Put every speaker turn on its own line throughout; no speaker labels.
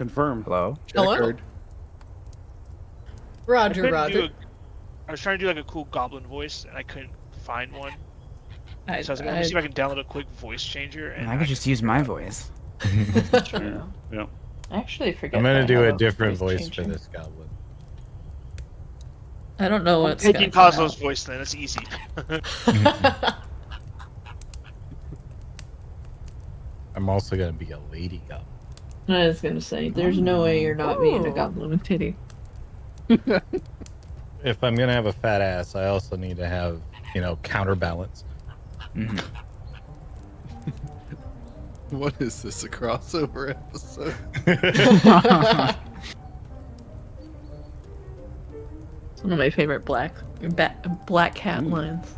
Confirm.
Hello?
Hello? Roger, Roger.
I was trying to do like a cool goblin voice, and I couldn't find one. So I was like, let me see if I can download a quick voice changer. And
I could just use my voice.
True. Yeah.
I actually forget.
I'm gonna
that I
do
have
a different voice
changer.
for this goblin.
I don't know
I'm
what's
taking
gonna come
Cosmo's
out.
voice then. It's easy.
I'm also gonna be a lady goblin.
I was gonna say, there's no way you're not being a goblin with titty.
If I'm gonna have a fat ass, I also need to have, counterbalance.
What is this, a crossover episode?
It's one of my favorite black cat lines.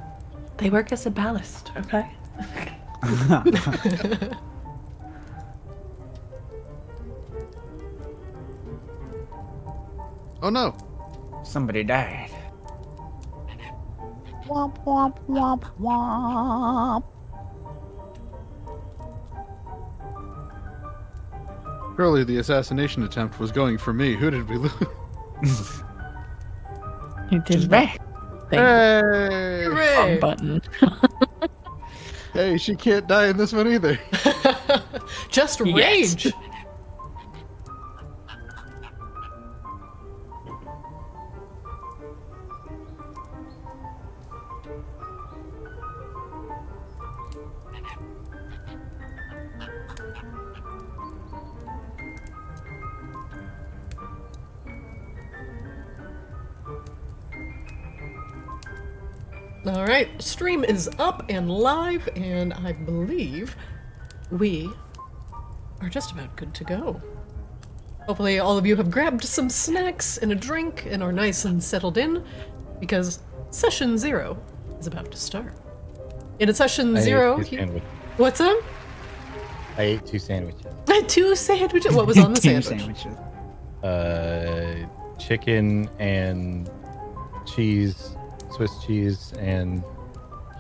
They work as a ballast, okay?
Oh no!
Somebody died.
Womp womp womp womp.
Surely the assassination attempt was going for me. Who did we lose?
You did back.
Hey!
Wrong button.
Hey, she can't die in this one either.
Just rage.
Yes.
All right, stream is up and live, and I believe we are just about good to go. Hopefully all of you have grabbed some snacks and a drink and are nice and settled in, because session 0 is about to start. And at session 0, what's up?
I ate 2 sandwiches.
2 sandwiches? What was on the
Two
sandwich?
sandwiches.
Chicken and cheese, Swiss cheese, and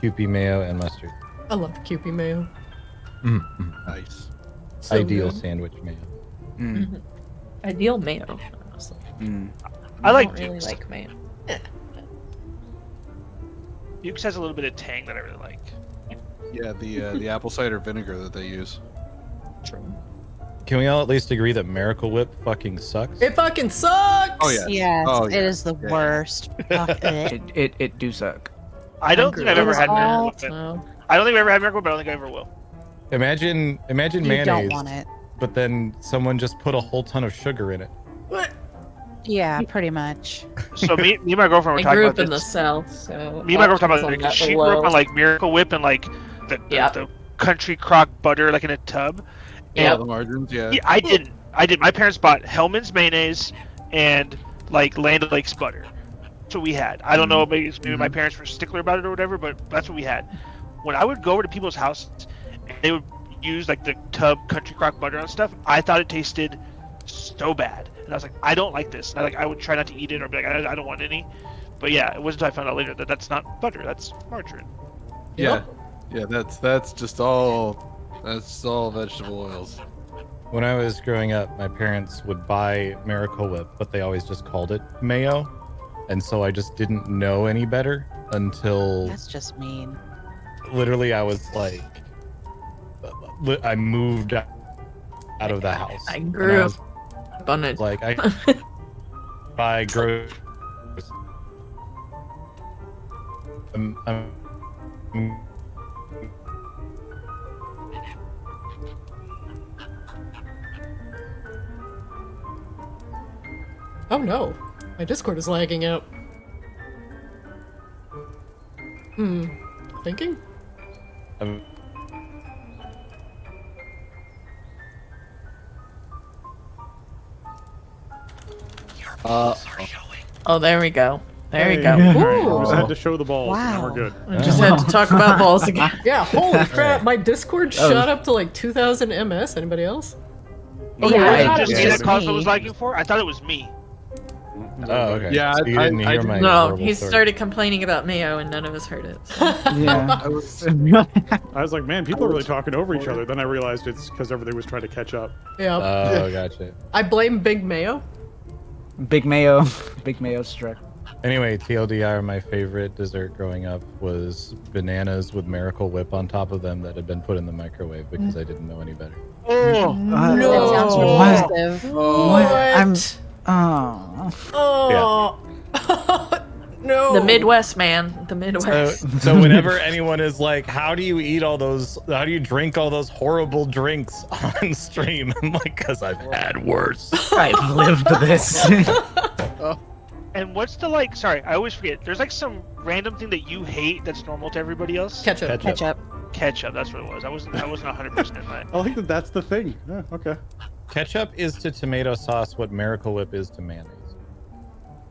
Kewpie mayo and mustard.
I love Kewpie mayo.
Nice.
So
Ideal
good.
sandwich mayo.
Mm-hmm. Ideal mayo, honestly.
I like
don't really
Duke's.
like mayo.
Duke's has a little bit of tang that I really like.
Yeah, the apple cider vinegar that they use.
True.
Can we all at least agree that Miracle Whip fucking sucks?
It fucking sucks!
Oh yeah.
Yes,
Oh,
it
yeah.
is the worst. Fuck it.
It do suck.
I don't think I've ever
It is
had Miracle
all-
Whip.
So,
I don't think I've ever had Miracle Whip, but I don't think I ever will.
Imagine
You
mayonnaise,
don't want it.
but then someone just put a whole ton of sugar in it.
What?
Yeah, pretty much.
So me and my girlfriend were
I
talking
grew
about
up in the
this.
South, so
Me and my girlfriend were
options
talking
on
about this.
that
She
were
grew up
low.
on like Miracle Whip and like
Yep.
the country crock butter like in a tub.
Yeah,
And
the margarines, yeah.
yeah, I didn't. My parents bought Hellman's mayonnaise and like Land O'Lakes butter. That's what we had. I don't know, maybe my parents were stickler about it or whatever, but that's what we had. When I would go over to people's houses and they would use like the tub country crock butter on stuff, I thought it tasted so bad. And I was like, I don't like this. And I would try not to eat it or be like, I don't want any. But yeah, it wasn't until I found out later that that's not butter, that's margarine.
Yeah. Yeah, that's just all vegetable oils.
When I was growing up, my parents would buy Miracle Whip, but they always just called it mayo. And so I just didn't know any better until
That's just mean.
literally I was like, I moved out of the house.
I
And
grew
was
up on it.
like, I buy groceries. I'm
Oh no. My Discord is lagging out. Thinking?
Oh, there we go. There we go.
Ooh.
We just had to show the balls, and now we're good.
I just had to talk about balls again.
Yeah, holy crap, my Discord shot up to like 2000 MS. Anybody else?
Okay,
Yeah,
was
I
it
thought it
just
was
me that
just
Cosmo
me.
was lagging for? I thought it was me.
Oh, okay.
Yeah,
So you didn't
I
hear my
No,
horrible
he
story.
started complaining about mayo and none of us heard it. So.
Yeah.
I was
I was like, man, people are really talking over each other. Then I realized it's because everybody was trying to catch up.
Yeah.
Oh, gotcha.
I blame Big Mayo.
Big mayo. Big mayo struck.
Anyway, TLDR, my favorite dessert growing up was bananas with Miracle Whip on top of them that had been put in the microwave because I didn't know any better.
Oh,
No.
That sounds
What?
repulsive.
What? I'm.
What?
Oh.
Oh. No.
The Midwest, man. The Midwest.
So whenever anyone is like, how do you eat all those, how do you drink all those horrible drinks on stream? I'm like, because I've had worse.
I've lived this.
and what's the like? Sorry, I always forget. There's like some random thing that you hate that's normal to everybody else.
Ketchup.
Ketchup.
Ketchup. That's what it was. I wasn't 100% in that.
I think that's the thing. Yeah, okay.
Ketchup is to tomato sauce what Miracle Whip is to mayonnaise.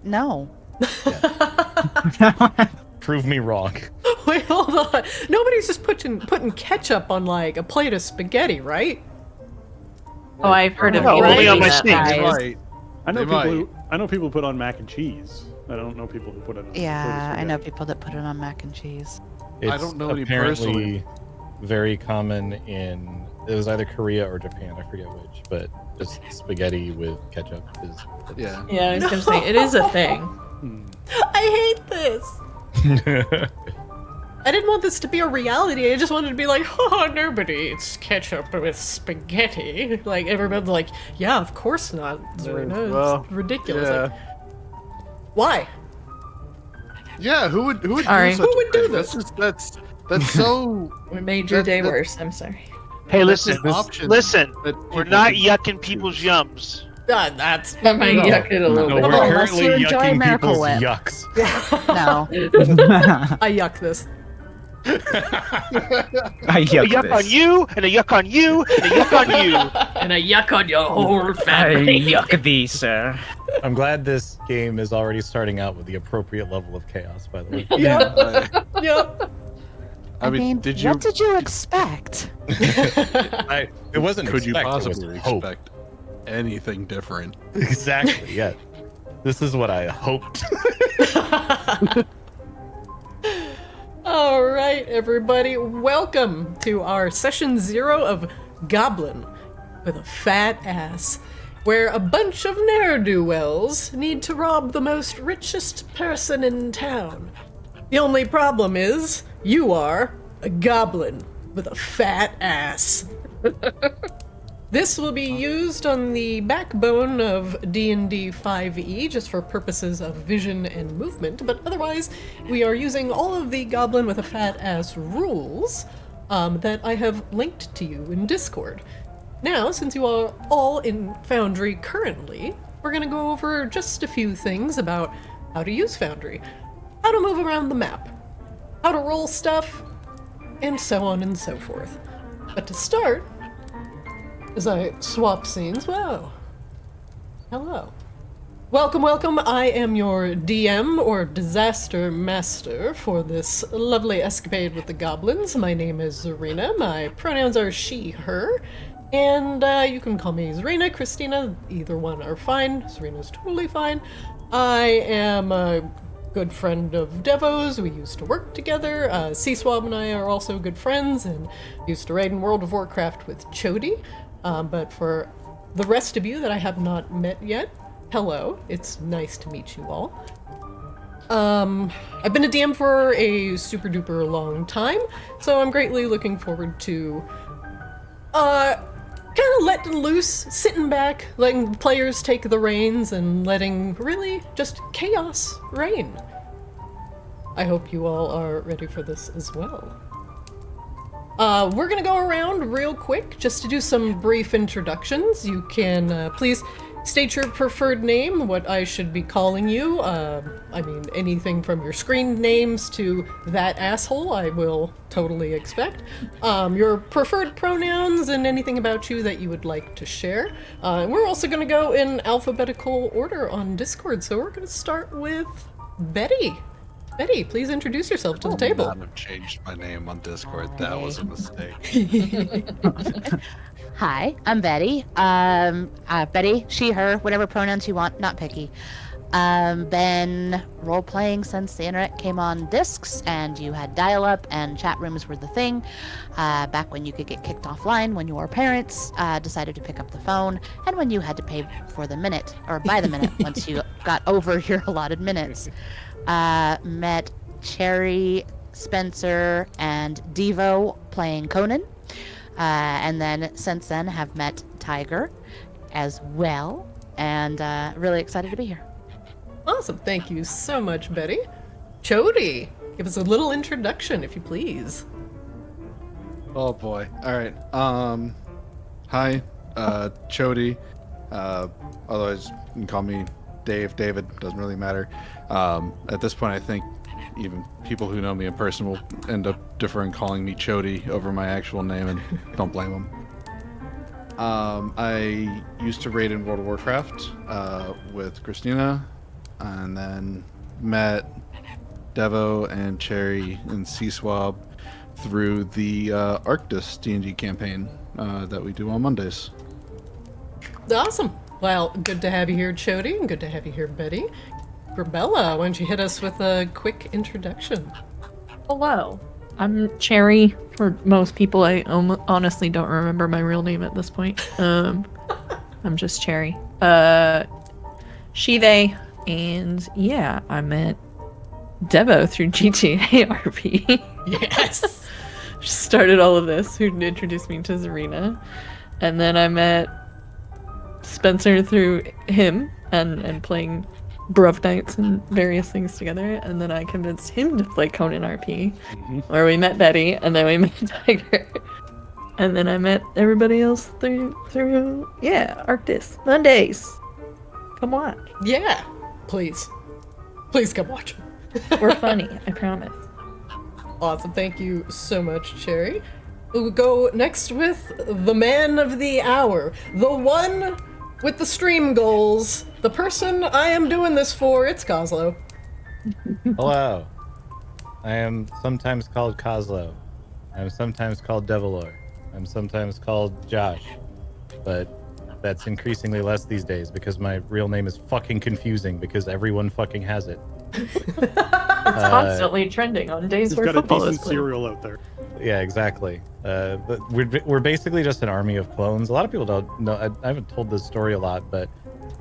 No.
Prove me wrong.
Wait, hold on. Nobody's just putting ketchup on like a plate of spaghetti, right?
Oh, I've heard of
No,
people
only
doing
on my
that.
steaks.
Guys.
right.
I know
They
people.
might.
I know people who put on mac and cheese. I don't know people who put it on.
Yeah, I know
spaghetti.
people that put it on mac and cheese.
It's
don't know any
apparently
personally.
very common in, it was either Korea or Japan, I forget which, but just spaghetti with ketchup is.
Yeah.
Yeah, I was gonna say it is a thing.
I hate this. I didn't want this to be a reality. I just wanted to be like, oh, nobody eats ketchup with spaghetti. Like, everybody's like, yeah, of course not. It's,
well,
it's ridiculous.
yeah.
Like, why?
Yeah, who would
Sorry.
do such
Who would
a
do
thing?
this?
That's so
We made your day
That-
worse. I'm sorry.
Hey,
That's
listen.
an option
Listen.
that
We're
people
not
can
yucking
choose.
people's yums.
That's
I might
no.
yuck it a little
No,
bit.
we're
on, let's
currently
enjoy
yucking
Miracle
people's
Whip.
yucks.
No.
I yuck this.
I
A
yuck
yuck
this.
on you, and a yuck on you, and a yuck on you.
And a yuck on your whole
I
family.
yuck thee, sir.
I'm glad this game is already starting out with the appropriate level of chaos, by the way.
Yep. Yep.
I mean,
what did you expect?
It wasn't
could you
expect, it was
possibly
hope.
expect anything different?
Exactly, yeah. This is what I hoped.
All right, everybody, welcome to our session 0 of Goblin with a fat ass, where a bunch of ne'er-do-wells need to rob the most richest person in town. The only problem is, you are a goblin with a fat ass. This will be used on the backbone of D&D 5e, just for purposes of vision and movement, but otherwise, we are using all of the Goblin with a Fat Ass rules that I have linked to you in Discord. Now, since you are all in Foundry currently, we're going to go over just a few things about how to use Foundry, how to move around the map, how to roll stuff, and so on and so forth. But to start, as I swap scenes, wow. Hello. Welcome, welcome. I am your DM, or Disaster Master, for this lovely escapade with the goblins. My name is Zarina. My pronouns are she, her. And you can call me Zarina, Christina. Either one are fine. Zarina's totally fine. I am a good friend of Devo's. We used to work together. C-Swab and I are also good friends and used to raid in World of Warcraft with Chody. But for the rest of you that I have not met yet, hello. It's nice to meet you all. I've been a DM for a super duper long time, so I'm greatly looking forward to kind of letting loose, sitting back, letting players take the reins, and letting really just chaos reign. I hope you all are ready for this as well. We're gonna go around real quick just to do some brief introductions. You can please state your preferred name, what I should be calling you. I mean, anything from your screen names to that asshole, I will totally expect. Your preferred pronouns and anything about you that you would like to share. We're also gonna go in alphabetical order on Discord, so we're gonna start with Betty. Betty, please introduce yourself to the table.
I have changed my name on Discord. That was a mistake.
Hi, I'm Betty. Betty, she, her, whatever pronouns you want, not picky. Been role-playing since the internet came on discs and you had dial-up and chat rooms were the thing. Back when you could get kicked offline when your parents decided to pick up the phone and when you had to pay for the minute or by the minute once you got over your allotted minutes. Met Cherry, Spencer, and Devo playing Conan. And then since then have met Tiger as well. And really excited to be here.
Awesome. Thank you so much, Betty. Chody, give us a little introduction, if you please.
Oh boy. All right. Hi, Chody. Otherwise, you can call me Dave. David doesn't really matter. At this point, I think even people who know me in person will end up deferring calling me Chody over my actual name, and don't blame them. I used to raid in World of Warcraft with Christina, and then met Devo and Cherry and C-Swab through the Arctis D&D campaign that we do on Mondays.
Awesome. Well, good to have you here, Chody, and good to have you here, Betty. Bella, why don't you hit us with a quick introduction?
Hello. I'm Cherry. For most people, I honestly don't remember my real name at this point. I'm just Cherry. She, they, and yeah, I met Devo through GTA RP.
Yes!
She started all of this, who introduced me to Zarina. And then I met Spencer through him and playing Bruv Nights and various things together. And then I convinced him to play Conan RP, where we met Betty, and then we met Tiger. And then I met everybody else through Arctis. Mondays. Come watch.
Yeah, please. Please come watch.
We're funny, I promise.
Awesome. Thank you so much, Cherry. We'll go next with the man of the hour, the one with the stream goals, the person I am doing this for. It's Kozlo.
Hello. I am sometimes called Kozlo. I'm sometimes called Devilor. I'm sometimes called Josh. But that's increasingly less these days because my real name is fucking confusing because everyone fucking has it.
It's constantly trending on days
He's
where
got a
football is
decent
played.
cereal out there.
Yeah, exactly. But we're basically just an army of clones. A lot of people don't know. I haven't told this story a lot, but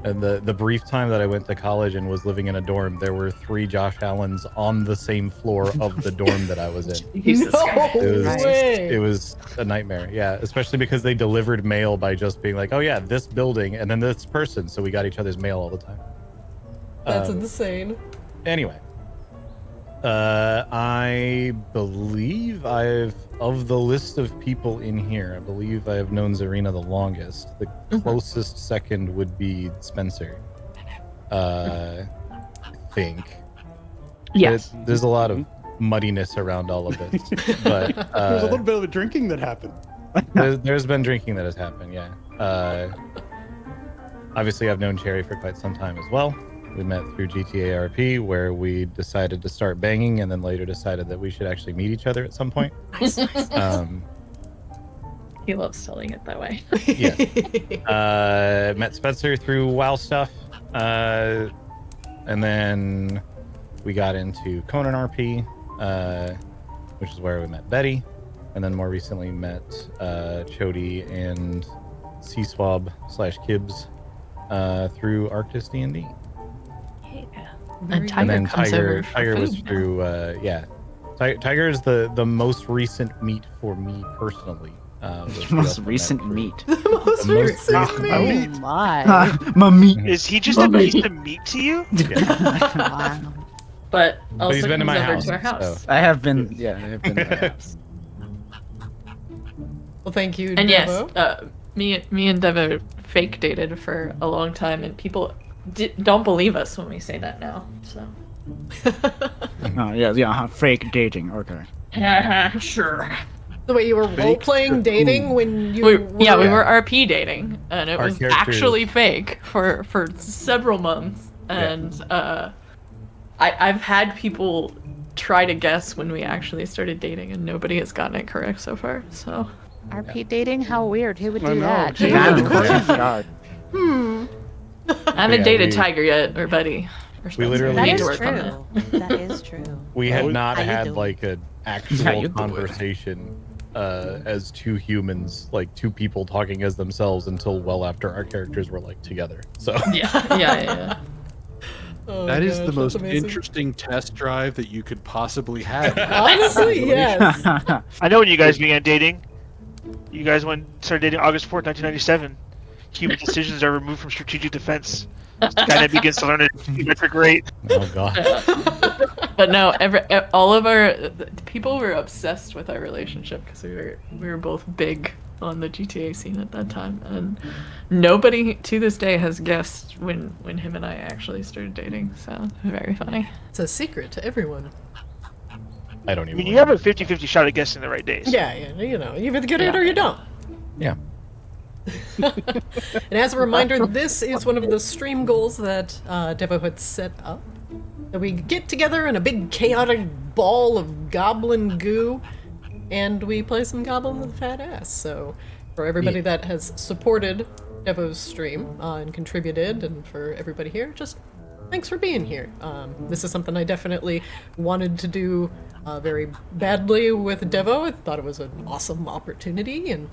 the brief time that I went to college and was living in a dorm, there were 3 Josh Allens on the same floor of the dorm that I was in.
Jesus Christ.
It was a nightmare. Yeah, especially because they delivered mail by just being like, oh yeah, this building and then this person. So we got each other's mail all the time.
That's insane.
Anyway, I believe of the list of people in here, I believe I have known Zarina the longest. The closest second would be Spencer. I think.
Yes.
There's a lot of muddiness around all of this, but
There's a little bit of drinking that happened.
there's been drinking that has happened. Yeah. Obviously, I've known Cherry for quite some time as well. We met through GTA RP, where we decided to start banging, and then later decided that we should actually meet each other at some point.
He loves telling it that way.
Yeah. Met Spencer through WoW stuff, and then we got into Conan RP, which is where we met Betty, and then more recently met Chody and C-Swab/Kibbs through Arctis D&D.
And Tiger
And then
comes over for
Tiger was
food
through, Tiger is the most recent meet for me personally.
Most recent meat.
The most recent meat.
Oh my.
My meat.
Is he just a piece of meat to you?
Wow.
But also
he's been to
comes
my
over
house,
to our house.
so.
I have been, I have been to my house.
Well, thank you,
And yes,
Devo.
me and Devo fake dated for a long time, and people don't believe us when we say that now. So.
Oh, yeah, fake dating. Okay.
Sure.
The way you were role-playing dating when you
We
were...
were RP dating, and it
Our
was
characters-
actually fake for several months. And I've had people try to guess when we actually started dating, and nobody has gotten it correct so far. So
RP dating? How weird. Who would
I
do
know,
that?
gee.
God.
I haven't
Yeah,
dated
we-
Tiger yet, or Betty. Or
We literally-
That
need
is
to work on that.
true. That is true.
We had not
How you
had
doing?
like an
How
actual
you doing?
conversation as two humans, like two people talking as themselves until well after our characters were like together. So
Yeah.
Oh,
That is
gosh,
the
that's
most
amazing.
interesting test drive that you could possibly have.
Honestly, yes.
I know when you guys began dating. You guys started dating August 4th, 1997. Human decisions are removed from strategic defense. This guy that begins to learn a geometric rate.
oh god.
But no, all of our people were obsessed with our relationship because we were both big on the GTA scene at that time, and nobody to this day has guessed when him and I actually started dating. So very funny.
It's a secret to everyone.
I don't
I
even.
mean, you have a 50-50 shot at guessing the right days.
Yeah, you know, you either get it or you don't.
Yeah.
And as a reminder, this is one of the stream goals that Devo had set up. That we get together in a big chaotic ball of goblin goo, and we play some Goblin with a Fat Ass. So, for everybody that has supported Devo's stream and contributed, and for everybody here, just thanks for being here. This is something I definitely wanted to do very badly with Devo. I thought it was an awesome opportunity, and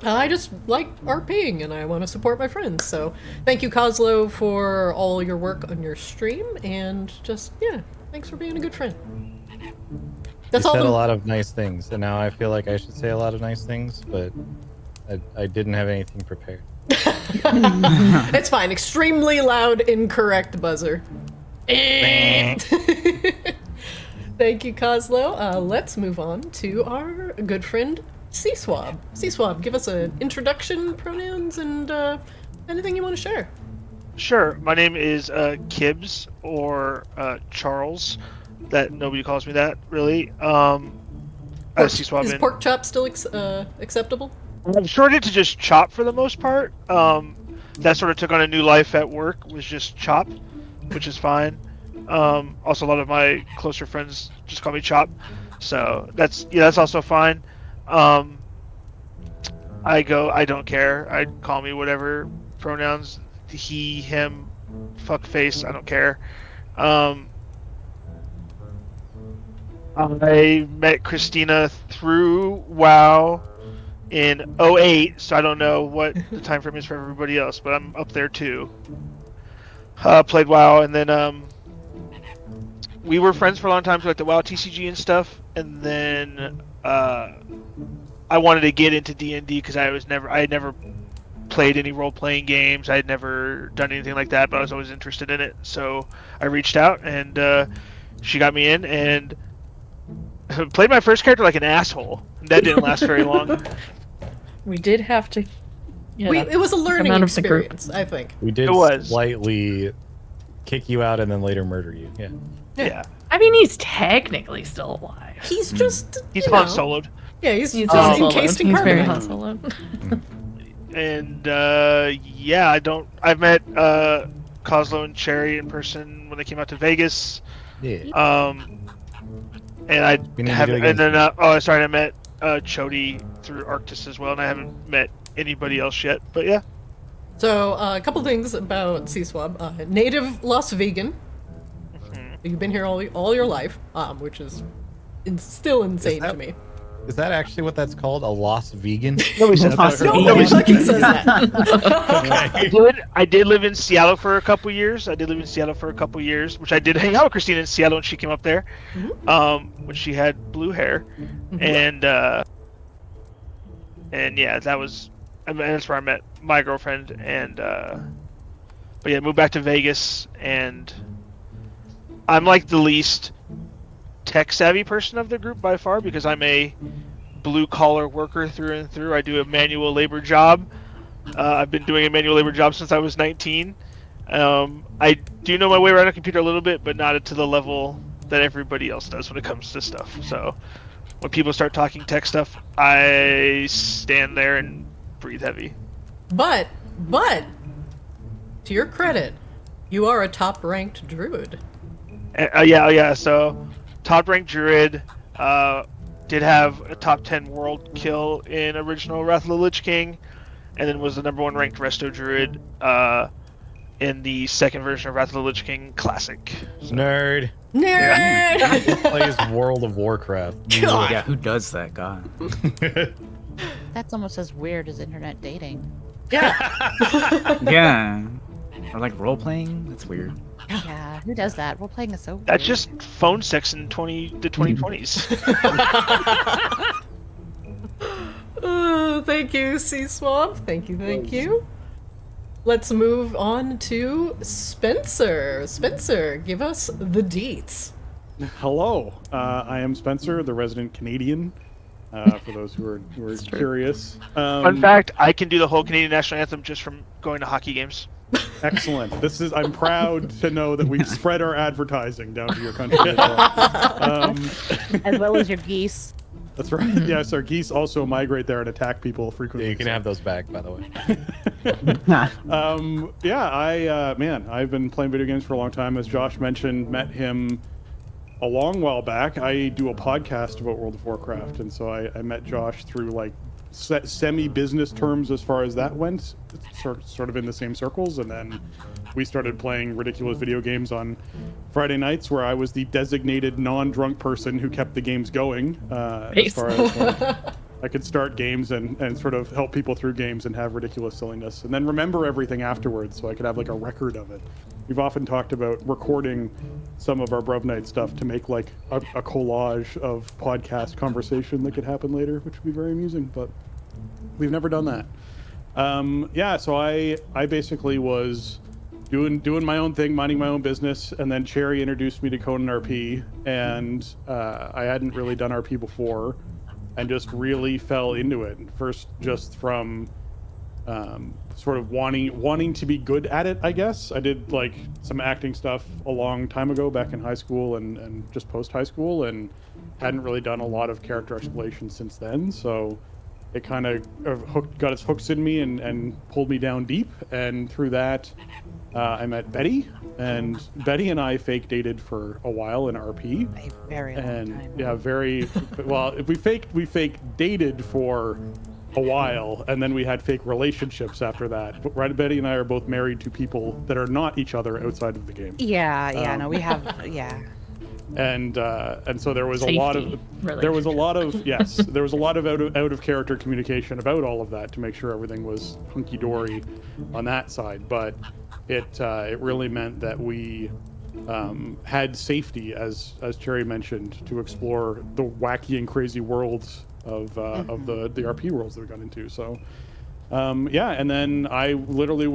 I just like RPing and I want to support my friends. So thank you, Kozlo, for all your work on your stream, and just, yeah, thanks for being a good friend. That's
You
all
said
the-
a lot of nice things, and now I feel like I should say a lot of nice things, but I didn't have anything prepared.
It's fine. Extremely loud, incorrect buzzer. Thank you, Kozlo. Let's move on to our good friend, C-Swab. C-Swab, give us an introduction, pronouns, and anything you want to share.
Sure. My name is Kibbs, or Charles. That nobody calls me that, really. C-Swab
Is
in.
pork chop still acceptable?
I've shortened it to just Chop for the most part. That sort of took on a new life at work, was just Chop, which is fine. Also, a lot of my closer friends just call me Chop, so that's also fine. I don't care. I call me whatever pronouns, he, him, fuck face, I don't care. I met Christina through WoW in 08, so I don't know what the time frame is for everybody else, but I'm up there too. Played WoW, and then we were friends for a long time, so like the WoW TCG and stuff, and then I wanted to get into D&D because I had never played any role-playing games. I had never done anything like that, but I was always interested in it. So I reached out, and she got me in, and played my first character like an asshole. That didn't last very long.
We did have to. Yeah,
It was a learning
out of the group.
experience, I think.
We did
It was.
slightly kick you out and then later murder you. Yeah.
Yeah.
I mean, he's technically still alive.
He's just,
He's
you
Han
know,
Solo'd.
Yeah, he's
He's
just
Han Solo'd.
encased in
He's very Han
carbonite.
Solo.
And I've met Kozlo and Cherry in person when they came out to Vegas.
Yeah.
And I
We need to
haven't.
do it
And then
again.
I met Chody through Arctis as well, and I haven't met anybody else yet. But yeah,
So, a couple things about C-Swab. Native Las Vegan. You've been here all your life, which is still insane
that-
to me.
Is that actually what that's called? A lost vegan?
nobody says
Las
that.
Nobody
Vegan.
fucking says that.
I did live in Seattle for a couple years. Which I did hang out with Christina in Seattle when she came up there. When she had blue hair, and yeah, that's where I met my girlfriend. And but yeah, moved back to Vegas, and I'm like the least tech savvy person of the group by far, because I'm a blue collar worker through and through. I do a manual labor job. I've been doing a manual labor job since I was 19. I do know my way around a computer a little bit, but not to the level that everybody else does when it comes to stuff. So when people start talking tech stuff, I stand there and breathe heavy.
But, to your credit, you are a top-ranked druid.
Yeah. So top ranked druid, did have a top 10 world kill in original Wrath of the Lich King, and then was the #1 ranked resto druid. in the second version of Wrath of the Lich King Classic.
Nerd.
Nerd!
Who plays World of Warcraft?
God.
Yeah, who does that? God.
That's almost as weird as internet dating.
Yeah.
Yeah. Or like role playing. That's weird.
Yeah, who does that? Role playing is so
That's
weird.
just phone sex in the 2020s.
Thank you, Sea Swamp. Thank you. Let's move on to Spencer. Spencer, give us the deets.
Hello, I am Spencer, the resident Canadian. For those who are curious.
Fun fact: I can do the whole Canadian national anthem just from going to hockey games.
Excellent. I'm proud to know that we've spread our advertising down to your country as well.
As well as your geese.
That's right. Yes, our geese also migrate there and attack people frequently.
Yeah, you can have those back, by the way.
I've been playing video games for a long time. As Josh mentioned, met him a long while back. I do a podcast about World of Warcraft, and so I met Josh through like semi-business terms as far as that went, sort of in the same circles, and then we started playing ridiculous video games on Friday nights where I was the designated non-drunk person who kept the games going, as far as like, I could start games and sort of help people through games and have ridiculous silliness and then remember everything afterwards so I could have like a record of it. We've often talked about recording some of our Bruv Night stuff to make like a collage of podcast conversation that could happen later, which would be very amusing, but we've never done that. So I basically was doing my own thing, minding my own business, and then Cherry introduced me to Conan RP, and I hadn't really done RP before, and just really fell into it. First, just from sort of wanting to be good at it, I guess. I did like some acting stuff a long time ago, back in high school and just post high school, and hadn't really done a lot of character exploration since then. So it kind of got its hooks in me and pulled me down deep. And through that, I met Betty, and Betty and I fake dated for a while in RP.
A very long time.
Yeah, very well. We fake dated for a while, and then we had fake relationships after that. But Betty and I are both married to people that are not each other outside of the game.
Yeah, no, we have, yeah.
And so there was a lot of out of character communication about all of that to make sure everything was hunky dory on that side. But it really meant that we had safety, as Cherry mentioned, to explore the wacky and crazy worlds of the RP worlds that we got into. So and then I literally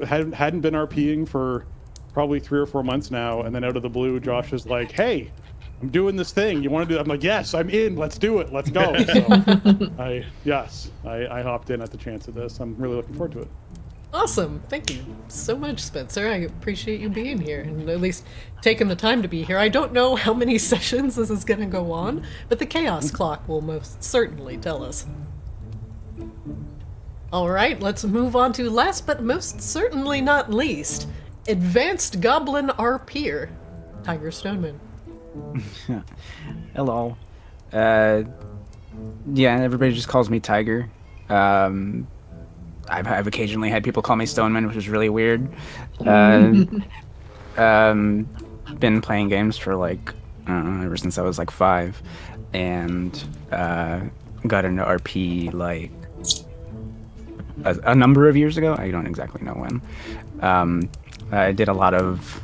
hadn't been RPing for probably 3 or 4 months now, and then out of the blue, Josh is like, "Hey, I'm doing this thing. You want to do it?" I'm like, "Yes, I'm in. Let's do it. Let's go." So I hopped in at the chance of this. I'm really looking forward to it.
Awesome. Thank you so much, Spencer. I appreciate you being here and at least taking the time to be here. I don't know how many sessions this is going to go on, but the chaos clock will most certainly tell us. All right, let's move on to last but most certainly not least, Advanced Goblin RPer, Tiger Stoneman.
Hello. Everybody just calls me Tiger. I've occasionally had people call me Stoneman, which is really weird. Been playing games for like, I don't know, ever since I was like 5, and got into RP like a number of years ago. I don't exactly know when. I did a lot of,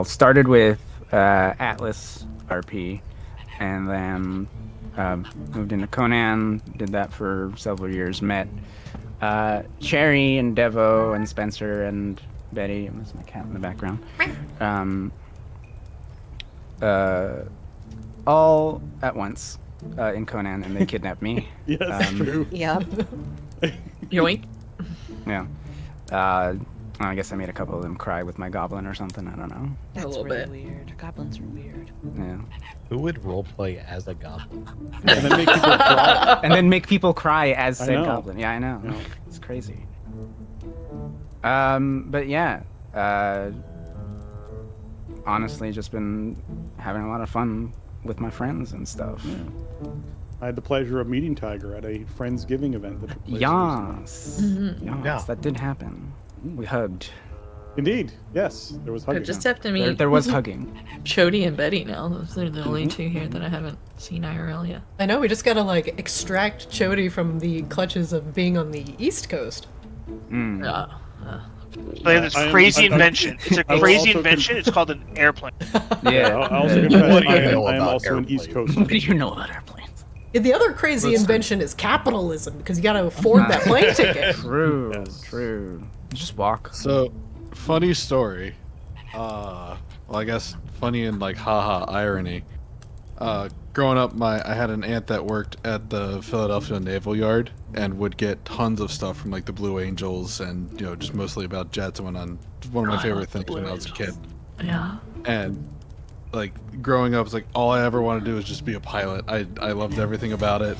started with Atlas RP, and then moved into Conan, did that for several years, met Cherry and Devo and Spencer and Betty, and there's my cat in the background, all at once in Conan, and they kidnapped me.
Yes, true.
Yep.
Yoink.
Yeah. I guess I made a couple of them cry with my goblin or something. I don't know.
That's
little
really
bit.
weird. Goblins are weird.
Yeah.
Who would roleplay as a goblin?
And then make people cry.
And then make people cry as
I
said
know.
goblin. Yeah, I know. It's crazy. But yeah. Honestly, just been having a lot of fun with my friends and stuff.
Yeah. I had the pleasure of meeting Tiger at a Friendsgiving event that took place recently.
Yes.
Mm-hmm.
Yes,
Yeah.
that did happen. We hugged.
Indeed, yes, there was
I
hugging.
just have to
There,
meet
there was hugging.
Chody and Betty now. Those are the only two here that I haven't seen IRL yet.
I know, we just gotta, like, extract Chody from the clutches of being on the East Coast.
Yeah.
They have this
I am-
crazy
I- I-
invention. It's a
I will
crazy
also
invention. It's called an airplane.
Yeah.
I also confess,
What do you
I
know
am
about
also an East
airplanes?
Coast.
What do you know about airplanes?
Yeah, the other crazy invention is capitalism, because you gotta afford that plane ticket.
True.
Yes.
True. Just walk.
So, funny story. Well, I guess funny and like haha irony. Growing up, I had an aunt that worked at the Philadelphia Naval Yard and would get tons of stuff from like the Blue Angels and just mostly about jets. And one of my favorite things when I was a kid.
Yeah.
And like growing up, it's like all I ever wanted to do was just be a pilot. I loved everything about it.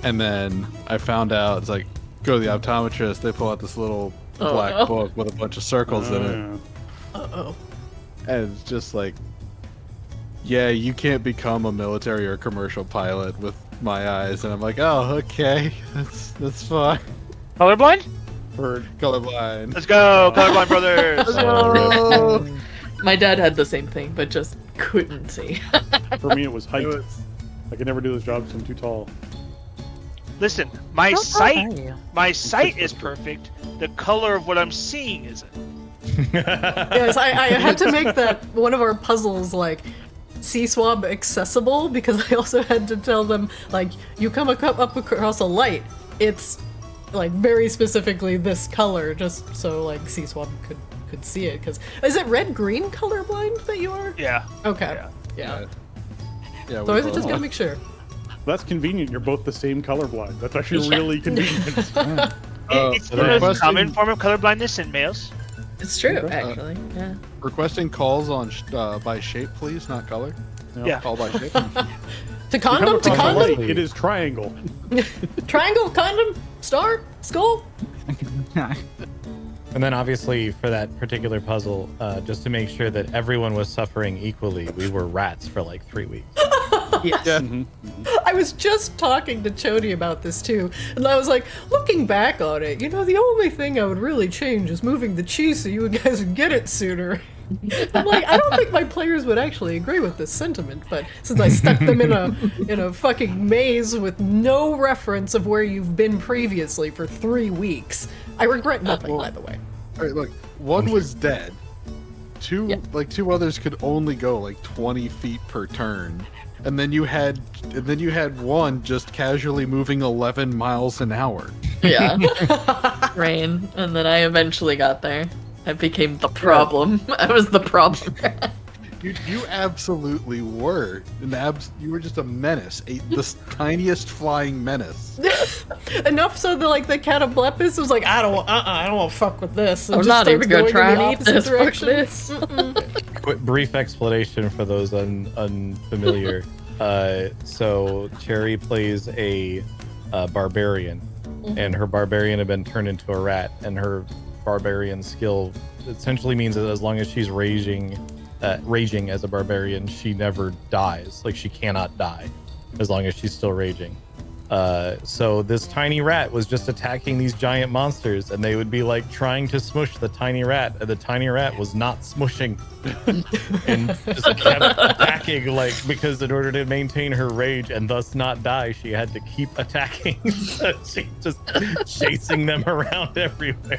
And then I found out it's like go to the optometrist. They pull out this little black book with a bunch of circles in it.
Uh-oh.
And it's just like, yeah, you can't become a military or commercial pilot with my eyes. And I'm like, oh, okay, that's fine.
Colorblind?
Heard.
Colorblind.
Let's go, colorblind brothers.
My dad had the same thing, but just couldn't see.
For me, it was height. I could never do those jobs. I'm too tall.
Listen, my sight is perfect. The color of what I'm seeing isn't.
Yes, I had to make that one of our puzzles, like, C-swab accessible, because I also had to tell them, like, you come up across a light, it's, like, very specifically this color, just so, like, C-swab could see it, because... Is it red-green colorblind that you are?
Yeah.
Okay. Yeah.
Yeah.
So I
we
just
both-
gotta make sure.
That's convenient. You're both the same colorblind. That's actually
Yeah.
really convenient.
It's
the
the most
question-
common form of colorblindness in males.
It's true, actually. Yeah.
Requesting calls on by shape, please, not color.
Yeah.
Call by shape.
To condom? To
Come across a
condom?
light, it is triangle.
Triangle? Condom? Star? Skull?
And then obviously for that particular puzzle, just to make sure that everyone was suffering equally, we were rats for like 3 weeks.
Yes.
Yeah.
I was just talking to Chody about this too, and I was like, looking back on it, the only thing I would really change is moving the cheese so you guys would get it sooner. I'm like, I don't think my players would actually agree with this sentiment, but since I stuck them in a fucking maze with no reference of where you've been previously for 3 weeks, I regret nothing, by the way.
All right, look, one was dead. Two others could only go like 20 feet per turn. And then you had one just casually moving 11 miles an hour.
Yeah. Rain. And then I eventually got there. I became the problem. I was the problem.
You absolutely were. You were just a menace. The tiniest flying menace.
Enough so that the Cataplepis was like, I don't want to fuck with this. And
I'm
just
not
starts
even gonna
going
try
in the
and eat
opposite
this. Fuck
direction.
this.
Quick brief explanation for those unfamiliar. So Cherry plays a barbarian, and her barbarian had been turned into a rat, and her barbarian skill essentially means that as long as she's raging as a barbarian, she never dies. Like, she cannot die as long as she's still raging. So this tiny rat was just attacking these giant monsters, and they would be like trying to smush the tiny rat, and the tiny rat was not smushing and just kept attacking, because in order to maintain her rage and thus not die, she had to keep attacking. So she just chasing them around everywhere.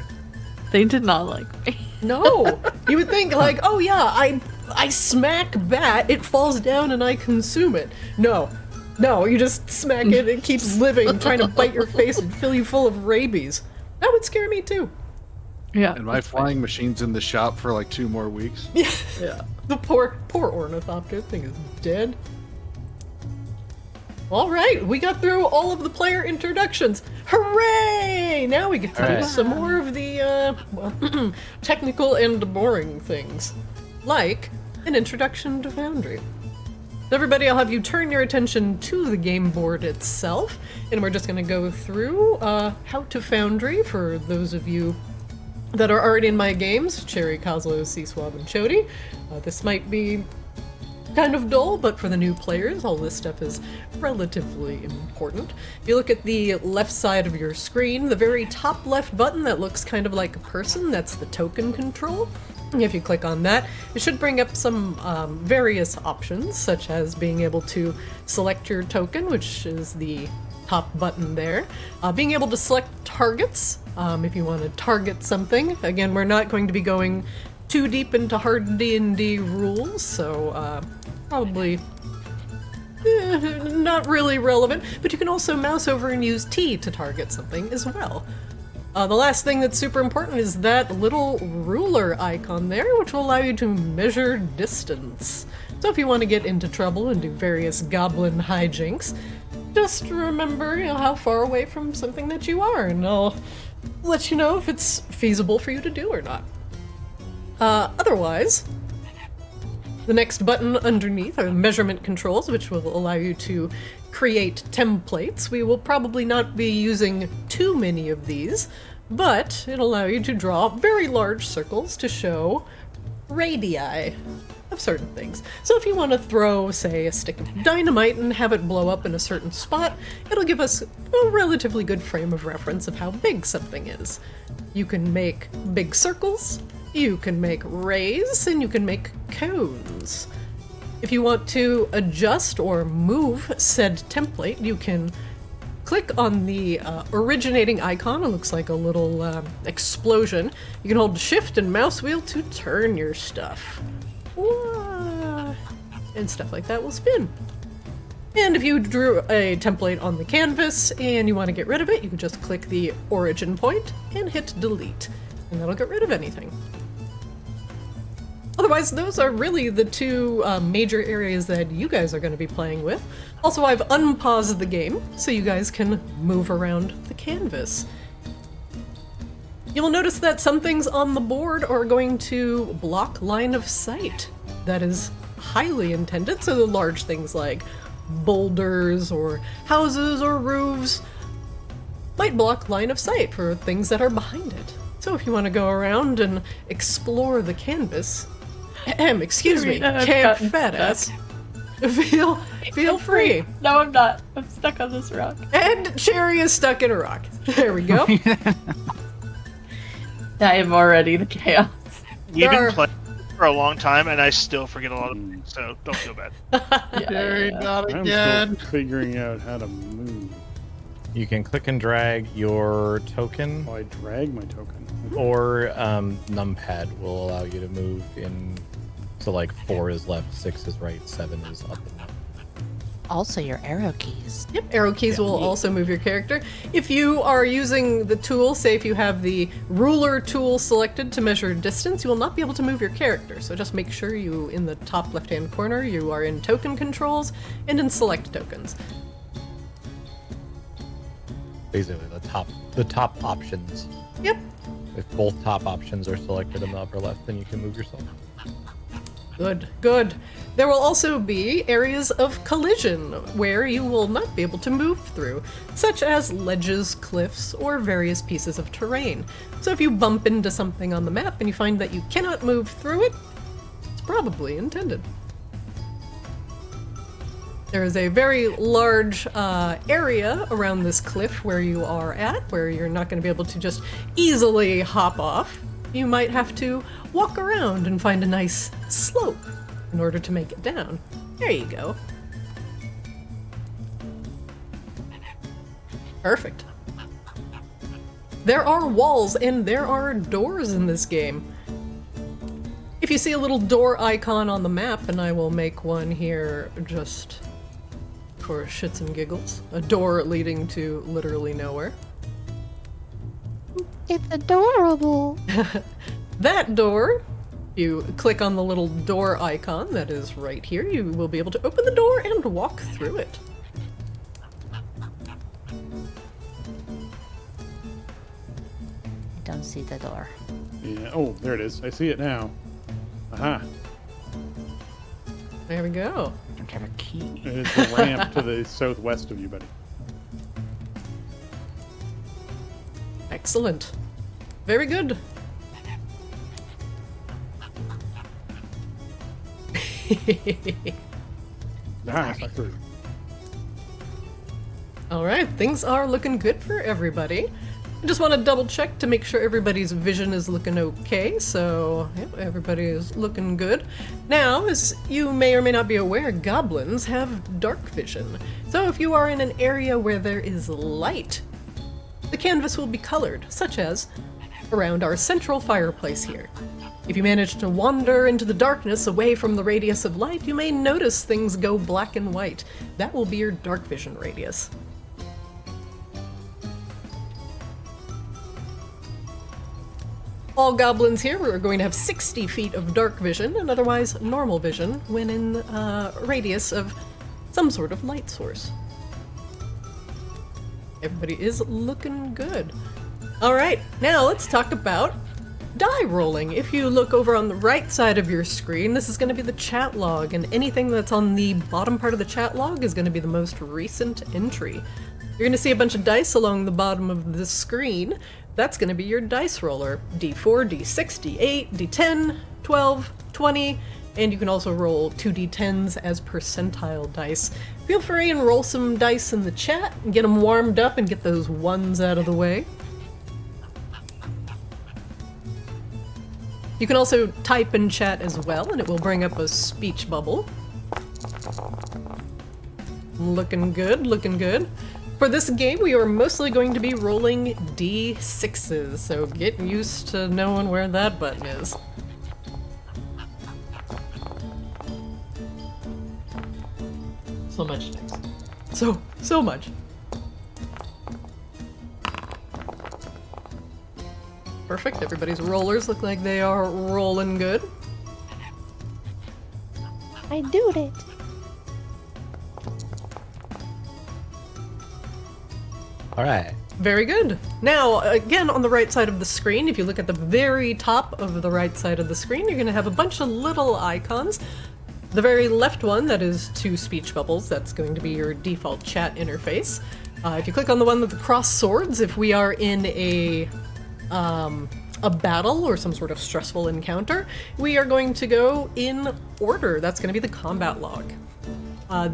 They did not like me.
No, you would think oh yeah, I smack bat, it falls down and I consume it. No, you just smack it, it keeps living, trying to bite your face and fill you full of rabies. That would scare me too.
Yeah.
And my flying machine's in the shop for like 2 more weeks.
Yeah.
The poor ornithopter thing is dead. All right, we got through all of the player introductions. Hooray! Now we get to do
Alright.
some more of the technical and boring things, like an introduction to Foundry. So everybody, I'll have you turn your attention to the game board itself, and we're just going to go through how to Foundry for those of you that are already in my games, Cherry, Kozlo, C-Swab, and Chody. This might be kind of dull, but for the new players, all this stuff is relatively important. If you look at the left side of your screen, the very top left button that looks kind of like a person, that's the token control. If you click on that, it should bring up some various options, such as being able to select your token, which is the top button there. Being able to select targets, if you want to target something. Again, we're not going to be going too deep into hard D&D rules, so probably not really relevant, but you can also mouse over and use T to target something as well. The last thing that's super important is that little ruler icon there, which will allow you to measure distance. So if you want to get into trouble and do various goblin hijinks, just remember, how far away from something that you are, and I'll let you know if it's feasible for you to do or not. Otherwise, the next button underneath are measurement controls, which will allow you to create templates. We will probably not be using too many of these, but it'll allow you to draw very large circles to show radii of certain things. So if you want to throw, say, a stick of dynamite and have it blow up in a certain spot, it'll give us a relatively good frame of reference of how big something is. You can make big circles, you can make rays, and you can make cones. If you want to adjust or move said template, you can click on the originating icon. It looks like a little explosion. You can hold shift and mouse wheel to turn your stuff. Wah! And stuff like that will spin. And if you drew a template on the canvas and you want to get rid of it, you can just click the origin point and hit delete, and that'll get rid of anything. Otherwise, those are really the two major areas that you guys are going to be playing with. Also, I've unpaused the game so you guys can move around the canvas. You'll notice that some things on the board are going to block line of sight. That is highly intended, so the large things like boulders or houses or roofs might block line of sight for things that are behind it. So if you want to go around and explore the canvas, excuse me, camp fat feel free.
No, I'm not. I'm stuck on this rock.
And Cherry is stuck in a rock. There we go.
I am already the chaos.
We've been playing for a long time, and I still forget a lot of things, so don't feel bad.
Jerry, not
I'm
again.
still figuring out how to move.
You can click and drag your token,
Oh, I drag my token.
or numpad will allow you to move in. So like 4 is left, 6 is right, 7 is up and down.
Also, your arrow keys.
Yep, arrow keys will also move your character. If you are using the tool, say if you have the ruler tool selected to measure distance, you will not be able to move your character. So just make sure you, in the top left-hand corner, you are in token controls and in select tokens.
Basically, the top options.
Yep.
If both top options are selected in the upper left, then you can move yourself.
Good, good. There will also be areas of collision where you will not be able to move through, such as ledges, cliffs, or various pieces of terrain. So if you bump into something on the map and you find that you cannot move through it, it's probably intended. There is a very large area around this cliff where you are at, where you're not going to be able to just easily hop off. You might have to walk around and find a nice slope in order to make it down. There you go. Perfect. There are walls and there are doors in this game. If you see a little door icon on the map, and I will make one here just for shits and giggles, a door leading to literally nowhere.
It's adorable.
That door, you click on the little door icon that is right here, you will be able to open the door and walk through it.
Don't see the door.
Yeah. Oh, there it is. I see it now. Aha.
There we go.
I don't have a key.
It is the ramp to the southwest of you, buddy.
Excellent. Very good.
Nice. I threw.
All right, things are looking good for everybody. I just want to double check to make sure everybody's vision is looking okay. So, yep, everybody is looking good. Now, as you may or may not be aware, goblins have dark vision. So if you are in an area where there is light, the canvas will be colored, such as around our central fireplace here. If you manage to wander into the darkness away from the radius of light, you may notice things go black and white. That will be your dark vision radius. All goblins here are going to have 60 feet of dark vision and otherwise normal vision when in a radius of some sort of light source. Everybody is looking good. Alright, now let's talk about die rolling. If you look over on the right side of your screen, this is going to be the chat log, and anything that's on the bottom part of the chat log is going to be the most recent entry. You're going to see a bunch of dice along the bottom of the screen. That's going to be your dice roller. D4, D6, D8, D10, 12, 20, and you can also roll 2d10s as percentile dice. Feel free and roll some dice in the chat and get them warmed up and get those ones out of the way. You can also type in chat as well, and it will bring up a speech bubble. Looking good, looking good. For this game, we are mostly going to be rolling D6s, so get used to knowing where that button is. So much dice. So much. Perfect, everybody's rollers look like they are rolling good.
I do it.
All right.
Very good. Now, again, on the right side of the screen, if you look at the very top of the right side of the screen, you're going to have a bunch of little icons. The very left one, that is 2 speech bubbles, that's going to be your default chat interface. If you click on the one with the crossed swords, if we are in a battle or some sort of stressful encounter, we are going to go in order. That's going to be the combat log.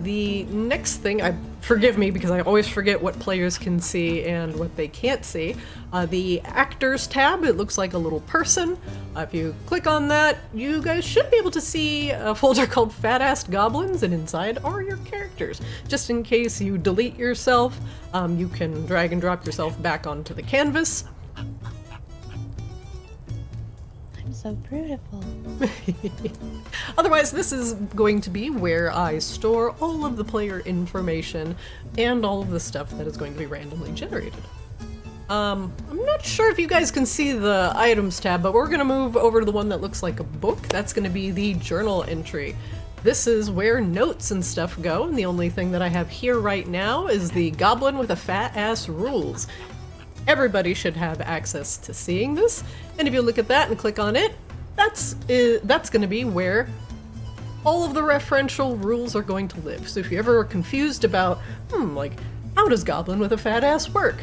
The next thing, forgive me because I always forget what players can see and what they can't see. The actors tab, it looks like a little person. If you click on that, you guys should be able to see a folder called Fat-Ass Goblins, and inside are your characters. Just in case you delete yourself, you can drag and drop yourself back onto the canvas.
So beautiful.
Otherwise, this is going to be where I store all of the player information and all of the stuff that is going to be randomly generated. I'm not sure if you guys can see the items tab, but we're going to move over to the one that looks like a book. That's going to be the journal entry. This is where notes and stuff go, and the only thing that I have here right now is the Goblin with a Fat Ass rules. Everybody should have access to seeing this, and if you look at that and click on it, that's going to be where all of the referential rules are going to live. So if you ever are confused about, like, how does Goblin with a Fat Ass work?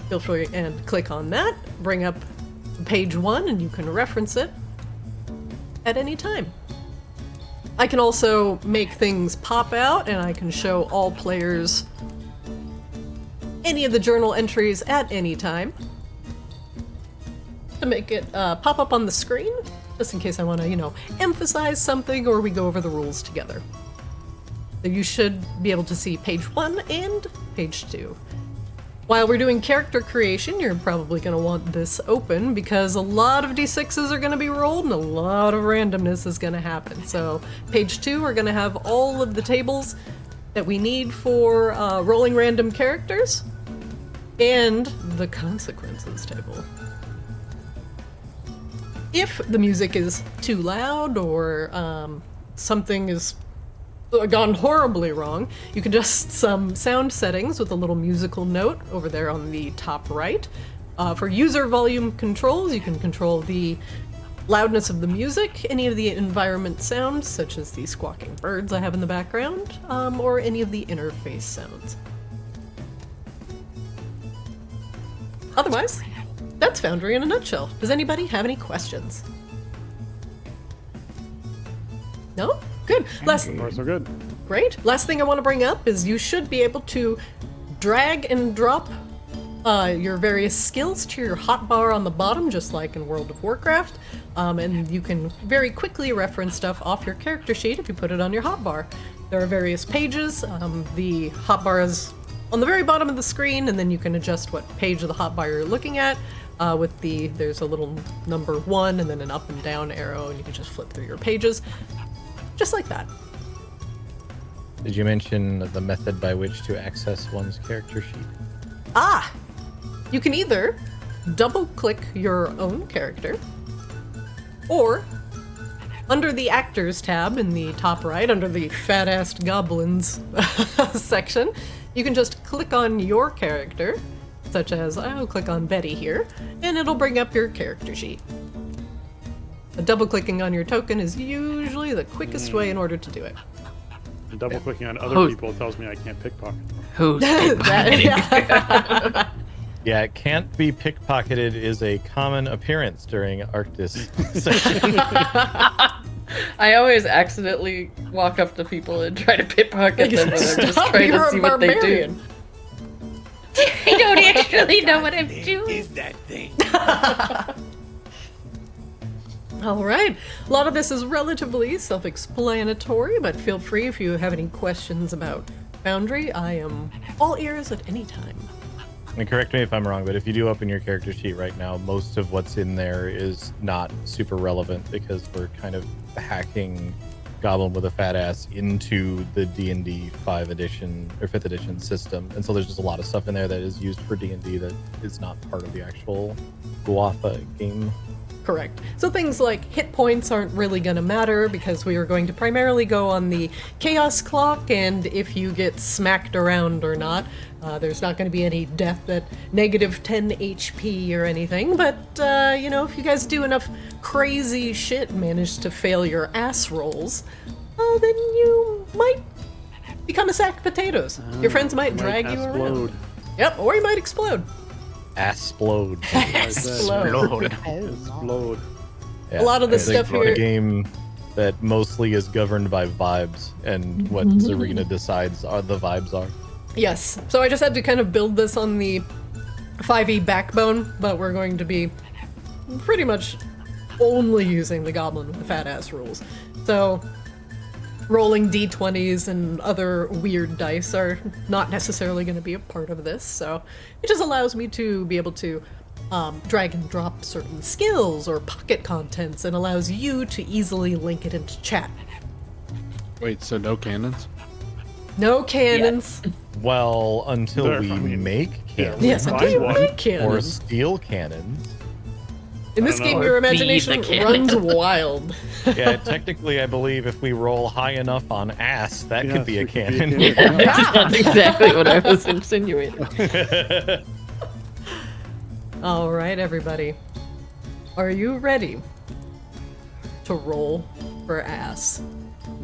Feel free and click on that, bring up page 1, and you can reference it at any time. I can also make things pop out, and I can show all players any of the journal entries at any time to make it pop up on the screen, just in case I want to, emphasize something or we go over the rules together. So you should be able to see page 1 and page 2. While we're doing character creation, you're probably going to want this open because a lot of d6s are going to be rolled and a lot of randomness is going to happen. So page 2, we're going to have all of the tables that we need for rolling random characters and the consequences table. If the music is too loud or something is gone horribly wrong, you can adjust some sound settings with a little musical note over there on the top right. For user volume controls, you can control the loudness of the music, any of the environment sounds, such as the squawking birds I have in the background, or any of the interface sounds. Otherwise, that's Foundry in a nutshell. Does anybody have any questions? No? Good.
So far, so good.
Great. Last thing I want to bring up is you should be able to drag and drop your various skills to your hotbar on the bottom, just like in World of Warcraft, and you can very quickly reference stuff off your character sheet if you put it on your hotbar. There are various pages. The hotbar is on the very bottom of the screen, and then you can adjust what page of the hotbar you're looking at. There's a little number 1 and then an up and down arrow, and you can just flip through your pages, just like that.
Did you mention the method by which to access one's character sheet?
You can either double-click your own character, or under the Actors tab in the top right, under the fat-ass goblins section, you can just click on your character, such as I'll click on Betty here, and it'll bring up your character sheet. Double-clicking on your token is usually the quickest way in order to do it.
And double-clicking on other people tells me I can't pickpocket.
Who's
Yeah, can't be pickpocketed is a common appearance during Arctis session.
I always accidentally walk up to people and try to pickpocket them when I'm just trying to see what they do.
I don't actually know what I'm doing.
Is that thing?
All right. A lot of this is relatively self-explanatory, but feel free if you have any questions about Foundry. I am all ears at any time.
And correct me if I'm wrong, but if you do open your character sheet right now, most of what's in there is not super relevant because we're kind of hacking Goblin with a fat ass into the D&D 5th edition or 5th edition system. And so there's just a lot of stuff in there that is used for D&D that is not part of the actual Guatha game.
Correct. So things like hit points aren't really going to matter because we are going to primarily go on the chaos clock, and if you get smacked around or not, there's not going to be any death at negative 10 HP or anything, but, if you guys do enough crazy shit and manage to fail your ass rolls, then you might become a sack of potatoes. Your friends might drag you around. Yep, or you might explode.
Assplode.
Explode.
Explode.
Yeah,
A lot of the
I think
stuff
it's
here-
a game that mostly is governed by vibes, and what Zarina decides are the vibes are.
Yes. So I just had to kind of build this on the 5e backbone, but we're going to be pretty much only using the Goblin with the fat ass rules. So rolling d20s and other weird dice are not necessarily going to be a part of this, so it just allows me to be able to drag and drop certain skills or pocket contents, and allows you to easily link it into chat.
Wait, so no cannons?
No cannons.
Well, until
There,
we
I mean,
make cannons.
Yes,
Buy
until you
one.
make
Or
cannons.
steal cannons.
In this
I don't
game,
know.
your
Or be the
imagination
cannon.
runs wild.
Yeah, technically, I believe if we roll high enough on ass, that could
Yes,
be a
it could be a
cannon.
cannon.
That's exactly what I was insinuating.
All right, everybody. Are you ready to roll for ass?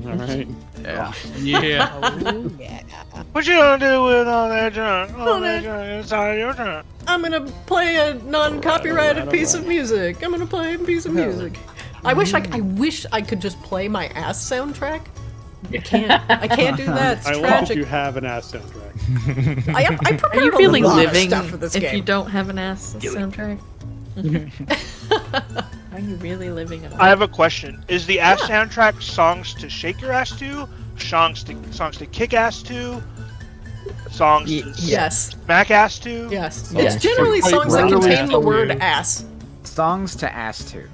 All right.
Yeah.
Yeah.
What you gonna do with all that junk? All that junk inside your trunk?
I'm gonna play a non-copyrighted piece of music. I'm gonna play a piece of music. I wish I could just play my ass soundtrack. I can't do that. It's
I love that
tragic.
you have an ass soundtrack.
I
Are
prepared
you
a
really
lot
living
of stuff for this
if
game.
you don't have an ass soundtrack? Are you really living in a
I have a question. Is the ass soundtrack songs to shake your ass to, songs to kick ass to, songs to
Yes.
smack ass to?
Yes.
Songs
It's generally
to
songs that
really
contain the
tell
word
you.
ass.
Songs to ass to.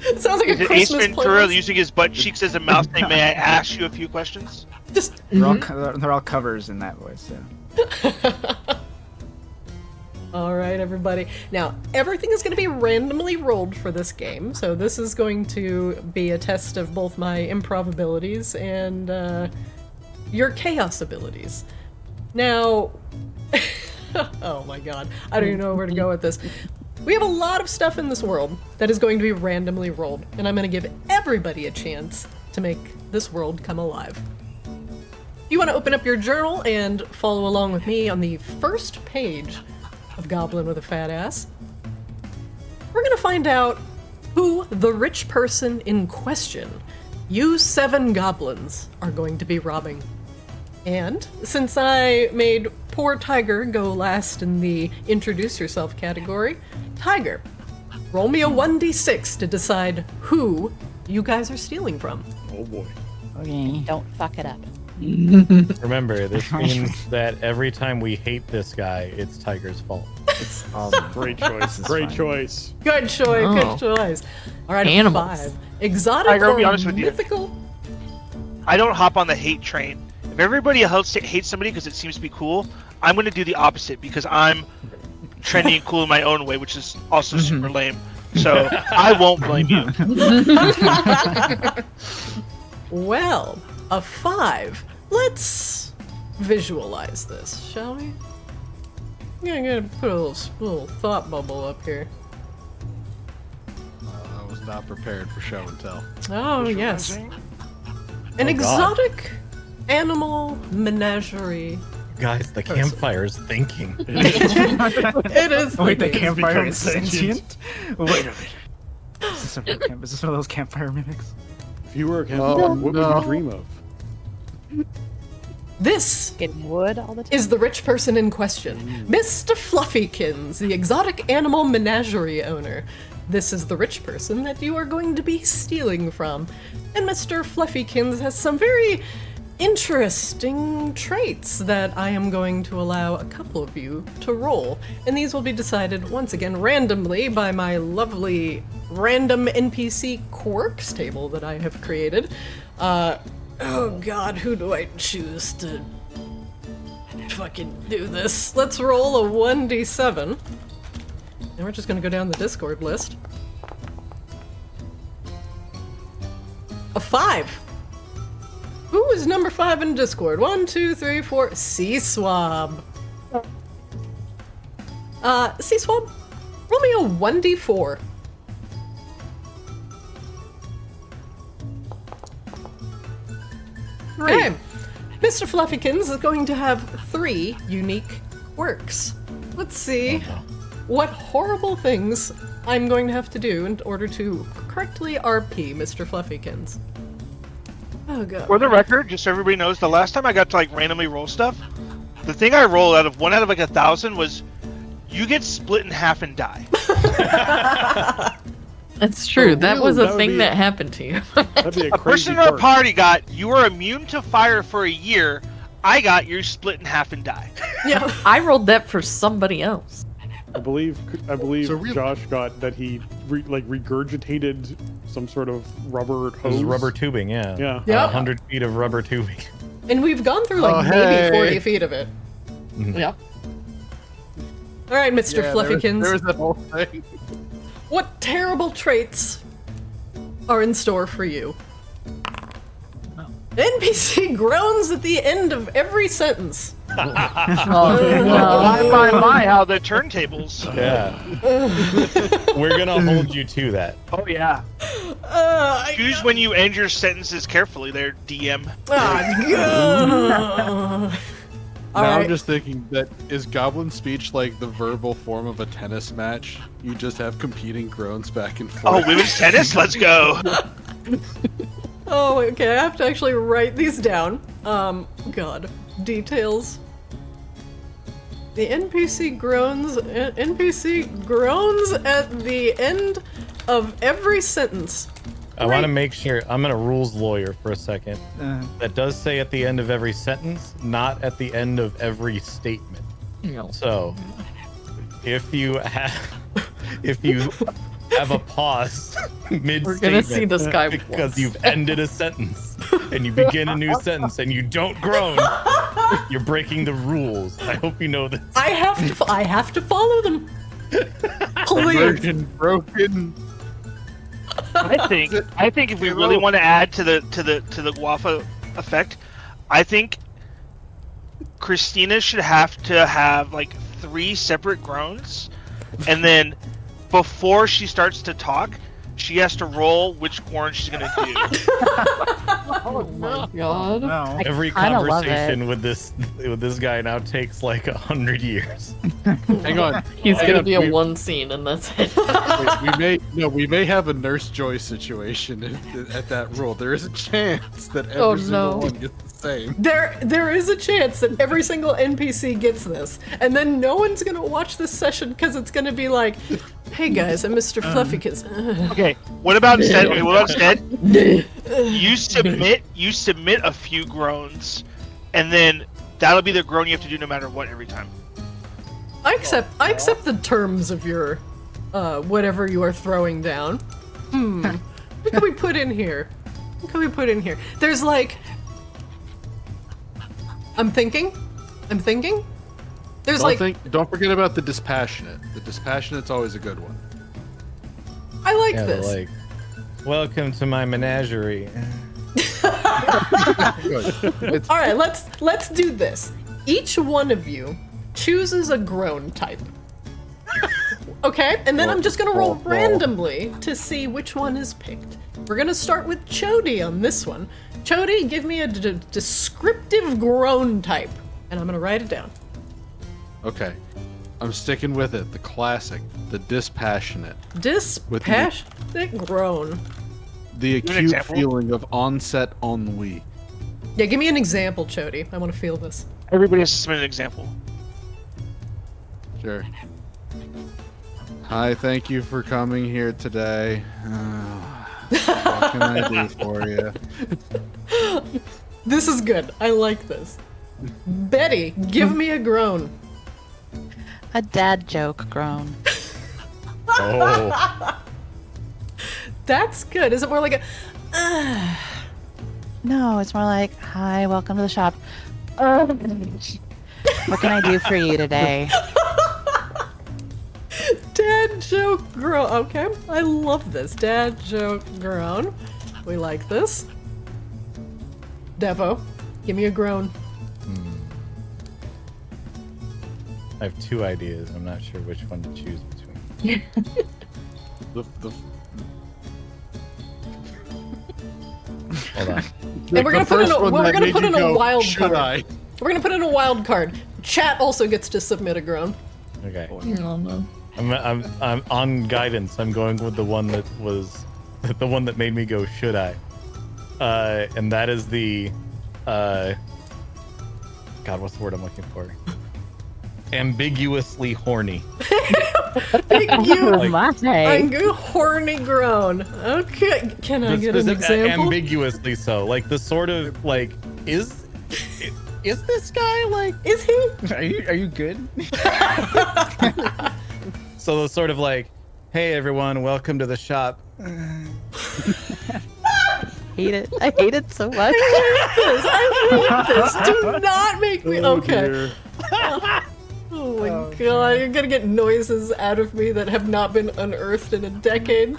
It sounds like
Is
a
it Ace
Christmas
Ventura
playlist.
using his butt cheeks as a mouth saying, "May I ask you a few questions?"
Just
They're all covers in that voice. So.
all right, everybody. Now, everything is going to be randomly rolled for this game, so this is going to be a test of both my improv abilities and your chaos abilities. Now, oh my god, I don't even know where to go with this. We have a lot of stuff in this world that is going to be randomly rolled, and I'm going to give everybody a chance to make this world come alive. If you want to open up your journal and follow along with me on the first page of Goblin with a Fat Ass, we're going to find out who the rich person in question you 7 goblins are going to be robbing. And since I made poor Tiger go last in the introduce yourself category. Tiger, roll me a 1d6 to decide who you guys are stealing from.
Oh boy.
Okay.
Don't fuck it up.
Remember, this means that every time we hate this guy, it's Tiger's fault.
It's all
Great choice.
is
Great
fine.
choice.
Good choice,
Oh.
good choice. All right,
Animals.
5. Exotic
Tiger, I'll
or
be honest with you.
mythical?
I don't hop on the hate train. If everybody else hates somebody because it seems to be cool, I'm going to do the opposite because I'm trendy and cool in my own way, which is also super lame. So I won't blame you.
Well, a 5. Let's visualize this, shall we? Yeah, I'm gonna put a little thought bubble up here.
I was not prepared for show and tell.
Oh, yes. An
Oh, God.
exotic animal menagerie.
Guys, the campfire's thinking.
It is.
Wait, the
thinking.
campfire
become
is sentient? Wait a minute. Is this one of those campfire mimics?
If you were a campfire, what would you dream of?
This
Getting wood all the time.
is the rich person in question, Mr. Fluffykins, the exotic animal menagerie owner. This is the rich person that you are going to be stealing from. And Mr. Fluffykins has some very interesting traits that I am going to allow a couple of you to roll. And these will be decided once again randomly by my lovely random NPC quirks table that I have created. Oh god, who do I choose to fucking do this? Let's roll a 1d7. And we're just gonna go down the Discord list. A 5! Who is number 5 in Discord? 1, 2, 3, 4. C-Swab. C-Swab, roll me a 1d4. Okay. Mr. Fluffykins is going to have 3 unique quirks. Let's see what horrible things I'm going to have to do in order to correctly RP Mr. Fluffykins. Oh god.
For the record, just so everybody knows, the last time I got to like randomly roll stuff, the thing I rolled out of 1 out of like 1,000 was you get split in half and die.
That's true.
For
That
real,
was
that
a
would
thing
be-
that happened to you.
That'd be a
A
crazy
person in our
quirk.
party got you are immune to fire for a year. I got you're split in half and die.
Yeah.
I rolled that for somebody else.
I believe
So real-
Josh got that he regurgitated some sort of rubber
It was
hose.
rubber tubing, yeah.
Yeah.
Yep.
100 feet of rubber tubing.
And we've gone through like
Oh,
maybe
hey.
40 feet of it.
Yep.
Alright, Mr.
Yeah,
Fluffykins.
there was that whole thing.
What terrible traits are in store for you? NPC groans at the end of every sentence.
My, how the turntables.
Yeah. We're gonna hold you to that.
Oh yeah. Choose when you end your sentences carefully there, DM.
All
Now
right.
I'm just thinking that is goblin speech like the verbal form of a tennis match? You just have competing groans back and
Oh,
forth.
women's tennis, let's go.
Oh, okay, I have to actually write these down. God. Details. The NPC groans at the end of every sentence.
I want to make sure. I'm gonna rules lawyer for a second.
Uh,
That does say at the end of every sentence, not at the end of every statement.
No.
So, if you have a pause mid
We're gonna see this guy
because you've ended a sentence and you begin a new sentence and you don't groan, you're breaking the rules. I hope you know this.
I have to follow them. Please.
Virgin broken.
I think if we really want to add to the Wafa effect, I think Christina should have to have like 3 separate groans, and then before she starts to talk, she has to roll which groan she's gonna do.
Oh my god.
no.
Every
kinda love
conversation with this guy now takes like 100 years.
Hang on.
He's
Hang
gonna
on,
be a
we-
one scene and that's it.
we may have a Nurse Joy situation at that rule. There is a chance that every
Oh,
single
no.
one gets the same.
There is a chance that every single NPC gets this, and then no one's gonna watch this session because it's gonna be like, "Hey guys, I'm Mr. Fluffykins."
Okay, what about instead? Okay, what about instead? You submit a few groans, and then that'll be the groan you have to do no matter what every time.
I accept the terms of your whatever you are throwing down. What can we put in here? What can we put in here? There's like, I'm thinking. There's
Don't forget about the dispassionate. The dispassionate's always a good one.
I like
Yeah,
this.
like, welcome to my menagerie.
Good.
All right, let's do this. Each one of you chooses a groan type. Okay, and then I'm just gonna roll randomly to see which one is picked. We're gonna start with Chody on this one. Chody, give me a descriptive groan type, and I'm gonna write it down.
Okay. I'm sticking with it. The classic. The dispassionate.
Dispassionate groan.
The
Give an
acute
example.
feeling of onset ennui.
Yeah, give me an example, Chody. I want to feel this.
Everybody has to submit an example.
Sure. Hi, thank you for coming here today. What can I do for you?
This is good. I like this. Betty, give me a groan.
A dad joke groan.
Oh.
That's good. Is it more like a?
No, it's more like, hi, welcome to the shop. What can I do for you today?
Dad joke groan. Okay, I love this. Dad joke groan. We like this. Devo, give me a groan.
I have two ideas. I'm not sure which one to choose between. Hold on.
And we're gonna put in a wild
Should
card.
I?
We're gonna put in a wild card. Chat also gets to submit a groan.
Okay.
Oh no.
I'm on guidance. I'm going with the one that was the one that made me go, should I? And that is the God, what's the word I'm looking for? Ambiguously horny.
A horny groan. Okay, can I get an example?
Ambiguously so. Like the sort of like is this guy like
Is he?
Are you good?
so the sort of like, hey everyone, welcome to the shop.
Hate it. I hate it so much.
I hate this. Do not make me. Okay.
Dear.
Oh my god, you're gonna get noises out of me that have not been unearthed in a decade.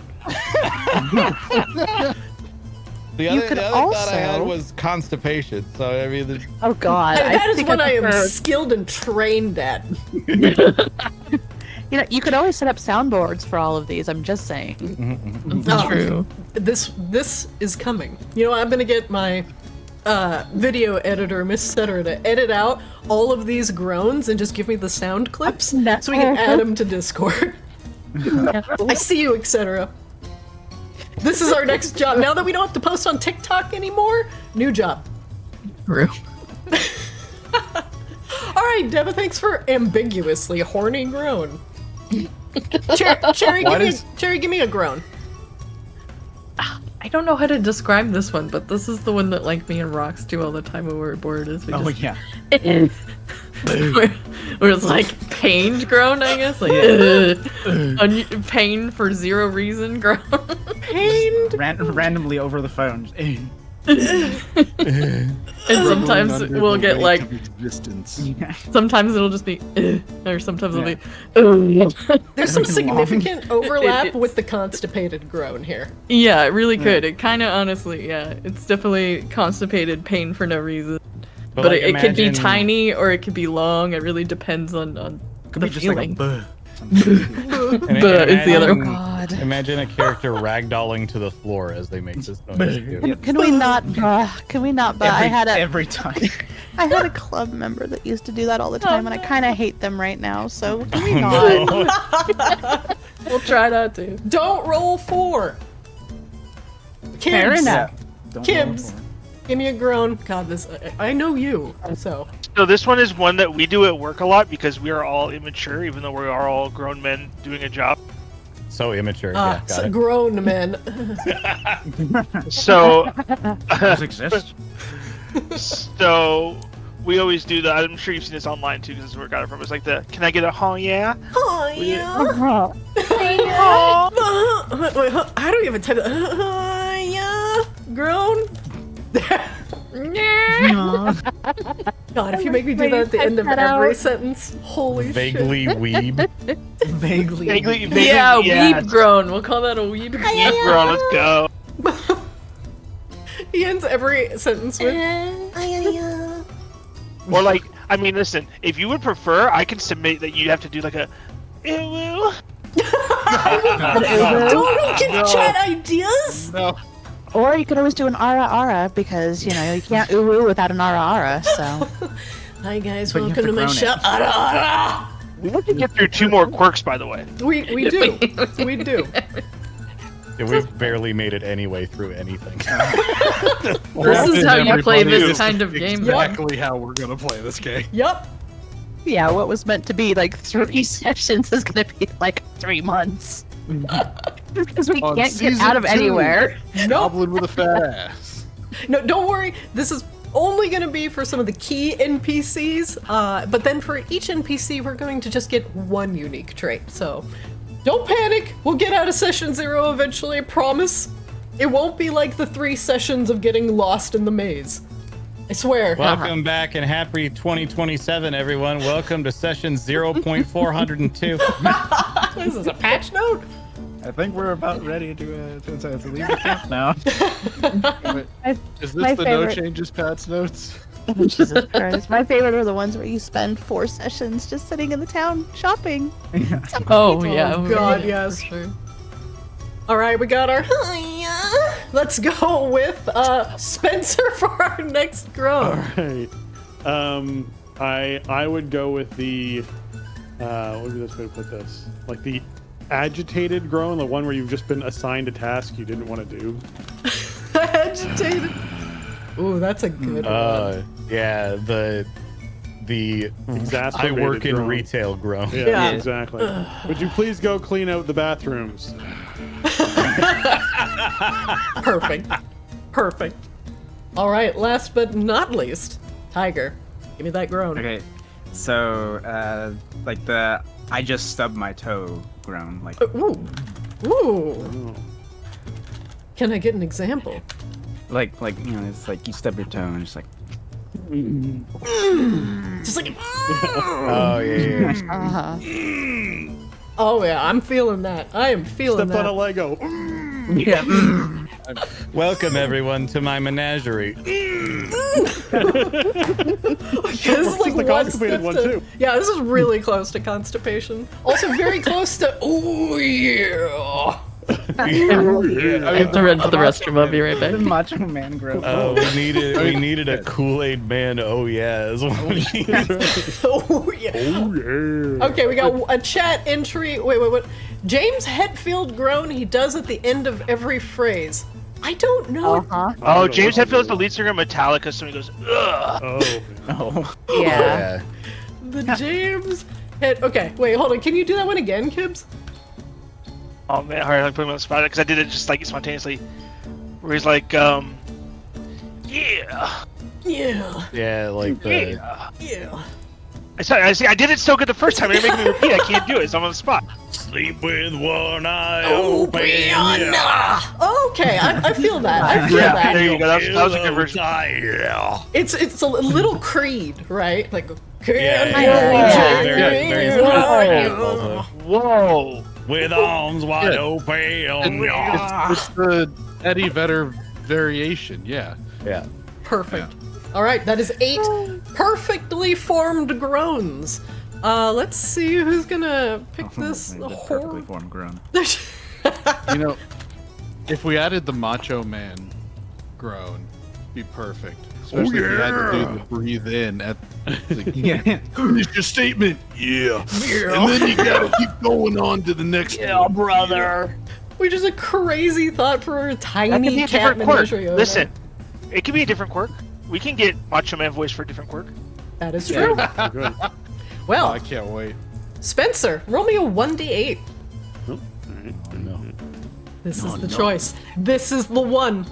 The
You
other,
could
the other thought I had
also-
was constipation. So I mean,
Oh god.
That is
think
what I am
prefer-
skilled and trained at.
You know, you could always set up soundboards for all of these. I'm just saying.
Oh,
True.
This is coming. You know, I'm gonna get my video editor, Miss Setter, to edit out all of these groans and just give me the sound clips so we can add them to Discord. I see you, etc. This is our next job. Now that we don't have to post on TikTok anymore, new job.
True.
All right, Deba, thanks for ambiguously horny groan. Cherry, give me a groan.
I don't know how to describe this one, but this is the one that like me and Rox do all the time when we're bored. Is we
Oh
just
yeah.
where it's like pained groan, I guess, like pain for zero reason groan.
Pained.
Randomly over the phone.
And sometimes we'll get like,
Existence.
sometimes it'll just be, or sometimes it'll be,
There's some significant overlap
It's-
with the constipated groan here.
yeah, it really could. It kind of honestly, yeah, it's definitely constipated pain for no reason. But
like,
it could be
imagine-
tiny or it could be long. It really depends on
Could
the
be just like a
feeling.
buh.
But it's the other
Oh
one.
god.
Imagine a character ragdolling to the floor as they make this noise. too.
Can we not? Can we not? But I had a
every time.
I had a club member that used to do that all the time, and I kind of hate them right now. So can we not?
We'll try not to.
Don't roll 4.
Fair
Kids,
enough.
Don't
Kibbs.
roll
Give me a groan. God, this I know you, so.
So this one is one that we do at work a lot because we are all immature, even though we are all grown men doing a job.
So immature. Yeah, got
So
it.
grown men.
So,
Does exist?
so we always do that. I'm sure you've seen this online too, because this is where I got it from. It's like the, can I get a huh yeah?
Oh yeah. Wait, how do you even type that? Yeah. Grown. God, if you make me do that at the end of every sentence, holy
Vaguely weeb.
Vaguely.
Vaguely,
Yeah,
yes.
weeb groan. We'll call that a weeb groan.
Weeb groan, let's go.
shit. He ends every sentence with.
Or like, I mean, listen, if you would prefer, I can submit that you have to do like a ew.
Don't get chat ideas.
No.
Or you could always do an ara ara because you know you can't ooh without an ara ara. So
Hi guys,
But you have
welcome to
to
my
groan it.
show.
We have to get through 2 more quirks, by the way.
We do. We do.
Yeah, we've barely made it any way through anything.
This is how you play
Everybody
this
is
kind of game.
Exactly how we're gonna play this game.
Yup.
yeah, what was meant to be like 3 sessions is gonna be like 3 months because we
On
can't get
season
out of
2.
anywhere.
Nope.
Goblin with a fat ass.
No, don't worry. This is only going to be for some of the key NPCs. But then for each NPC, we're going to just get 1 unique trait. So don't panic. We'll get out of session 0 eventually. I promise. It won't be like the 3 sessions of getting lost in the maze. I swear.
Welcome back and happy 2027, everyone. Welcome to session 0.402.
This is a patch note.
I think we're about ready to leave the camp now.
Wait, is
My
this the no
favorite.
changes Pat's notes?
Jesus Christ. My favorite are the ones where you spend 4 sessions just sitting in the town shopping.
Oh yeah.
Oh God, yes.
Sure.
All right, we got our. Let's go with Spencer for our next grow.
Right. I would go with the what would be the best way to put this? Like the agitated groan, the one where you've just been assigned a task you didn't want to do.
Agitated. Ooh, that's a good one.
Yeah, the I
Exacerbated
work in
groan.
retail groan.
Yeah,
Yeah.
exactly. Would you please go clean out the bathrooms?
Perfect. Perfect. All right, last but not least, Tiger. Give me that groan.
Okay, so like the I just stubbed my toe groan, like
Ooh. Ooh. Can I get an example?
like you know, it's like you stub your toe and it's like
Just like.
Oh yeah.
Uh-huh.
Oh yeah, I'm feeling that. I am feeling
Stepped on a
that.
Lego.
yeah.
Welcome everyone to my menagerie.
This is like
the
one
constipated
step
one,
to-
too.
Yeah, this is really close to constipation. Also very close to. Oh yeah.
I have to run to the restroom. I'll be right back.
Macho Man groan.
Oh, we needed a Kool-Aid man. Oh yeah, is what we needed.
Oh yeah.
Oh yeah.
Okay, we got a chat entry. Wait. James Hetfield groan he does at the end of every phrase. I don't know.
Uh-huh.
Oh, James Hetfield's the lead singer of Metallica, so he goes, ugh.
Oh.
Oh.
Yeah.
The James Okay, wait, hold on. Can you do that one again, Kibbs?
Oh man, alright, I'm putting him on the spot because I did it just like spontaneously. Where he's like, yeah,
Yeah.
Yeah, like the
Yeah.
I see, I did it so good the first time. You're making me repeat. I can't do it, so I'm on the spot.
sleep with one eye
Oh,
open.
Okay, I feel that. I feel
Yeah,
that.
there you go. That was a good version.
Yeah.
It's a little Creed, right? Like,
Yeah,
can
yeah.
Very, very
Yeah.
Whoa.
With arms wide
Yeah.
open.
It's the Eddie Vedder variation, yeah.
Yeah.
Perfect. All right, that is 8 perfectly formed groans. Let's see who's gonna pick this
The perfectly
horror.
formed groan.
You know, if we added the Macho Man groan, it'd be perfect. Especially if you had to do the breathe in at like,
Yeah.
finish your statement. Yeah. And then you gotta keep going on to the next one.
brother.
Which is a crazy thought for a
That
tiny
could be a
cat
different quirk.
menagerie owner.
Listen, It could be a different quirk. We can get Macho Man voice for a different quirk.
That is true.
Good.
Well,
I can't wait.
Spencer, roll me a 1d8.
Oh, all right.
Oh, no.
This is the choice. This is the one.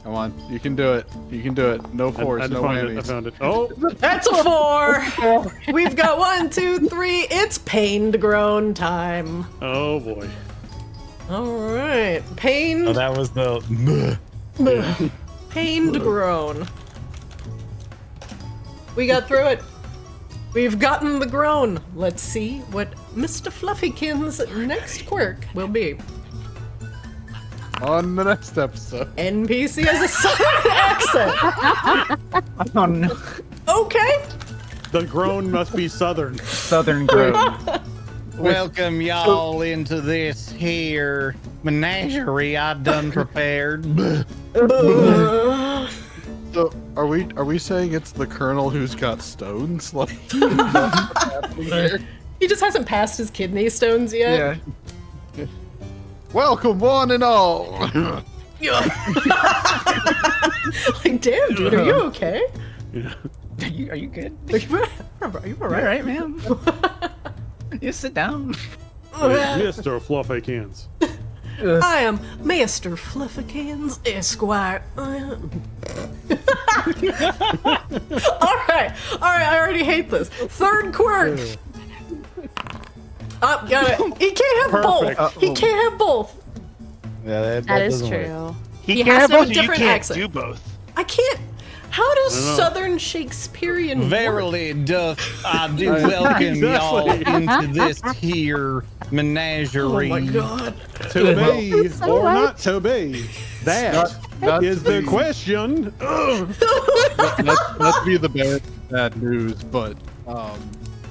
Come on, you can do it. You can do it. No force, no
I
whammies.
found it. Oh,
That's a 4. We've got 1, 2, 3. It's pained groan time.
oh boy.
All right, pained.
Oh, that was the.
Pained groan. We got through it. We've gotten the groan. Let's see what Mr. Fluffykin's next quirk will be.
On the next episode.
NPC has a southern accent.
Oh no.
Okay.
The groan must be southern.
Southern groan.
Welcome y'all into this here menagerie I done prepared.
So, are we saying it's the Colonel who's got stones? Like,
He just hasn't passed his kidney stones yet.
Yeah.
welcome one and all.
Like, damn, dude, are you okay?
Are you good?
Are you
All right, man. You sit down.
Mr. Fluffykins.
I am Master Fluffykins Esquire. Alright, I already hate this. Third quirk. Oh, got it. He can't have
Perfect.
both. He can't have both.
Yeah,
That is
doesn't work.
true.
He
He
can
has
have
to have
both,
a
or you
different
can't
accent.
do both.
I can't. How does
I don't know.
Southern Shakespearean work?
Verily doth I do welcome y'all into this here menagerie.
Oh my god.
To be
So
or
what?
not to be? That
Not
is
to
the
be.
question.
Not to be the bad news, but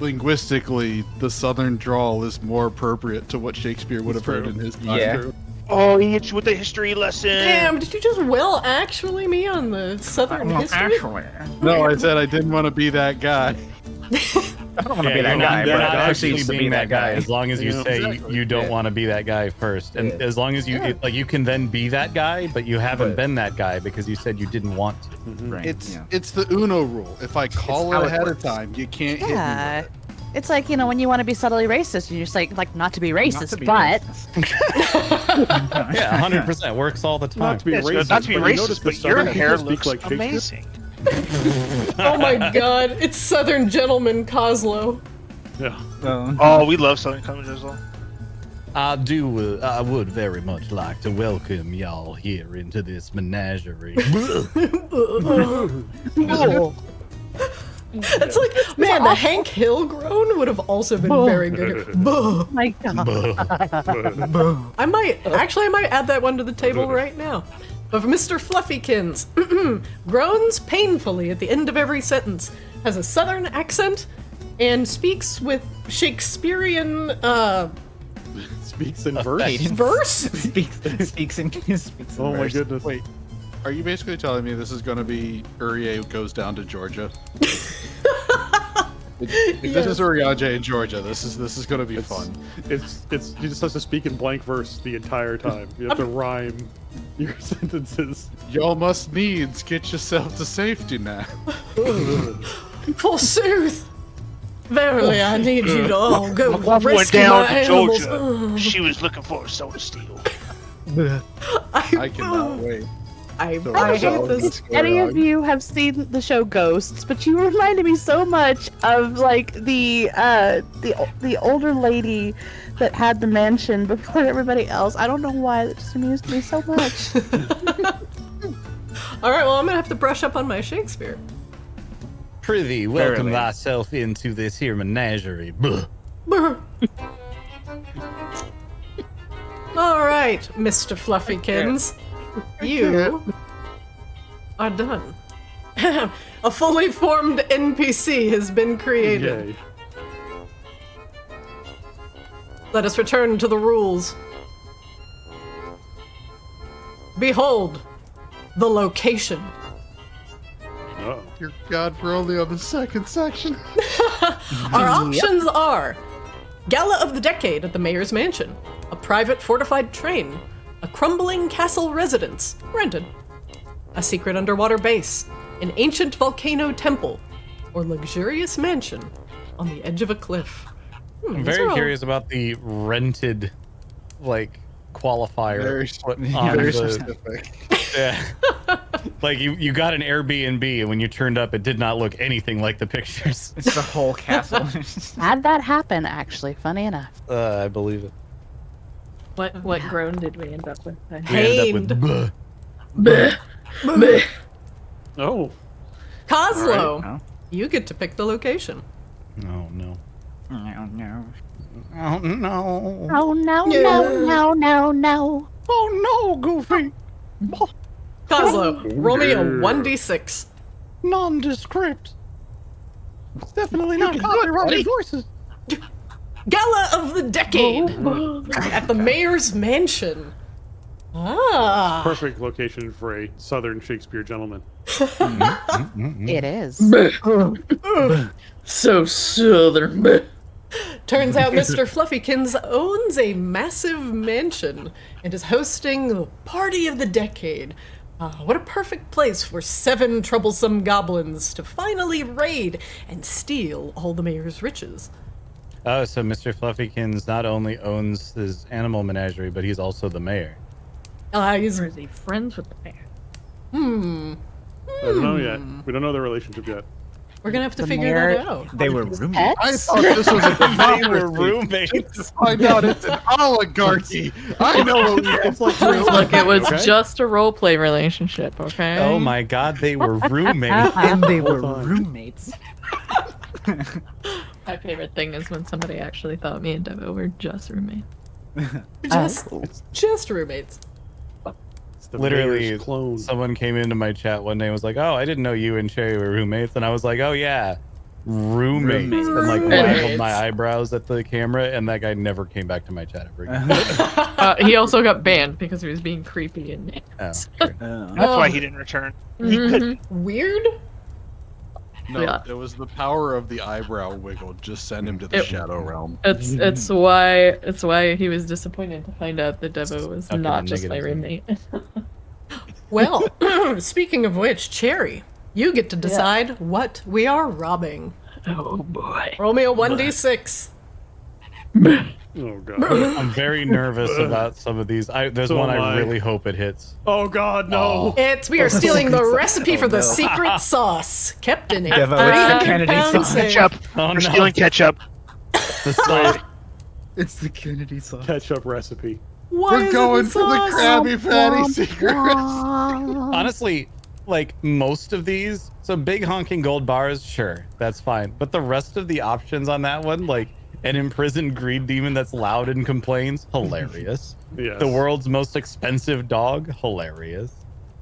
linguistically, the Southern drawl is more appropriate to what Shakespeare would have heard in his time.
Yeah.
Oh, he hit you with the history lesson.
Damn, did you just actually me on the Southern history?
Actually,
No, I said I didn't want to be that guy.
I don't want to be that
you're
guy,
not
You're
but
not
I
actually
proceeds to
being
be
that guy as long as you
Yeah.
say
Exactly.
you don't
Yeah.
want to be that guy first, and
Yeah.
as long as you like, you can then be that guy, but you haven't
But-
been that guy because you said you didn't want to.
Right.
It's the Uno rule. If I call
how
it
it
ahead of
works.
time, you can't hit me.
Yeah.
with it.
It's like, when you want to be subtly racist, and you're just like not to be racist,
Not to be
but
racist.
Yeah, 100% works all the time.
Not to be
Yes,
racist,
not to be
but you notice
racist,
the
but your
Southern
hair
people
looks
speak like Shakespeare?
amazing.
Oh my god, it's Southern Gentleman Coslow.
Yeah.
Oh, we love Southern Comedy as well.
I would very much like to welcome y'all here into this menagerie.
It's like, man, the Hank Hill groan would have also been very good. Buh.
my God.
I might add that one to the table right now. But for Mr. Fluffykins, groans painfully at the end of every sentence, has a Southern accent, and speaks with Shakespearean
Speaks in verse.
verse.
speaks in
Oh my
verse.
goodness.
Wait, are you basically telling me this is going to be Uriah goes down to Georgia? If this is Uriah in Georgia, this is going to be fun.
It's you just have to speak in blank verse the entire time. You have to rhyme your sentences.
Y'all must needs get yourself to safety now.
Forsooth. Verily, I need you to all go
My wife went
rescue
down
my
to
animals.
Georgia. She was looking for a soda steel.
I cannot wait.
I
So
hate
so
this.
what's going
Any of
on?
you have seen the show Ghosts, but you reminded me so much of like the older lady that had the mansion before everybody else. I don't know why, that just amused me so much.
All right, well, I'm gonna have to brush up on my Shakespeare.
Prithee, welcome
Verily.
thyself into this here menagerie. Buh.
Brr. All right, Mr. Fluffykins, you are done. A fully formed NPC has been created.
Yay.
Let us return to the rules. Behold, the location.
Oh.
Dear God, we're only on the second section.
Our options are Gala of the Decade at the Mayor's Mansion, a private fortified train, a crumbling castle residence, rented, a secret underwater base, an ancient volcano temple, or luxurious mansion on the edge of a cliff.
I'm
these
very
are all-
curious about the rented, like, qualifier.
Very,
put on
very
the-
specific.
Yeah. Like you got an Airbnb, and when you turned up, it did not look anything like the pictures.
It's the whole castle.
Had that happen, actually, funny enough.
I believe it.
What groan did we end up with?
We ended
Pained.
up with
Oh,
Coslow,
Alright,
you get to pick the location.
Oh no.
no, no.
Oh no.
Oh, no,
Yeah.
no, no, no, no.
Oh no, Goofy.
Coslow, roll me a 1d6.
Nondescript. It's definitely not copyrighted voices.
Gala of the Decade at the mayor's mansion. Ah.
perfect location for a Southern Shakespeare gentleman.
It is.
So southern.
Turns out Mr. Fluffykins owns a massive mansion and is hosting the Party of the Decade. What a perfect place for 7 troublesome goblins to finally raid and steal all the mayor's riches.
Oh, so Mr. Fluffykins not only owns his animal menagerie, but he's also the mayor.
He's
Or is he friends with the mayor?
I don't know yet. We don't know their relationship yet.
We're gonna have to
The
figure
mayor-
that out.
They were roommates.
I thought this was a
They were
democracy.
roommates.
Find out it's an oligarchy. I know what we
It's like
Look, it was
okay?
just a role play relationship, okay?
Oh my God, they were roommates.
And they were
Hold on.
roommates.
My favorite thing is when somebody actually thought me and Devo were just roommates.
Just roommates.
It's the
Literally,
mayor's clone.
someone came into my chat one day and was like, "Oh, I didn't know you and Sherry were roommates," and I was like, "Oh yeah, roommates,"
Roommates.
and like
Roommates.
waggled my eyebrows at the camera, and that guy never came back to my chat ever again.
He also got banned because he was being creepy and
Oh, sure.
That's why he didn't return.
Mhm.
Weird?
No,
Yeah.
it was the power of the eyebrow wiggle. Just send him to the
It-
shadow realm.
It's why he was disappointed to find out that Devo was
Stuck in
not
a
just my
negative
roommate.
Well, speaking of which, Cherry, you get to decide what we are robbing.
Oh boy.
Roll me a 1d6.
Oh god.
I'm very nervous about some of these. There's
So
one
am
I
I.
really hope it hits.
Oh god, no.
We are stealing the recipe for the
no.
secret sauce, kept in a
Devo, it's the
300
Kennedy
pound
sauce.
safe.
Ketchup.
Oh
We're
no,
stealing ketchup.
the sauce.
It's the Kennedy sauce.
Ketchup recipe.
Why is
We're
it
going
the
for the
sauce?
Krabby Patty secret.
Honestly, like most of these, so big honking gold bars, sure, that's fine. But the rest of the options on that one, like an imprisoned greed demon that's loud and complains, hilarious.
Yes.
The world's most expensive dog, hilarious.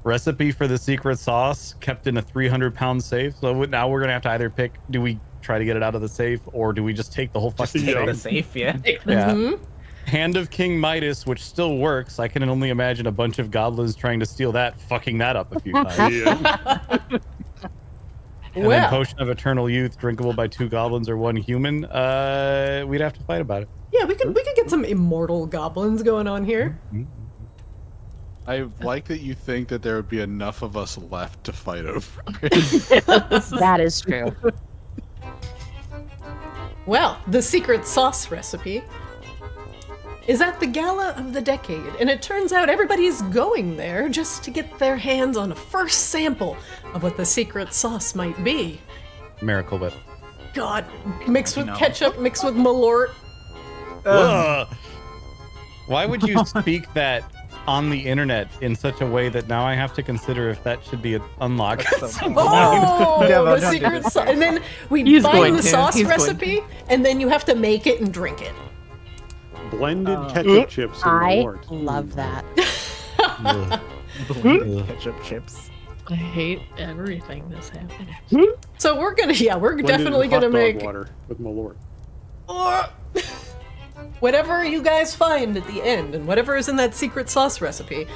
Recipe for the secret sauce kept in a 300-pound safe. So now we're gonna have to either pick: do we try to get it out of the safe, or do we just take the whole fucking
Yeah.
The
thing?
safe, yeah.
Yeah.
Mhm.
Hand of King Midas, which still works. I can only imagine a bunch of goblins trying to steal that, fucking that up a few times.
Yeah.
And then
Well,
Potion of Eternal Youth, drinkable by 2 goblins or 1 human. We'd have to fight about it.
yeah, we could get some immortal goblins going on here.
I like that you think that there would be enough of us left to fight over.
That is true.
Well, the secret sauce recipe is at the Gala of the Decade, and it turns out everybody's going there just to get their hands on a first sample of what the secret sauce might be.
Miracle Whip.
God, mixed with
No.
ketchup, mixed with malort.
Ugh. Why would you speak that on the internet in such a way that now I have to consider if that should be unlocked?
Oh,
Devo,
the
don't do
secret
this.
sauce. And then we
He's
find
going
the
to.
sauce
He's going
recipe, and then you have to make it and drink it.
Blended ketchup chips and
I
malort.
love that.
Ugh.
Ketchup chips.
I hate everything that's happening.
So we're gonna, we're
Blended
definitely
hot
gonna
dog
make
water with malort.
whatever you guys find at the end, and whatever is in that secret sauce recipe.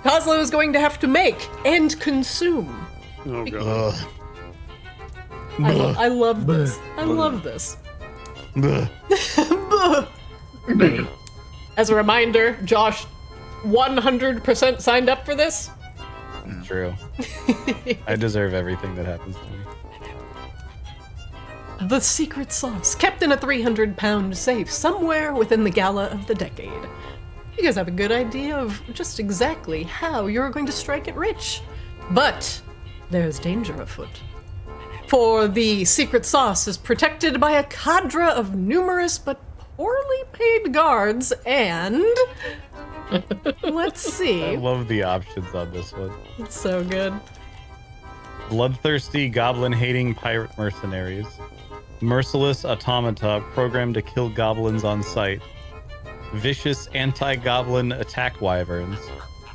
Kozlo is going to have to make and consume.
Oh god.
Ugh.
I love this. I love this.
Ugh.
As a reminder, Josh 100% signed up for this.
True. I deserve everything that happens to me.
The secret sauce, kept in a 300-pound safe somewhere within the Gala of the decade. You guys have a good idea of just exactly how you're going to strike it rich. But there's danger afoot. For the secret sauce is protected by a cadre of numerous but poorly paid guards and... Let's
I
see.
love the options on this one.
It's so good.
Bloodthirsty, goblin-hating pirate mercenaries. Merciless automata programmed to kill goblins on sight. Vicious anti-goblin attack wyverns.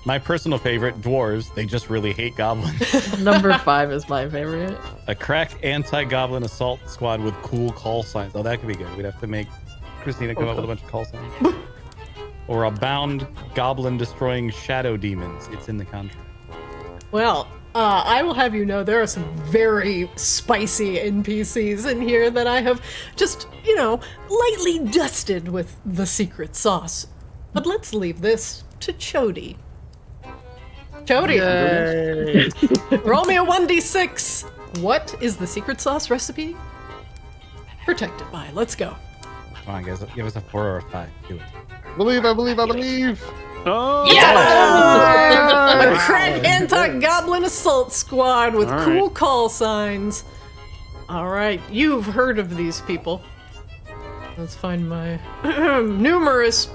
My personal favorite, dwarves. They just really hate goblins.
Number 5 is my favorite.
A crack anti-goblin assault squad with cool call signs. Oh, that could be good. We'd have to make Christina come up with a bunch of call signs. Or a bound goblin destroying shadow demons. It's in the contract.
Well, I will have you know there are some very spicy NPCs in here that I have just, lightly dusted with the secret sauce. But let's leave this to Chody. Chody, roll me a 1d6. What is the secret sauce recipe protected by? Let's go.
Come on, guys. Give us a 4 or a 5. Do it.
I believe.
Oh!
A crack anti-goblin assault squad with
All
cool
right.
call signs. All right, you've heard of these people. Let's find my numerous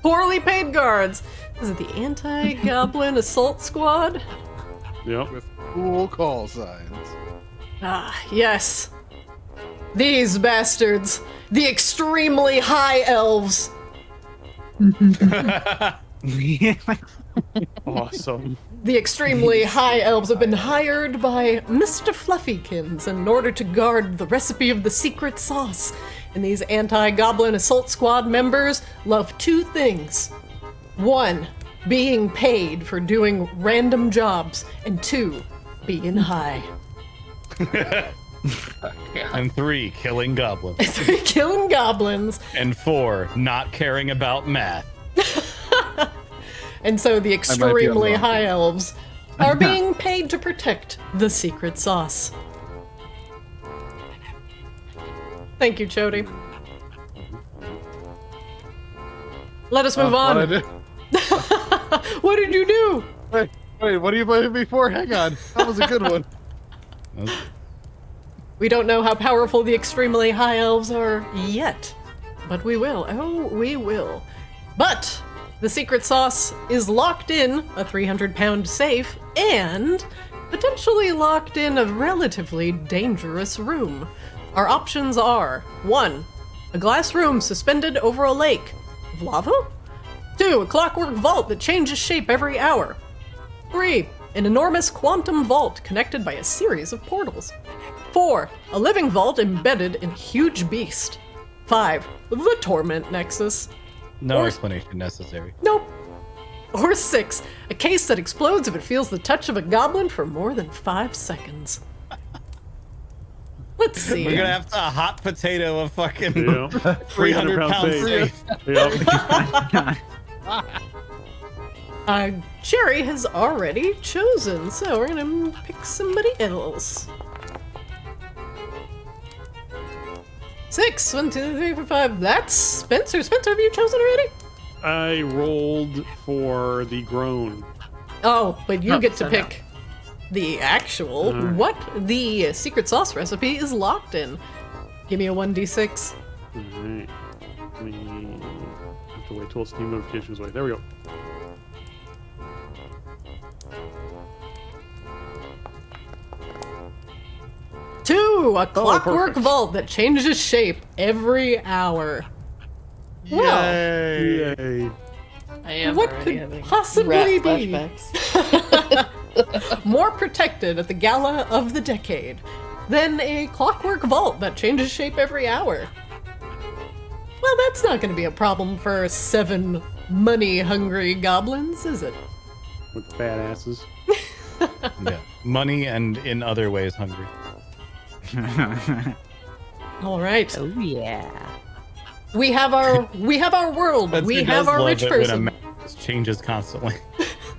poorly paid guards. Is it the anti-goblin assault squad?
Yep.
With cool call signs.
Ah, yes. These bastards. The extremely high elves.
Awesome.
The extremely high elves have been hired by Mr. Fluffykins in order to guard the recipe of the secret sauce. And these anti-goblin assault squad members love 2 things. 1, being paid for doing random jobs. And 2, being high.
And 3, killing goblins.
3, killing goblins.
And 4, not caring about math.
And so the
be
extremely
on the wrong
high elves are being paid to protect the secret sauce. Thank you, Chody. Let us move on. What did you do?
Wait, what are you blaming me for? Hang on. That was a good one.
We don't know how powerful the extremely high elves are yet, but we will. Oh, we will. But the secret sauce is locked in a 300-pound safe and potentially locked in a relatively dangerous room. Our options are 1, a glass room suspended over a lake of lava. 2, a clockwork vault that changes shape every hour. 3, an enormous quantum vault connected by a series of portals. 4, a living vault embedded in a huge beast. 5, the Torment Nexus.
No
Or-
explanation necessary.
Nope. Or 6, a case that explodes if it feels the touch of a goblin for more than 5 seconds. Let's see.
We're gonna have to hot potato a fucking
Yep.
300-pound
safe.
safe.
Yep.
Cherry has already chosen, so we're gonna pick somebody else. 6, 1, 2, 3, 4, 5. That's Spencer. Spencer, have you chosen already?
I rolled for the Groan.
Oh, but you
No,
get to
so
pick the actual,
Alright.
what the secret sauce recipe is locked in. Give me a 1d6.
Alright. We have to wait till Steam notifications away. There we go.
Two, a clockwork
perfect.
vault that changes shape every hour. Well,
Yay.
I am
what
already
could
having
possibly
rat
be
flashbacks.
more protected at the Gala of the decade than a clockwork vault that changes shape every hour? Well, that's not going to be a problem for 7 money-hungry goblins, is it?
With badasses.
Yeah. Money and in other ways hungry.
All right.
Oh, yeah.
We have our world.
Spencer
We
does
have our
love
rich
it when a
person.
map just changes constantly.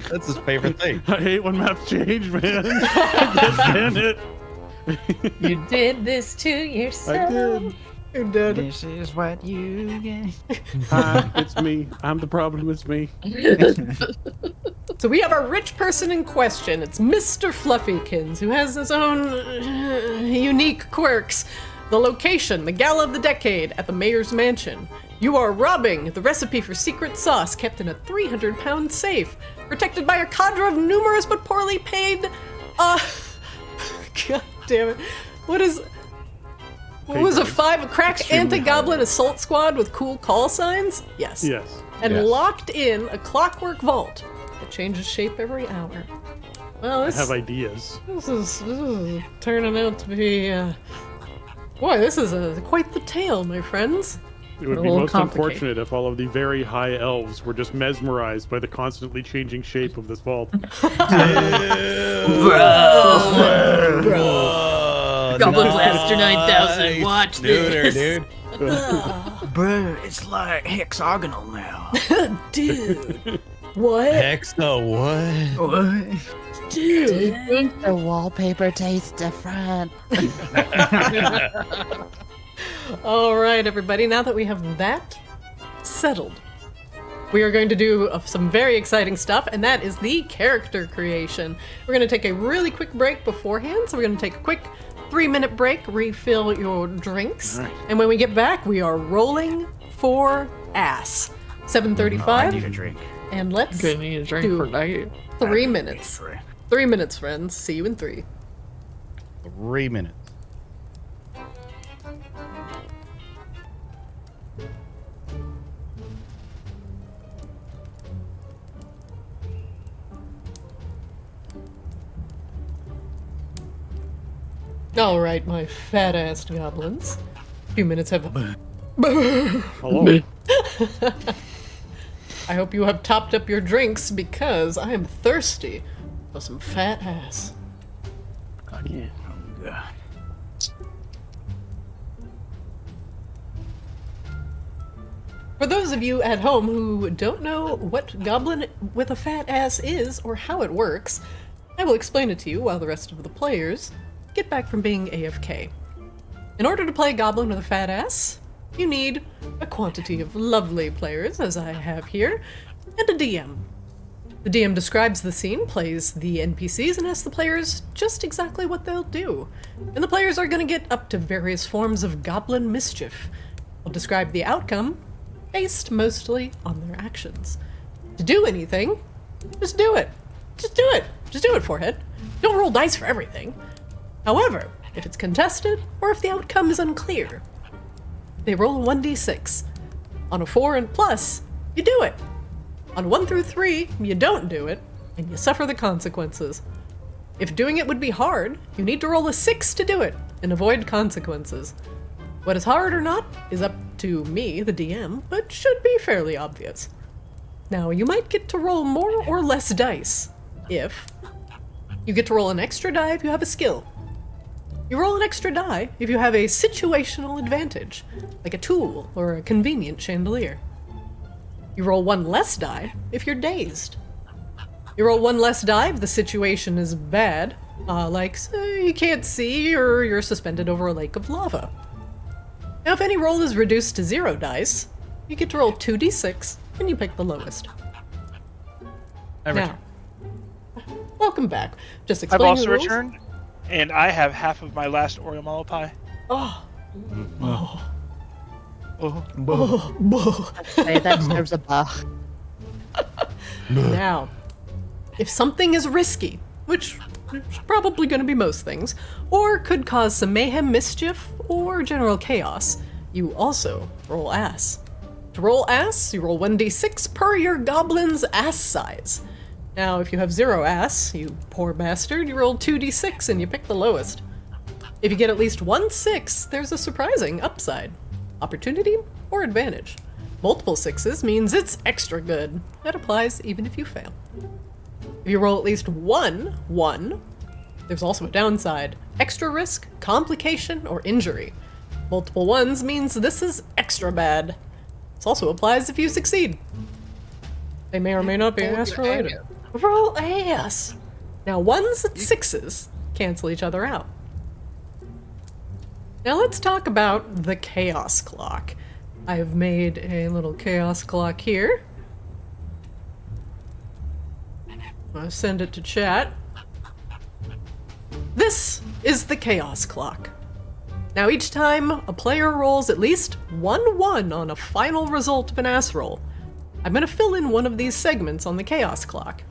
That's his favorite thing.
I hate when maps change, man. Damn it.
You did this to
I
yourself.
did.
You're dead.
This is what you get.
Hi, it's me. I'm the problem. It's me.
So we have our rich person in question. It's Mr. Fluffykins, who has his own unique quirks. The location, the Gala of the Decade at the mayor's mansion. You are robbing the recipe for secret sauce kept in a 300-pound safe, protected by a cadre of numerous but poorly paid, God damn it. What was a crack
Extremely
anti-goblin
high.
assault squad with cool call signs? Yes.
Yes.
And
Yes.
locked in a clockwork vault that changes shape every hour. Well,
I
this
have ideas.
is turning out to be, boy, this is quite the tale, my friends.
It would
A
be
little
most
complicated.
unfortunate if all of the very high elves were just mesmerized by the constantly changing shape of this vault.
Goblins last to 9,000. Watch this.
Dude.
Bro, it's like hexagonal now.
Dude. What?
Hexa what?
What?
Dude.
I think the wallpaper tastes different.
All right, everybody, now that we have that settled, we are going to do some very exciting stuff, and that is the character creation. We're going to take a really quick break beforehand, so we're going to take a quick 3-minute break, refill your drinks, and when we get back, we are rolling for ass. 7:35,
I need a drink.
and let's
Gonna need a drink
do
for night.
3 minutes. 3 minutes, friends. See you in 3.
3 minutes.
All right, my fat-ass goblins. A few minutes have...
Hello.
I hope you have topped up your drinks because I am thirsty for some fat ass.
Oh, yeah. Oh, God.
For those of you at home who don't know what Goblin with a fat ass is or how it works, I will explain it to you while the rest of the players get back from being AFK. In order to play Goblin with a fat ass, you need a quantity of lovely players, as I have here, and a DM. The DM describes the scene, plays the NPCs, and asks the players just exactly what they'll do. And the players are going to get up to various forms of goblin mischief. I'll describe the outcome based mostly on their actions. To do anything, just do it. Just do it. Just do it, forehead. Don't roll dice for everything. However, if it's contested, or if the outcome is unclear, they roll a 1d6. On a 4 and plus, you do it. On 1 through 3, you don't do it, and you suffer the consequences. If doing it would be hard, you need to roll a 6 to do it, and avoid consequences. What is hard or not is up to me, the DM, but should be fairly obvious. Now, you might get to roll more or less dice, if you get to roll an extra die if you have a skill. You roll an extra die if you have a situational advantage, like a tool or a convenient chandelier. You roll 1 less die if you're dazed. You roll 1 less die if the situation is bad, like say you can't see or you're suspended over a lake of lava. Now if any roll is reduced to 0 dice, you get to roll 2d6 and you pick the lowest. Now, welcome back. Just
I've
explaining
also
the rules.
returned, and I have half of my last Oreo mallow pie.
Oh.
Hey, that deserves a buh.
Now, if something is risky, which is probably going to be most things, or could cause some mayhem, mischief, or general chaos, you also roll ass. To roll ass, you roll 1d6 per your goblin's ass size. Now, if you have 0 ass, you poor bastard, you roll 2d6 and you pick the lowest. If you get at least 1 6, there's a surprising upside. Opportunity or advantage. Multiple 6s means it's extra good. That applies even if you fail. If you roll at least 1 1, there's also a downside. Extra risk, complication, or injury. Multiple ones means this is extra bad. This also applies if you succeed. They may or may not be ass related. Roll ass. Now, 1s and 6s cancel each other out. Now let's talk about the chaos clock. I have made a little chaos clock here. I'll send it to chat. This is the chaos clock. Now each time a player rolls at least 1 on a final result of an ass roll, I'm going to fill in one of these segments on the chaos clock.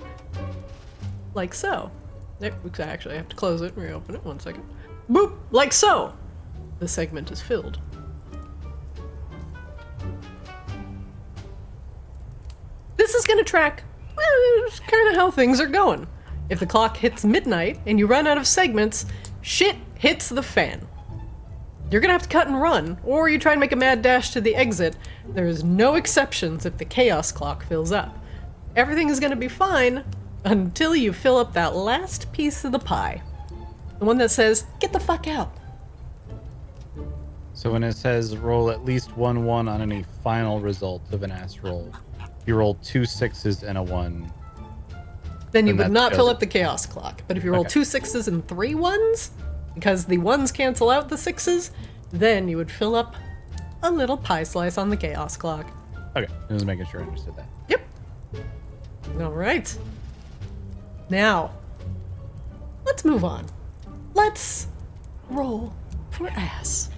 Like so. Actually, I have to close it and reopen it. 1 second. Boop! Like so! The segment is filled. This is going to track kind of how things are going. If the clock hits midnight and you run out of segments, shit hits the fan. You're going to have to cut and run, or you try and make a mad dash to the exit. There is no exceptions if the chaos clock fills up. Everything is going to be fine until you fill up that last piece of the pie. The one that says, get the fuck out.
So when it says roll at least 1 on any final result of an ass roll, if you roll 2 6s and a 1,
then you
then
would
that
not
shows
fill
it.
up the chaos clock. But if you roll
Okay.
2 6s and 3 1s, because the 1s cancel out the 6s, then you would fill up a little pie slice on the chaos clock.
Okay, I was making sure I understood that.
Yep. All right. Now, let's move on. Let's roll for ass.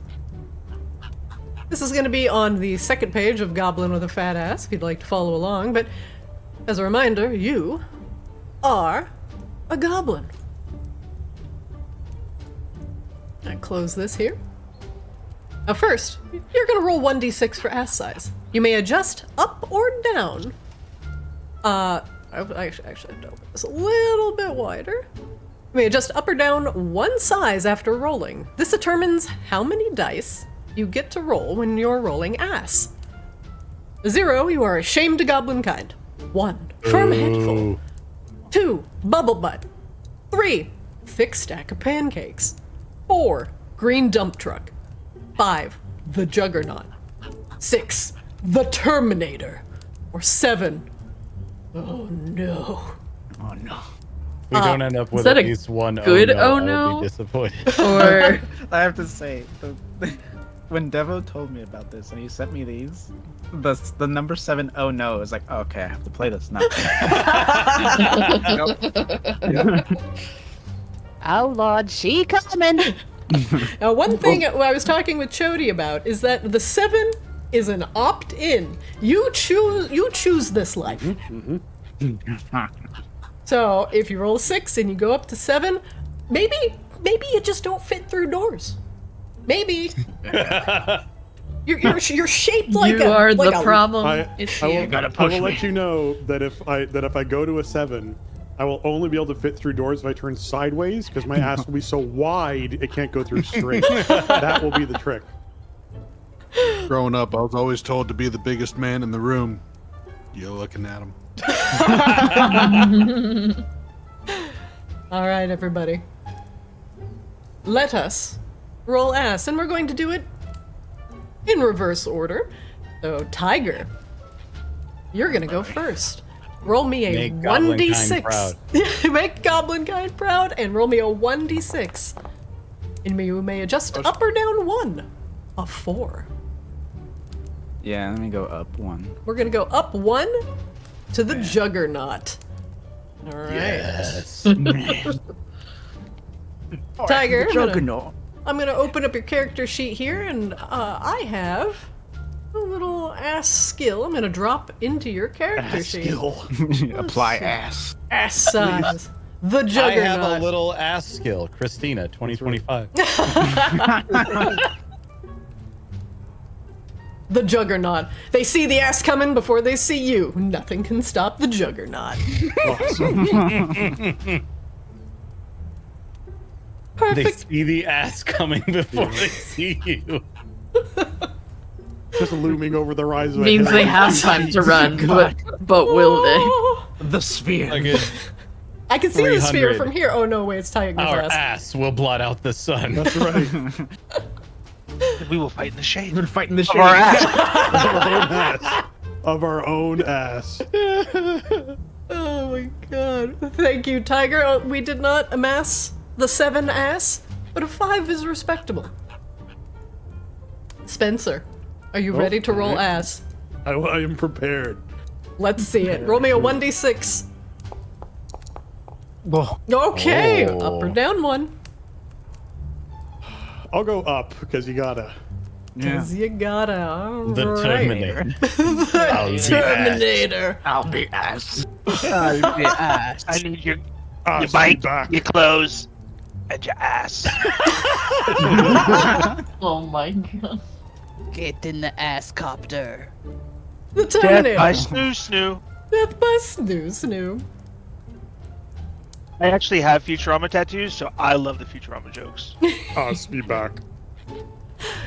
This is going to be on the second page of Goblin with a Fat Ass, if you'd like to follow along, but as a reminder, you are a goblin. I close this here. Now first, you're going to roll 1d6 for ass size. You may adjust up or down. I actually have to open this a little bit wider. You may adjust up or down 1 size after rolling. This determines how many dice you get to roll when you're rolling ass. 0, you are ashamed to goblin kind. 1, firm handful. 2, bubble butt. 3, thick stack of pancakes. 4, green dump truck. 5, the juggernaut. 6, the Terminator. Or 7, oh no.
Oh no.
If we don't end up with
that
at
a
least one
good
oh
oh
no, I
no?
would be disappointed.
Or
I have to say, when Devo told me about this and he sent me these, the number 7 oh no is like, okay, I have to play this now.
Oh Lord, she coming.
Now, one thing I was talking with Chody about is that the 7 is an opt-in. You choose this life. So if you roll a 6 and you go up to 7, maybe you just don't fit through doors. Maybe you're shaped like
you are
like
the
a-
problem. It's you.
I will let you know that if I go to a 7, I will only be able to fit through doors if I turn sideways, because my ass will be so wide it can't go through straight. That will be the trick.
Growing up, I was always told to be the biggest man in the room. You're looking at him.
All right, everybody. Let us roll ass, and we're going to do it in reverse order. So, Tiger, you're gonna go first. Roll me a
Make Goblin kind
1d6. Make Goblin kind proud, and roll me a 1d6. And you may adjust up or down 1. A 4.
Yeah, let me go up 1.
We're gonna go up 1 to the Juggernaut. All right.
Yes.
Tiger,
Juggernaut.
I'm gonna open up your character sheet here, and I have a little ass skill. I'm gonna drop into your character sheet.
Apply ass.
Ass size. The
I
Juggernaut.
have a little ass skill. Christina, 2025.
The Juggernaut. They see the ass coming before they see you. Nothing can stop the Juggernaut.
They
Perfect.
see the ass coming before they see you.
Just looming over the horizon.
Means they have time to run, but will they?
Oh,
The sphere.
Like a,
I can see the sphere
300.
from here. Oh no, wait, it's Tiger's
our
ass.
ass will blot out the sun.
That's right.
We will fight in the shade.
We're fighting the
Of
shade.
our ass.
Of our own ass.
Oh my god. Thank you, Tiger. We did not amass the 7 ass, but a 5 is respectable. Spencer, are you ready to roll ass?
I am prepared.
Let's see it. Roll me a 1d6.
Whoa.
Okay,
Oh.
up or down 1.
I'll go up because you gotta.
Yeah.
Cause you gotta. All
The
right.
Terminator.
The Terminator.
I'll be ass.
I need your
Ass
bike,
back.
your clothes, and your ass.
Oh my god.
Get in the ass copter.
The
Death
Terminator.
by snoo snoo.
Death by snoo snoo.
I actually have Futurama tattoos, so I love the Futurama jokes.
Ass be back.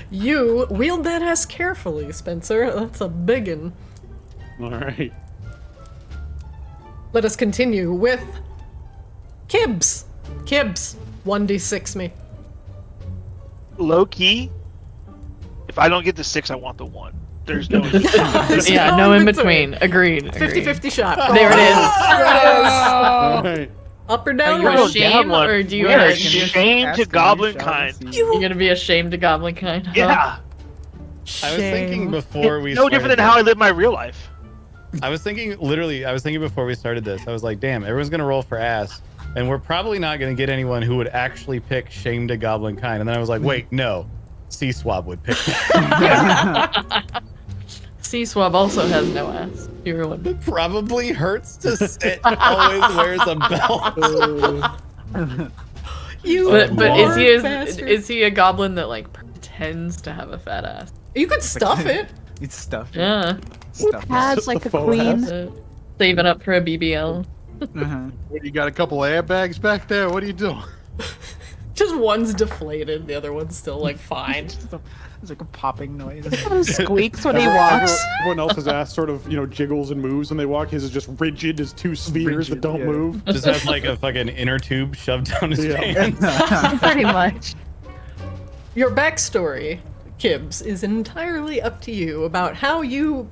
You wield that ass carefully, Spencer. That's a biggin.
All right.
Let us continue with Kibbs. Kibbs, 1d6 me.
Low key, if I don't get the 6, I want the 1. There's no.
Yeah, no in between. Agreed.
50-50 shot.
There it is.
All right.
Up or
Are
down?
you
one?
ashamed, or do you
We are
wanna-
ashamed to goblin kind.
You're gonna be ashamed of goblin kind? Huh?
Yeah.
I was thinking
Shame.
before we
It's no different than how I live my real life.
I was thinking before we started this, I was like, damn, everyone's gonna roll for ass, and we're probably not gonna get anyone who would actually pick shame to goblin kind. And then I was like, wait, no, C-Swab would pick that.
C-Swab also has no ass. You ruined it.
It probably hurts to sit. Always wears a belt.
You
But is
bastard.
is he a goblin that like pretends to have a fat ass?
You could stuff it.
It's stuff.
Yeah.
Stuff.
Has like a
Faux
queen.
ass.
Saving up for a BBL.
Uh-huh.
What, you got a couple airbags back there? What are you doing?
Just one's deflated, the other one's still like fine.
It's like a popping noise.
Squeaks when he walks.
Everyone else's ass sort of, jiggles and moves when they walk. His is just rigid as 2 spheres that
Rigid,
don't
yeah.
move.
Just has like a fucking inner tube shoved down his
Yeah.
pants.
Pretty much.
Your backstory, Kibbs, is entirely up to you about how you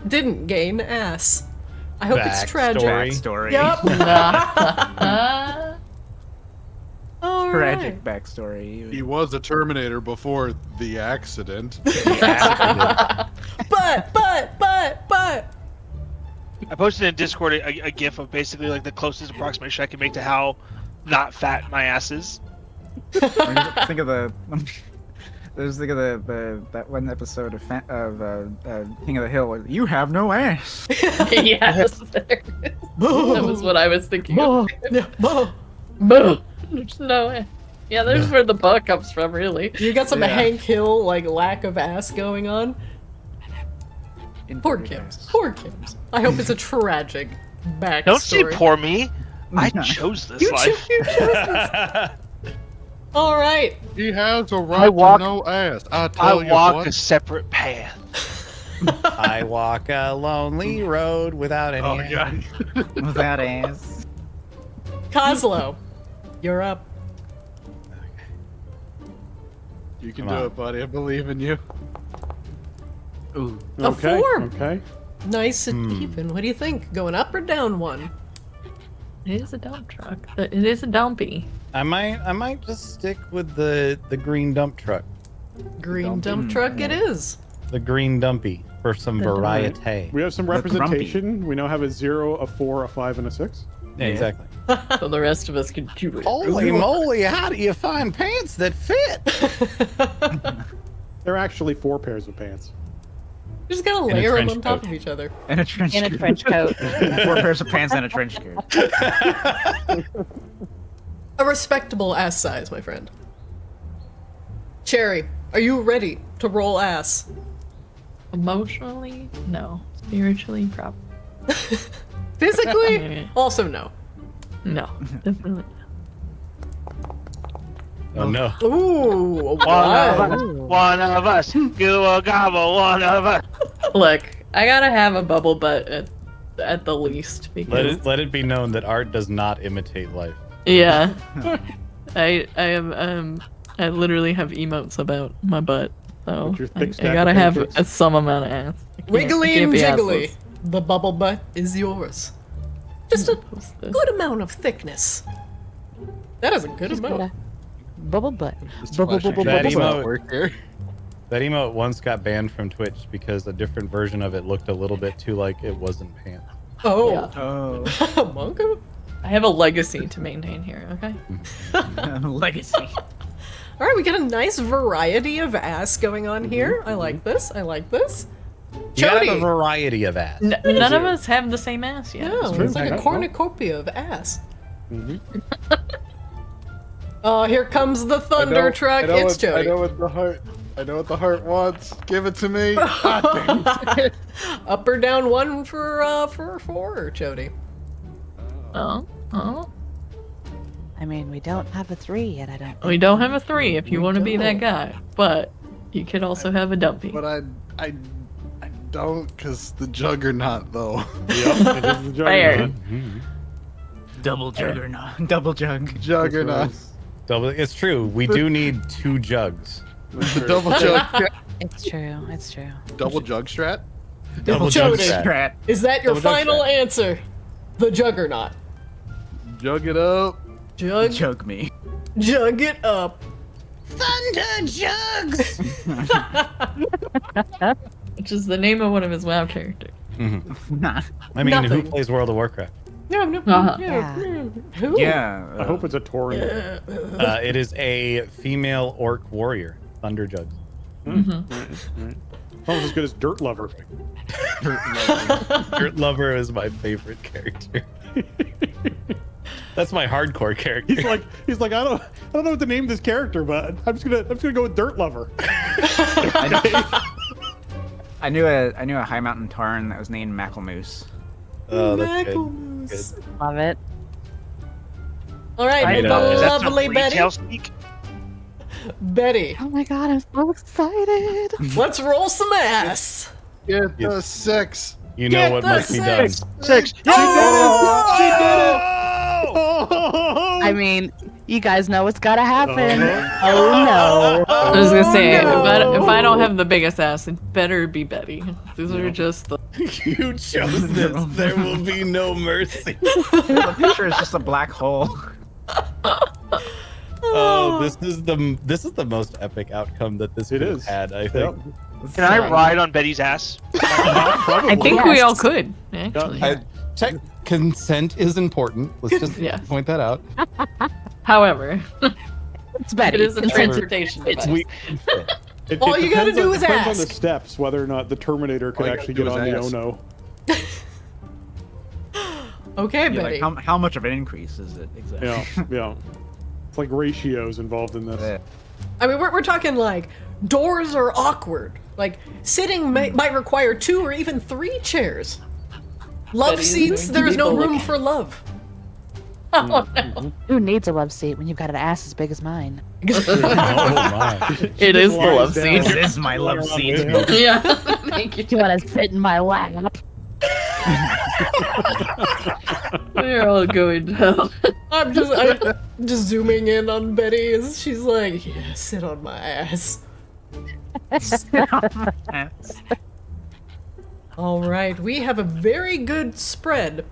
didn't gain ass. I hope it's tragic.
Backstory.
Backstory.
Yep. All
Tragic
right.
backstory.
He was a Terminator before the accident.
But.
I posted in Discord a GIF of basically like the closest approximation I can make to how not fat my ass is.
Think of the. There's think of that one episode of King of the Hill where you have no ass.
Yes. That was what I was thinking of.
Yeah, Bo.
Boo. There's no way. Yeah, there's where the butt comes from, really.
You got some
Yeah.
Hank Hill lack of ass going on. Poor Kibbs. Poor Kibbs. I hope it's a tragic backstory.
Don't say poor me. I chose this
You
life.
chose this. All right.
He has a
I
right
walk-
to no ass. I
I
tell you
walk
what.
a separate path.
I walk a lonely road without any.
Oh
end.
god.
Without ass.
Coslow, you're up.
You can
Come
do
on.
it, buddy. I believe in you.
Ooh.
A
Okay.
4.
Okay.
Nice and even. What do you think? Going up or down 1?
It is a dump truck. It is a dumpy.
I might just stick with the green dump truck,
Green dump truck it is.
the green dumpy for some variety.
We have some
The
representation. We now have a 0, a 4, a 5, and a 6.
Yeah, exactly.
So the rest of us can do it.
Holy moly! How do you find pants that fit?
They're actually 4 pairs of pants.
You just gotta
In a
layer them
trench
on top
coat.
of each other.
And a trench
In a
coat.
trench coat.
4 pairs of pants and a trench coat.
A respectable ass size, my friend. Cherry, are you ready to roll ass?
Emotionally, no. Spiritually, probably.
Physically? Also no.
No. Definitely.
Oh no!
Ooh, a
One of
wild.
us. One of us. Goo gobble. One of us.
Look, I gotta have a bubble butt at the least because
Let it be known that art does not imitate life.
yeah, I am I literally have emotes about my butt. So
With your thick
I
stack
gotta
of
have
pancakes.
some amount of ass. I can't- I
Wiggly
can't
and
be
jiggly.
assless.
The bubble butt is yours. Just a
Post this.
good amount of thickness. That is a good
Just
amount.
gotta bubble butt.
Just
Bubble,
flashing
bubble,
That
keys
bubble
at
emote-
work here.
That emote once got banned from Twitch because a different version of it looked a little bit too like it wasn't pants.
Oh,
Oh,
Monka.
I have a legacy to maintain here. Okay.
legacy.
All right, we got a nice variety of ass going on here. I like this. I like this.
You have a
Jody.
variety of ass.
None of us have the same ass yet.
Yeah,
true.
it's like a
Yeah.
cornucopia of ass.
Mhm.
Oh, here comes the thunder truck. It's Jody.
I know what the heart. I know what the heart wants. Give it to me. God dang it.
Up or down one for 4, Jody.
Oh.
I mean, we don't have a 3 yet, I don't think.
We don't have a 3 if you
We
want to be that
don't.
guy, but you could also have a dumpy.
But I don't, cause the juggernaut though.
Yep, it is the
Fair.
juggernaut.
Double juggernaut. Double jug.
Juggernaut.
Double. It's true. We do need 2 jugs.
The double jug.
It's true. It's true.
Double jug strat.
Double
Jody.
jug strat.
Is that your
Double jug
final
strat.
answer? The juggernaut.
Jug it up.
Jug
Jug me.
it up.
Which is the name of one of his WoW characters.
Nah.
I mean, who
Nothing.
plays World of Warcraft?
Yeah, no,
Uh-huh.
yeah.
Yeah.
Who?
Yeah.
I hope it's a Tauren.
It is a female orc warrior, Thunder Jugs.
Almost as good as Dirt Lover.
Dirt Lover is my favorite character. That's my hardcore character.
He's like I don't know what to name this character, but I'm just gonna go with Dirt Lover.
I knew a High Mountain Tarn that was named Macklemoose.
Oh, that's good.
Macklemoose.
Love it.
All right,
I
the
know.
Is that some
lovely Betty.
retail speak?
Betty,
Oh my god, I'm so excited.
let's roll some ass.
Get
Yes.
the 6.
You know
Get
what
the
must be done.
6.
I mean, you guys know what's gotta happen.
Uh-huh.
Oh no.
I was gonna say,
no.
if I don't have the biggest ass, it better be Betty. These are just the.
You chose this. There will be no mercy.
The picture is just a black hole.
Oh, this is the most epic outcome that this
It
could have
is.
had. I think.
Can I ride on Betty's ass?
I think we
Yes.
all could, actually.
Consent is important. Let's just
Yes.
point that out.
However,
It's Betty.
it is a
Consent.
transportation device.
We,
All you gotta
depends
do
on-
is
depends on
ask.
the steps whether or not the Terminator could
All you gotta
actually
do
get
is
on the
ask.
Ono.
Okay,
Yeah,
Betty.
like how much of an increase is it exactly?
Yeah. It's like ratios involved in this.
Yeah.
I mean, we're talking like doors are awkward. Like sitting might require 2 or even 3 chairs. Love
Betty is
seats,
going to
there is
be
no
bullied.
room for love.
Oh no!
Who needs a love seat when you've got an ass as big as mine?
oh my!
It is the
lies
love
down.
scene.
This is my love seat.
Yeah, thank you.
Do you want to sit in my lap?
We're all going to hell.
I'm just zooming in on Betty as she's like, yeah, sit on my ass. All right, we have a very good spread.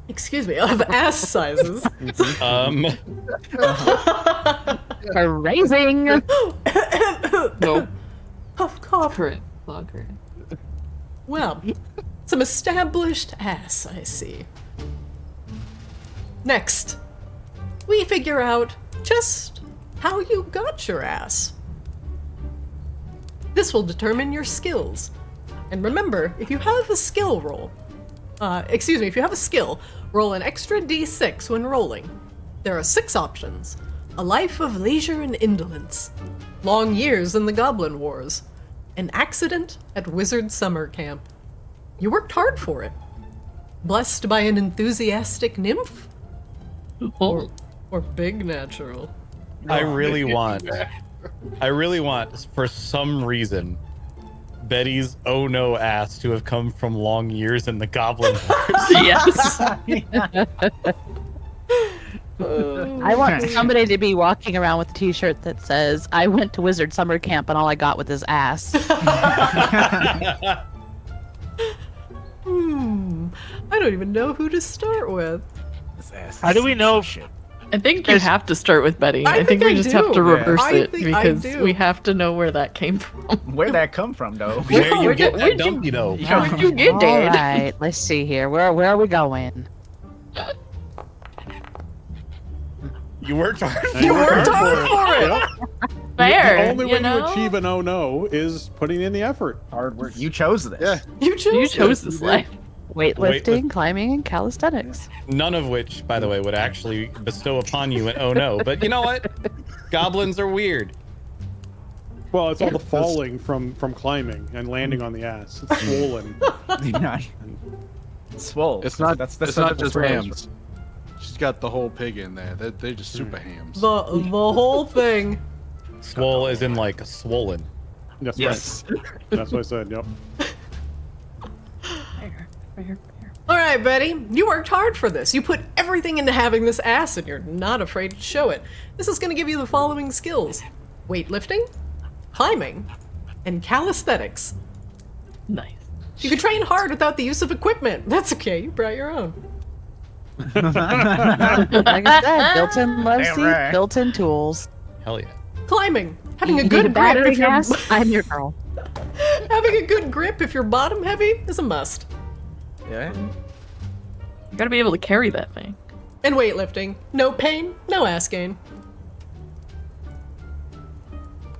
Excuse me, of ass sizes.
Raising.
Nope.
Cough, cough.
Current. Log current.
Well, some established ass, I see. Next, we figure out just how you got your ass. This will determine your skills. And remember, if you have a skill roll, if you have a skill, roll an extra d6 when rolling. There are 6 options. A life of leisure and indolence, long years in the Goblin Wars, an accident at Wizard Summer Camp. You worked hard for it. Blessed by an enthusiastic nymph?
Oh,
Or big natural?
I really want, for some reason, Betty's oh no ass to have come from long years in the Goblin Wars.
yes.
I want somebody to be walking around with a T-shirt that says, "I went to Wizard Summer Camp and all I got was his ass."
I don't even know who to start with.
This ass
How do
is
we
some
know?
shit.
I think you have to start with Betty.
I
I think
think
we
I
just
do.
have to reverse
I
it
think I
because
do.
we have to know where that came from.
Where'd that come from, though?
Where you
Where'd
get
you-
that
where'd you-
dumpy though?
Where'd you get
All
Dad?
right, let's see here. Where are we going?
You worked hard.
You
worked hard for it.
Yep.
Fair,
The only way
you know?
to achieve an oh no is putting in the effort.
Hard work. You chose this.
Yeah.
You chose.
You chose this life.
Weightlifting, climbing, and calisthenics.
None of which, by the way, would actually bestow upon you an oh no. But you know what? Goblins are weird.
Well, it's all the falling from climbing and landing on the ass. It's swollen.
Swole.
It's not.
That's the
it's not
simple
just
phrase.
hams. She's got the whole pig in there. They're just super hams.
The whole thing.
Swole is in like swollen.
That's
Yes.
right. That's what I said. Yep.
All right, Betty, you worked hard for this. You put everything into having this ass, and you're not afraid to show it. This is going to give you the following skills: weightlifting, climbing, and calisthenics.
Nice.
You can train hard without the use of equipment. That's okay. You brought your own.
Like I said, built-in love
Damn
seat,
right.
built-in tools.
Hell yeah.
Climbing, having a
You
good
need
grip
battery
if you're
gas, I'm your girl.
having a good grip if you're bottom heavy is a must.
Yeah.
You gotta be able to carry that thing.
And weightlifting, no pain, no ass gain.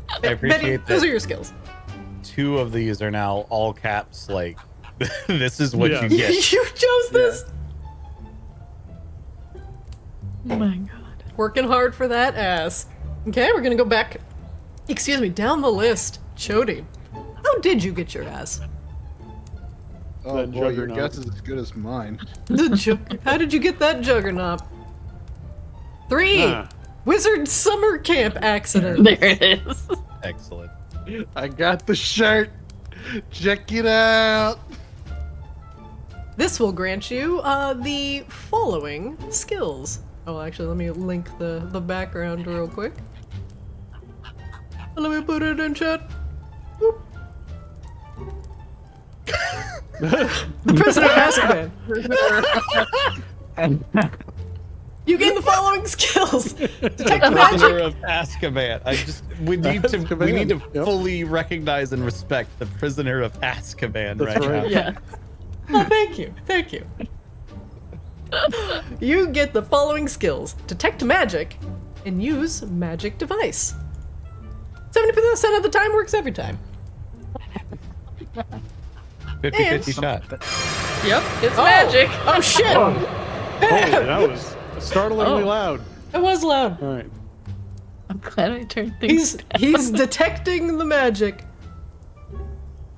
I
Betty,
appreciate
those
that
are your skills.
2 of these are now all caps. Like, this is what
Yeah.
you get.
You chose this.
Oh my god.
Working hard for that ass. Okay, we're gonna go back. Excuse me, down the list. Chody, how did you get your ass?
Oh
That
boy, your
juggernaut.
guess is as good as mine.
How did you get that juggernaut? 3.
Ah.
Wizard summer camp accident.
There it is.
Excellent.
I got the shirt. Check it out.
This will grant you the following skills. Oh, actually, let me link the background real quick. Let me put it in chat. Boop. The Prisoner of Azkaban.
And
You gain the following skills: detect
Prisoner
magic.
of Azkaban. We need to
Azkaban, yep.
fully recognize and respect the prisoner of Azkaban
That's
right,
right.
now.
Yeah.
Oh, thank you, thank you. You get the following skills: detect magic, and use magic device. 70% of the time works every time.
50-50 shot.
Yep. It's magic.
Oh shit!
Holy, that was startlingly
Oh.
loud.
It was loud.
All right.
I'm glad I turned things.
He's detecting the magic.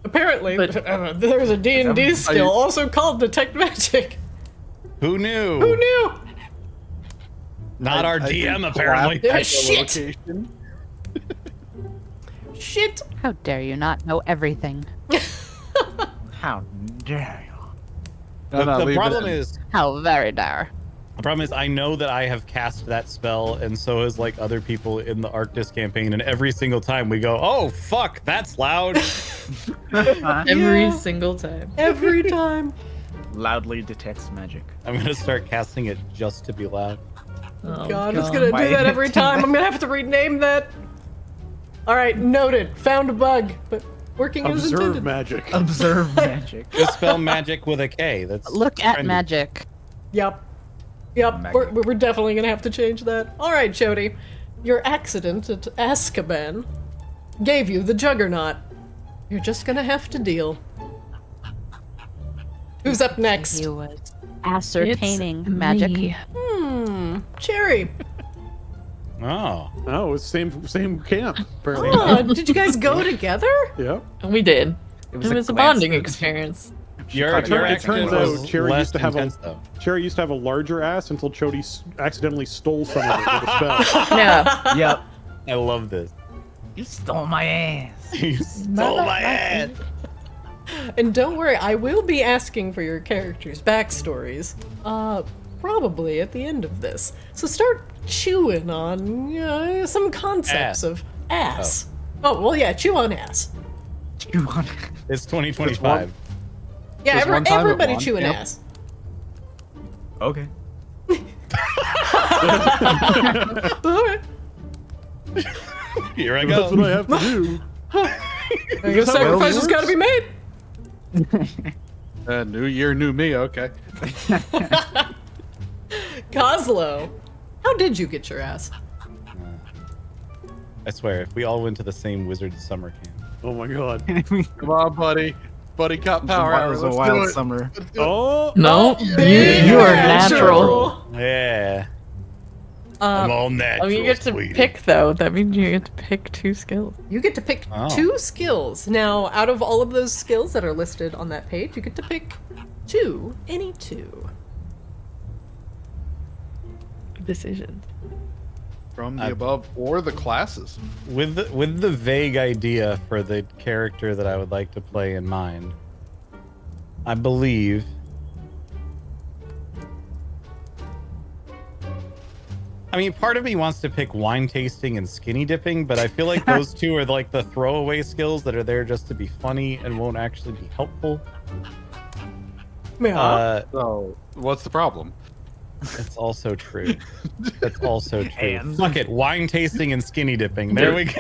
Apparently,
But-
there's a D&D
Are
skill
you-
also called detect magic.
Who knew?
Who knew?
Not our
I
DM,
think
apparently.
Yeah,
collapse
shit.
location.
Shit.
How dare you not know everything?
how dare you?
No, no,
The
leave it
problem
in.
is,
How very dare.
I know that I have cast that spell, and so has like other people in the Arctis campaign, and every single time we go, "Oh fuck, that's loud."
Every
Yeah.
single time.
Every time.
Loudly detects magic.
I'm gonna start casting it just to be loud.
Oh,
God, it's gonna do
Why?
that every time. I'm gonna have to rename that. All right, noted. Found a bug, but working as
Observe
intended.
magic.
Observe magic.
Just spell magic with a K. That's
Look at
trendy.
magic.
Yep. Yep.
Magic.
We're definitely gonna have to change that. All right, Jody. Your accident at Azkaban gave you the Juggernaut. You're just gonna have to deal. Who's up next?
He was ascertaining
It's
magic.
me.
Cherry.
Oh,
Oh, it's same camp. Apparently.
Oh, did you guys go together?
Yep.
We did.
It
It was a
glance
bonding
that-
experience.
your
It
your
turns
accident
out
was
Cherry
less
used to have a-
intense, though.
Cherry used to have a larger ass until Chody accidentally stole some of it with a spell.
Yeah.
Yep.
I love this.
You stole my ass.
You stole my ass.
And don't worry, I will be asking for your characters' backstories. probably at the end of this. So start chewing on some concepts
Ass.
of ass. Oh, well, yeah, chew on ass.
You want?
It's 2025.
Yeah,
Just one time at
everybody
one,
chewing
yep.
ass.
Okay.
All right.
Here I
That's
go.
what I have to do.
I guess sacrifices got to be made.
New year, new me. Okay.
Coslow, how did you get your ass?
I swear, if we all went to the same wizard summer camp.
Oh my god.
Come on, buddy. Buddy cop power hour.
It was a
Let's do
wild
it.
summer.
Let's do it.
Oh.
No, you are natural.
Yeah. I'm all natural.
You get to
sweetie.
pick though. That means you get to pick 2 skills.
You get to pick
Oh.
2 skills. Now, out of all of those skills that are listed on that page, you get to pick 2, any 2.
Decisions.
From the above or the classes.
With the vague idea for the character that I would like to play in mind, I believe I mean, part of me wants to pick wine tasting and skinny dipping, but I feel like those two are like the throwaway skills that are there just to be funny and won't actually be helpful.
Yeah.
So, what's the problem?
It's also true. That's also true.
And-
Fuck it, wine tasting and skinny dipping. There we go.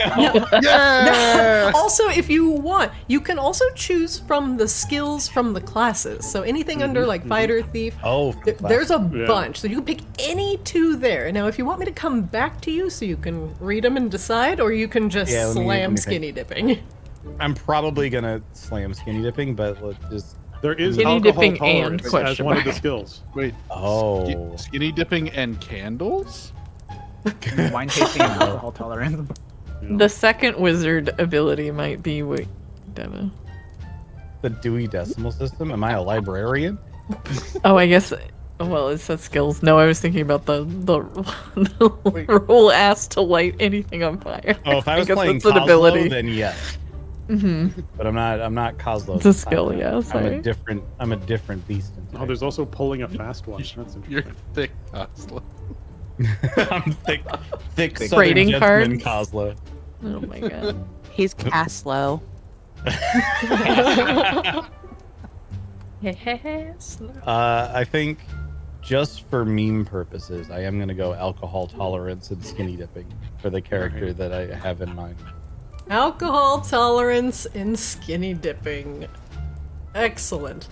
Yeah!
Also, if you want, you can also choose from the skills from the classes. So anything under like fighter, thief,
Oh,
there's a
Yeah.
bunch. So you can pick any 2 there. Now, if you want me to come back to you so you can read them and decide, or you can just
Yeah, let me
slam
think.
skinny dipping.
I'm probably gonna slam skinny dipping, but let's just.
There is
Skinny
alcohol
dipping
tolerance
and question
as one of the
mark.
skills.
Wait.
Oh.
Skinny dipping and candles?
Wine tasting and alcohol tolerance.
The second wizard ability might be wait, Demo.
The Dewey Decimal System? Am I a librarian?
Oh, I guess. Well, it says skills. No, I was thinking about the roll ass to light anything on fire.
Oh, if I was
guess
playing
that's an
Cosmo,
ability.
then yes.
Mm-hmm.
But I'm not Cosmo.
It's a skill, yeah.
I'm
Sorry.
a different beast.
Oh, there's also pulling a fast one. That's
You're
interesting.
thick, Oslo.
I'm thick southern
Trading
gentleman
cards?
Coslo.
Oh my god.
He's Caslow.
Yes.
I think just for meme purposes, I am gonna go alcohol tolerance and skinny dipping for the character that I have in mind.
Alcohol tolerance and skinny dipping. Excellent.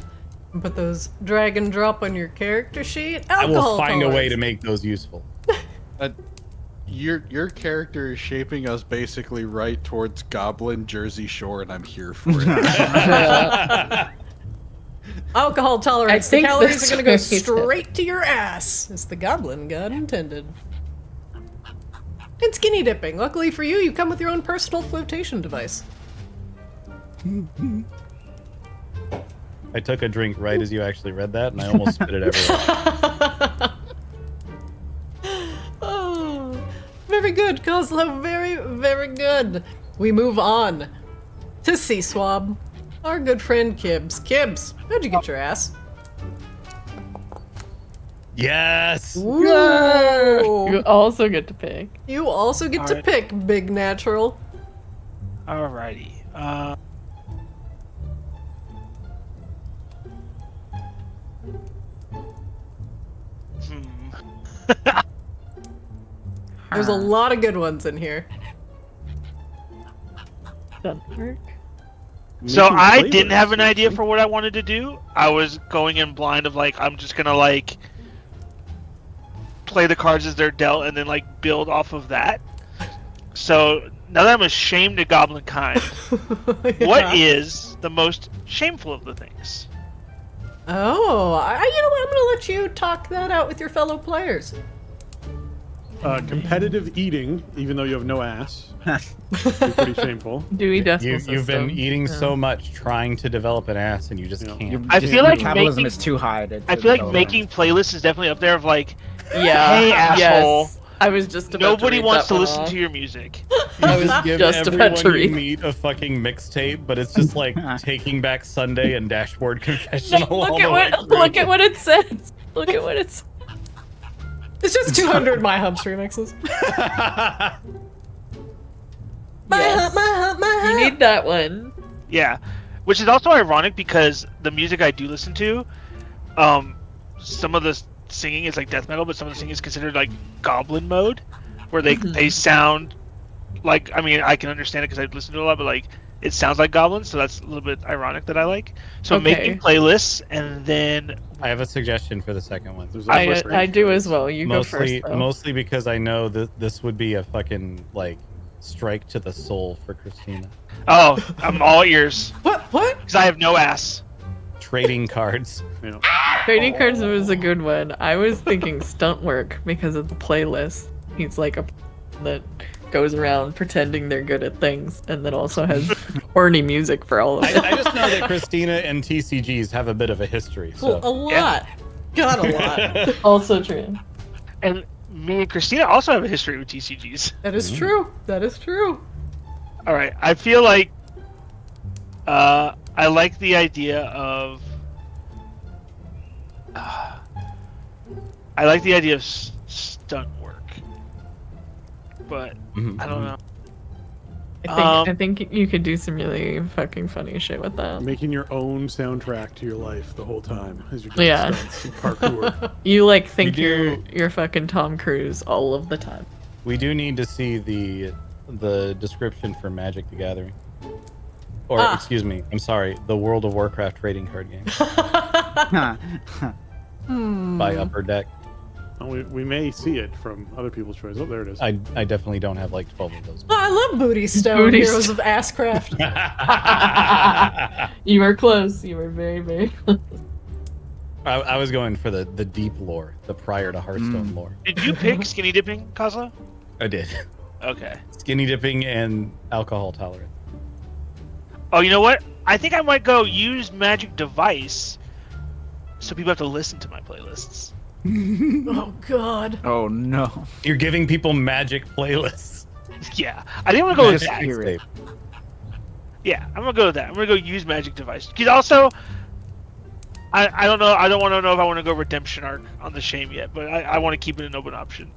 Put those drag and drop on your character sheet.
I will
Alcohol
find a way
tolerance.
to make those useful.
Your character is shaping us basically right towards Goblin Jersey Shore, and I'm here for it.
Alcohol tolerance.
I think
the calories
that's
are going to go
what he said.
straight to your ass, as the goblin god intended. And skinny dipping. Luckily for you, you come with your own personal flotation device.
I took a drink right as you actually read that, and I almost spit it everywhere.
Oh, very good, Kozlo. Very, very good. We move on to Sea Swab. Our good friend Kibbs. Kibbs, how'd you get your ass?
Yes.
Whoa!
You also get to pick.
You also get to
Alright.
pick, Big Natural.
Alrighty.
There's a lot of good ones in here.
Doesn't work.
So
Making
I
playlists.
didn't have an idea for what I wanted to do. I was going in blind of like I'm just gonna like play the cards as they're dealt and then like build off of that. So now that I'm ashamed of Goblin kind, what is the most shameful of the things?
Oh, you know what? I'm gonna let you talk that out with your fellow players.
Competitive eating, even though you have no ass. Be pretty shameful.
Dewey Decimal
You've been
System.
eating
Yeah.
so much trying to develop an ass, and you just
Yeah.
can't.
I feel like
metabolism
making-
is too high.
I feel like making playlists is definitely up there of like,
Yeah.
hey asshole,
Yes. I was just about
nobody
to read
wants
that
to
one
listen
off.
to your music.
I was
Give
just about to
everyone you
read.
meet a fucking mixtape, but it's just like Taking Back Sunday and Dashboard Confessional. all
Look
the
at
way
what
through.
look at what it says. Look at what it says.
It's just 200 My Humps remixes. My hump.
You need that one.
Yeah, which is also ironic because the music I do listen to, some of the singing is like death metal, but some of the singing is considered like goblin mode, where they sound like, I mean, I can understand it because I've listened to a lot, but like it sounds like goblins, so that's a little bit ironic that I like. So making playlists, and then
I have a suggestion for the second one.
I do as well. You go first.
Mostly because I know that this would be a fucking like strike to the soul for Christina.
Oh, I'm all ears.
What?
Because I have no ass.
Trading cards.
Yeah.
Trading cards was a good one. I was thinking stunt work because of the playlist. He's like a that goes around pretending they're good at things, and then also has horny music for all of it.
I just know that Christina and TCGs have a bit of a history. So.
Well, a lot. Got a lot.
Also true.
And me and Christina also have a history with TCGs.
That is true. That is true.
All right, I feel like I like the idea of stunt work, but I don't know.
I think you could do some really fucking funny shit with that.
Making your own soundtrack to your life the whole time as you're doing stunts and parkour.
You like think you're fucking Tom Cruise all of the time.
We do need to see the description for Magic the Gathering. Or, excuse me, I'm sorry, the World of Warcraft trading card game. By Upper Deck.
Well, we may see it from other people's choice. Oh, there it is.
I definitely don't have like 12 of those.
Oh, I love Booty Stone, Heroes of Asscraft.
You were close. You were very, very close.
I was going for the deep lore, the prior to Hearthstone lore.
Did you pick skinny dipping, Kozlo?
I did.
Okay.
Skinny dipping and alcohol tolerance.
Oh, you know what? I think I might go use Magic Device so people have to listen to my playlists.
Oh, God.
Oh, no.
You're giving people Magic playlists.
Yeah. I think I'm going to go with
Just
that.
hear it.
Yeah, I'm going to go with that. I'm going to go use Magic Device. Because also, I don't know. I don't want to know if I want to go Redemption Arc on the Shame yet, but I want to keep it an open option.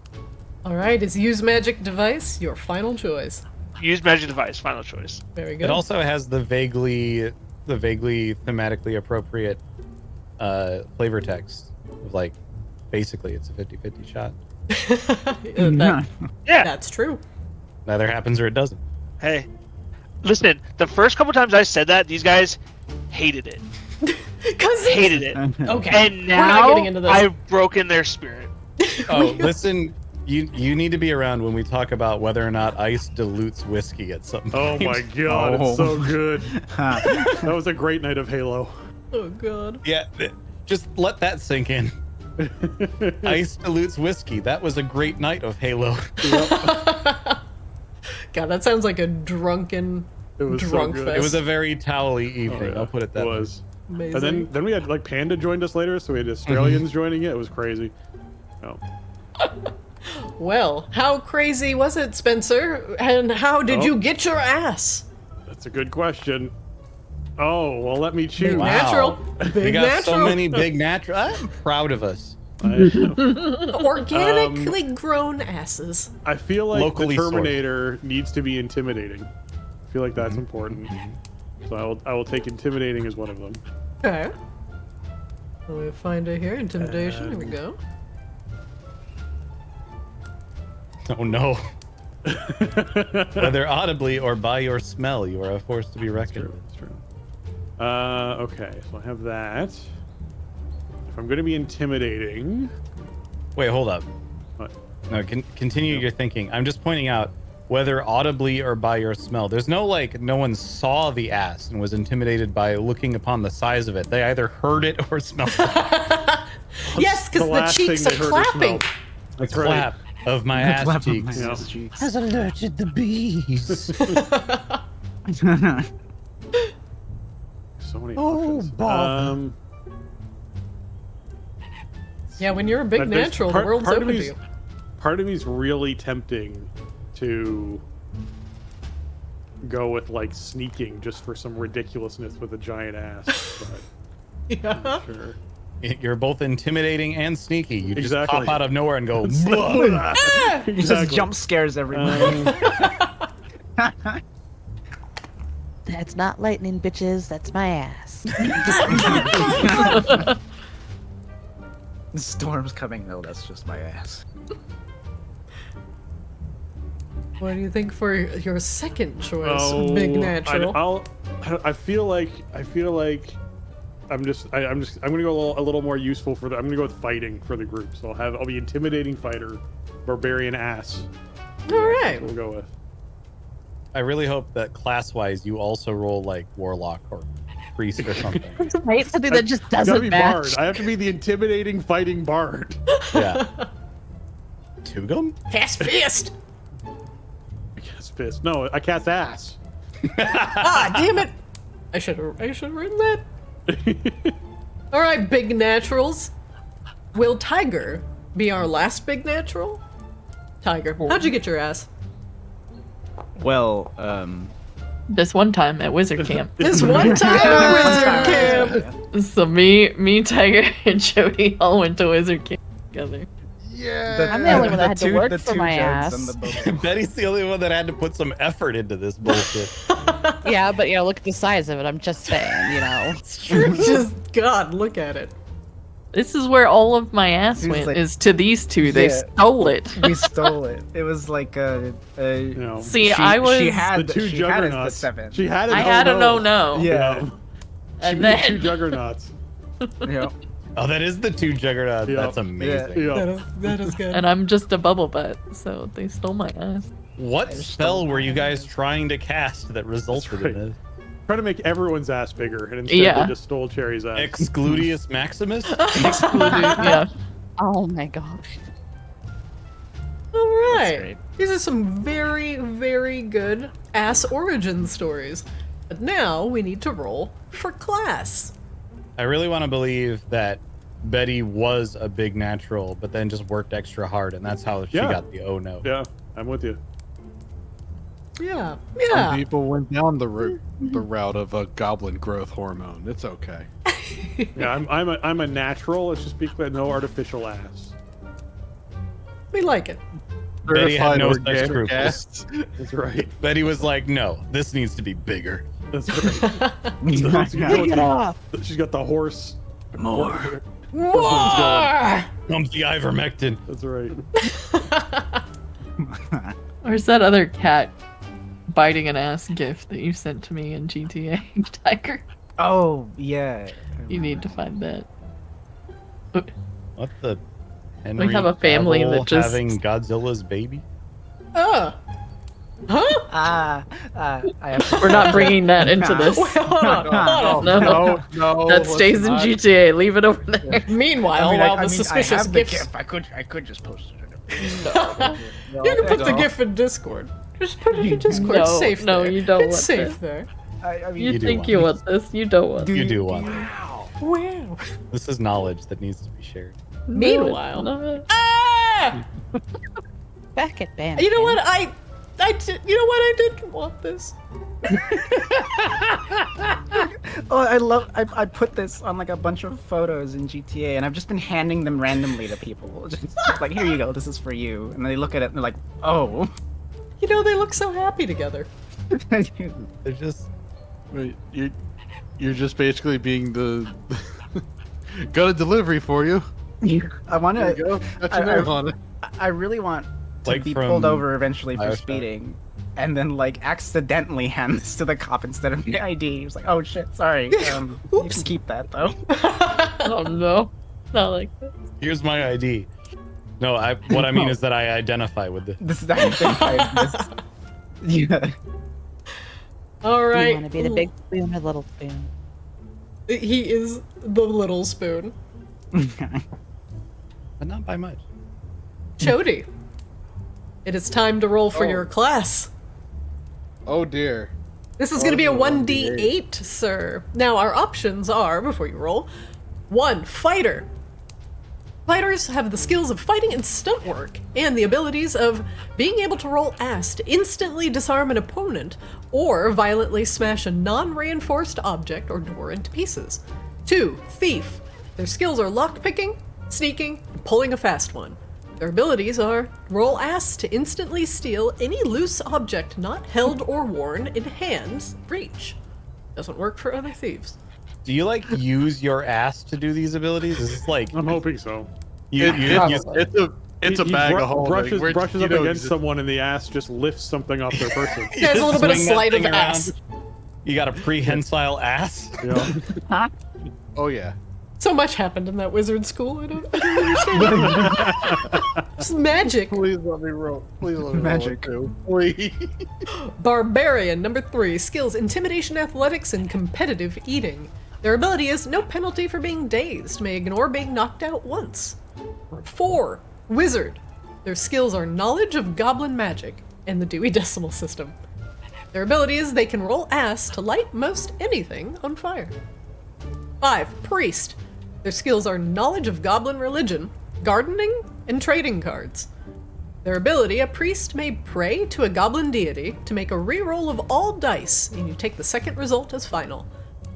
All right, is Use Magic Device your final choice?
Use Magic Device, final choice.
Very good.
It also has the vaguely thematically appropriate flavor text of like, basically it's a 50-50 shot.
Yeah.
That's true.
Either happens or it doesn't.
Hey, listen, the first couple times I said that, these guys hated it. Hated it.
Okay.
And
We're
now
not getting into this.
I've broken their spirit.
Oh, listen, you need to be around when we talk about whether or not ice dilutes whiskey at some point.
Oh my god, it's so good. That was a great night of Halo.
Oh, God.
Yeah, just let that sink in. Ice dilutes whiskey. That was a great night of Halo.
God, that sounds like a drunken
was so
drunk
good.
fest.
It was a very towely evening. I'll put it that
It
way.
was.
Amazing.
And then we had like Panda joined us later, so we had Australians joining it. It was crazy. Oh.
Well, how crazy was it, Spencer? And how did you get your ass?
That's a good question. Oh, well, let me choose.
Big natural. Big
We got
natural.
so many big natural. I'm proud of us.
Organically grown asses.
I feel like
Locally
the Terminator needs to be intimidating. I feel like that's important. So I will take intimidating as one of them.
Okay. Let me find it here. Intimidation. Here we go.
Oh no. Whether audibly or by your smell, you are a force to be reckoned with.
That's true. Okay, so I have that. If I'm going to be intimidating...
Wait, hold up.
What?
No, continue your thinking. I'm just pointing out whether audibly or by your smell. There's no like no one saw the ass and was intimidated by looking upon the size of it. They either heard it or smelled it.
Yes, because the
last
cheeks
thing
are
they heard or
clapping.
smelled.
The clap of my ass
Clap on
cheeks
my ass cheeks.
has alerted the bees.
So many
Oh,
options.
bother.
Yeah, when you're a big
There's
natural, the world's open to you.
Part of me's really tempting to go with like sneaking just for some ridiculousness with a giant ass. But
Yeah.
I'm not sure.
You're both intimidating and sneaky. You just
Exactly.
pop out of nowhere and go. "Blah."
He just jump scares everybody.
That's not lightning, bitches. That's my ass.
The storm's coming. No, that's just my ass.
What do you think for your second choice,
Oh,
Big Natural?
I feel like I'm gonna go a little more useful for I'm gonna go with fighting for the group. So I'll be intimidating fighter, barbarian ass.
All right.
We'll go with.
I really hope that class-wise you also roll like warlock or priest or something.
Right? Something that just
Gotta
doesn't
be
match.
bard. I have to be the intimidating fighting bard.
Yeah. Tugum?
Fast fist.
I cast fist. No, I cast ass.
Ah, damn it! I should have written that. All right, Big Naturals. Will Tiger be our last Big Natural? Tiger, how'd you get your ass?
Well,
This one time at Wizard Camp.
This one time at Wizard Camp.
So me, Tiger, and Jody all went to Wizard Camp together.
I'm the only one that had to work for my
jugs
ass.
and the
Betty's the only one that had to put some effort into this bullshit.
Yeah, but look at the size of it. I'm just saying,
Just God, look at it.
This is where all of my ass
He was
went,
like-
is to these two. They
Yeah.
stole it.
We stole it. It was like
You know,
See,
she,
I was.
she had
the two
she had us the
juggernauts.
7.
She had an
I had a
no.
no.
Yeah.
She
And
beat two
then
juggernauts.
Yeah.
Oh, that is the 2 juggernauts.
Yeah.
That's amazing.
Yeah.
That is good.
and I'm just a bubble butt, so they stole my ass.
What spell were you guys trying to cast that resulted
right.
in this?
Trying to make everyone's ass bigger, and instead
Yeah.
they just stole Cherry's ass.
Excludius Maximus?
Yeah.
Oh my gosh.
All right.
great.
These are some very, very good ass origin stories. But now we need to roll for class.
I really want to believe that Betty was a big natural, but then just worked extra hard, and that's how she
Yeah.
got the oh no.
Yeah, I'm with you.
Yeah.
Some
Yeah.
people went down the route of a goblin growth hormone. It's okay.
Yeah, I'm a natural. Let's just speak with no artificial ass.
We like it.
Betty had no such
Certified
scruples.
guest.
That's right.
Betty was like, no, this needs to be bigger.
That's right. She's got the horse.
More.
More!
Comes the ivermectin.
That's right.
Where's that other cat biting an ass gift that you sent to me in GTA, Tiger?
Oh, yeah.
You need to find that.
What the? Henry
have a family
Cavill
that just-
having Godzilla's baby.
Huh?
I have to
We're not bringing that into this.
Hold on, hold on.
No,
No,
that stays in GTA. Leave it over there.
Meanwhile, while the suspicious
I have the
gifts...
GIF. I could just post it.
You can put the GIF in Discord. Just put it in Discord.
No,
It's safe
no,
there.
you don't
It's
want
safe
that.
there.
I mean,
You
do
think
want
you
it.
want this? You don't want.
You do want it.
Wow.
This is knowledge that needs to be shared.
Meanwhile...
No.
Ah!
Back at band.
You know what? I didn't want this.
Oh, I put this on like a bunch of photos in GTA, and I've just been handing them randomly to people. Just like, here you go, this is for you. And they look at it and they're like, oh.
You know, they look so happy together.
They're just
Wait, you're just basically being the got a delivery for you.
I want
There you
to.
go. Got your name on it.
I really want to
Like
be
from
pulled over eventually for
Bioshock.
speeding, and then like accidentally hand this to the cop instead of the ID. He was like, "Oh shit, sorry. You can keep that though."
Oh no, not like that.
here's my ID. No, what I mean is that I identify with this.
This is actually yeah.
All
Do
right.
you want to be the big spoon or little spoon?
He is the little spoon.
But not by much.
Chody. It is time to roll for
Oh.
your class.
Oh dear.
This is going to be a
Oh,
1d8, sir. Now, our options are, before you roll, 1. Fighter. Fighters have the skills of fighting and stunt work, and the abilities of being able to roll ass to instantly disarm an opponent, or violently smash a non-reinforced object or door into pieces. 2. Thief. Their skills are lockpicking, sneaking, and pulling a fast one. Their abilities are roll ass to instantly steal any loose object not held or worn in hands, reach. Doesn't work for other thieves.
Do you like use your ass to do these abilities? Is this like
I'm hoping so.
It's a
He
bag of holding.
brushes
Where,
up
you know,
against someone in the ass, just lifts something off their person.
There's a little bit of
swing that
sleight of
thing around.
ass.
You got a prehensile ass?
Yeah.
Oh yeah.
So much happened in that wizard school. I don't understand. It's magic.
Please let me roll. Please let me
Magic.
roll it too. Please.
Barbarian, number 3. Skills, intimidation, athletics, and competitive eating. Their ability is no penalty for being dazed. May ignore being knocked out once. 4. Wizard. Their skills are knowledge of goblin magic and the Dewey Decimal System. Their ability is they can roll ass to light most anything on fire. 5. Priest. Their skills are knowledge of goblin religion, gardening, and trading cards. Their ability, a priest may pray to a goblin deity to make a reroll of all dice, and you take the second result as final.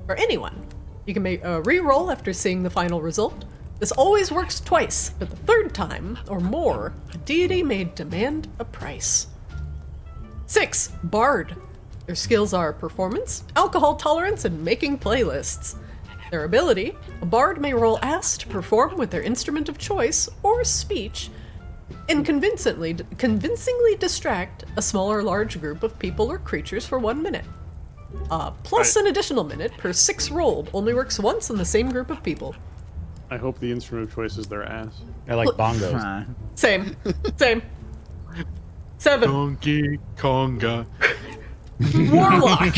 For anyone, you can make a reroll after seeing the final result. This always works twice, but the third time, or more, a deity may demand a price. 6. Bard. Their skills are performance, alcohol tolerance, and making playlists. Their ability, a bard may roll ass to perform with their instrument of choice or speech and convincingly distract a small or large group of people or creatures for 1 minute. Plus an additional minute per 6 rolled, only works once in the same group of people.
I hope the instrument of choice is their ass.
I like bongos.
Same. 7.
Donkey Konga.
Warlock.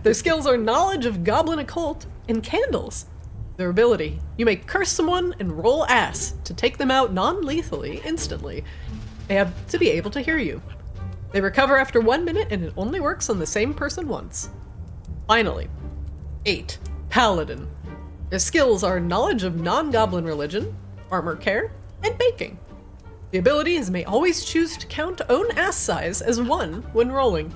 Their skills are knowledge of goblin occult and candles. Their ability, you may curse someone and roll ass to take them out non-lethally instantly. They have to be able to hear you. They recover after 1 minute and it only works on the same person once. Finally, 8. Paladin. Their skills are knowledge of non-goblin religion, armor care, and baking. The ability is may always choose to count own ass size as 1 when rolling.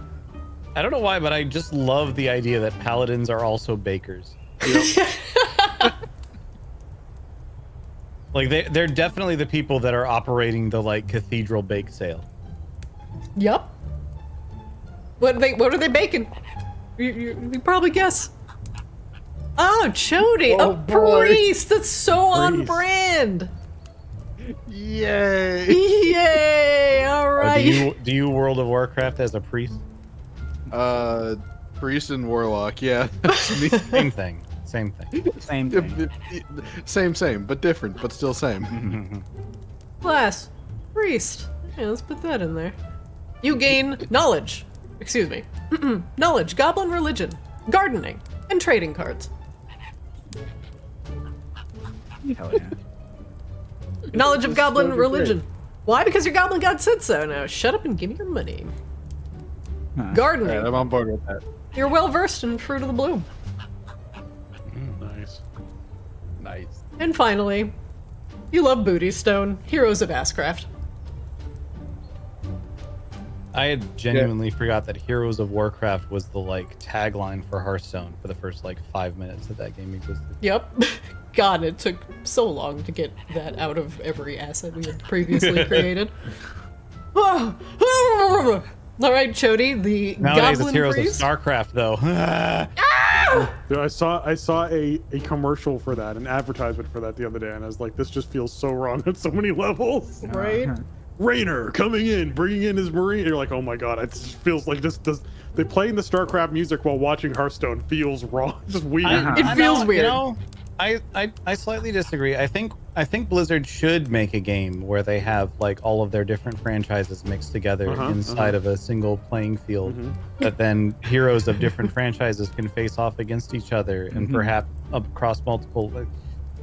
I don't know why, but I just love the idea that paladins are also bakers. Like they're definitely the people that are operating the like cathedral bake sale.
Yup. What are they baking? You probably guess. Oh, Chody,
Oh,
a
boy.
priest. That's so on
Priest.
brand.
Yay.
Yay! All
Or
right.
do you World of Warcraft as a priest?
Priest and warlock. Yeah. That's me.
Same thing. Same thing.
Same thing.
Same, but different, but still same.
Class, priest. Yeah, let's put that in there. You gain knowledge. Excuse me. Knowledge, goblin religion, gardening, and trading cards.
Hell yeah.
Knowledge of goblin
so
religion. Why? Because your goblin god said so. Now shut up and give me your money. Gardening.
Alright, I'm on board with that.
You're well versed in Fruit of the Bloom.
Nice.
Nice.
And finally, you love Booty Stone, Heroes of Asscraft.
I had genuinely forgot that Heroes of Warcraft was the like tagline for Hearthstone for the first like 5 minutes that that game existed.
Yep. God, it took so long to get that out of every asset we had previously created. All right, Chody, the
Nowadays
Goblin
it's Heroes
Priest.
of StarCraft though.
Dude, I saw a commercial for that, an advertisement for that the other day, and I was like, this just feels so wrong on so many levels.
Right?
Rainer coming in, bringing in his marine. You're like, oh my god, it just feels like this does. They playing the StarCraft music while watching Hearthstone feels wrong. Just weird.
It feels weird.
You know, I slightly disagree. I think Blizzard should make a game where they have like all of their different franchises mixed together inside of a single playing field. That then heroes of different franchises can face off against each other and perhaps across multiple.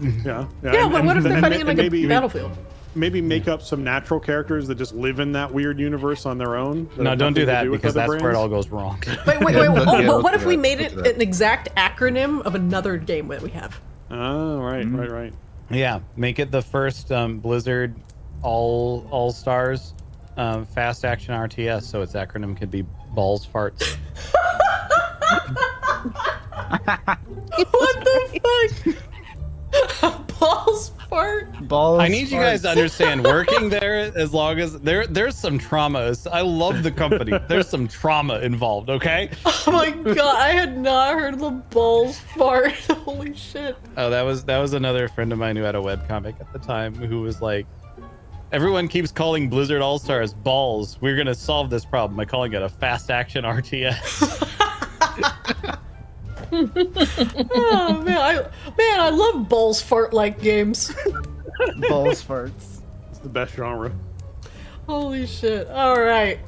Yeah.
Yeah, but what if they're
and
fighting in like
maybe,
a battlefield?
Maybe make up some natural characters that just live in that weird universe on their own. that
No,
have
don't do
nothing to
that
with
because
other
that's where it
brands.
all goes wrong.
Wait. Oh,
Yeah,
but what
let's
if
do
we
that,
made
let's
it
do that.
an exact acronym of another game that we have?
Oh, right.
Yeah, make it the first Blizzard all stars fast action RTS, so its acronym could be balls farts.
What the fuck?
balls.
I need you guys to
farts.
understand, working there, as long as there's some traumas. I love the company. There's some trauma involved, okay?
Oh my god, I had not heard the balls fart. Holy shit.
Oh, that was another friend of mine who had a webcomic at the time who was like, everyone keeps calling Blizzard All-Stars balls. We're gonna solve this problem by calling it a fast action RTS.
Oh man, I love balls fart like games.
Balls farts.
It's the best genre.
Holy shit. Alright.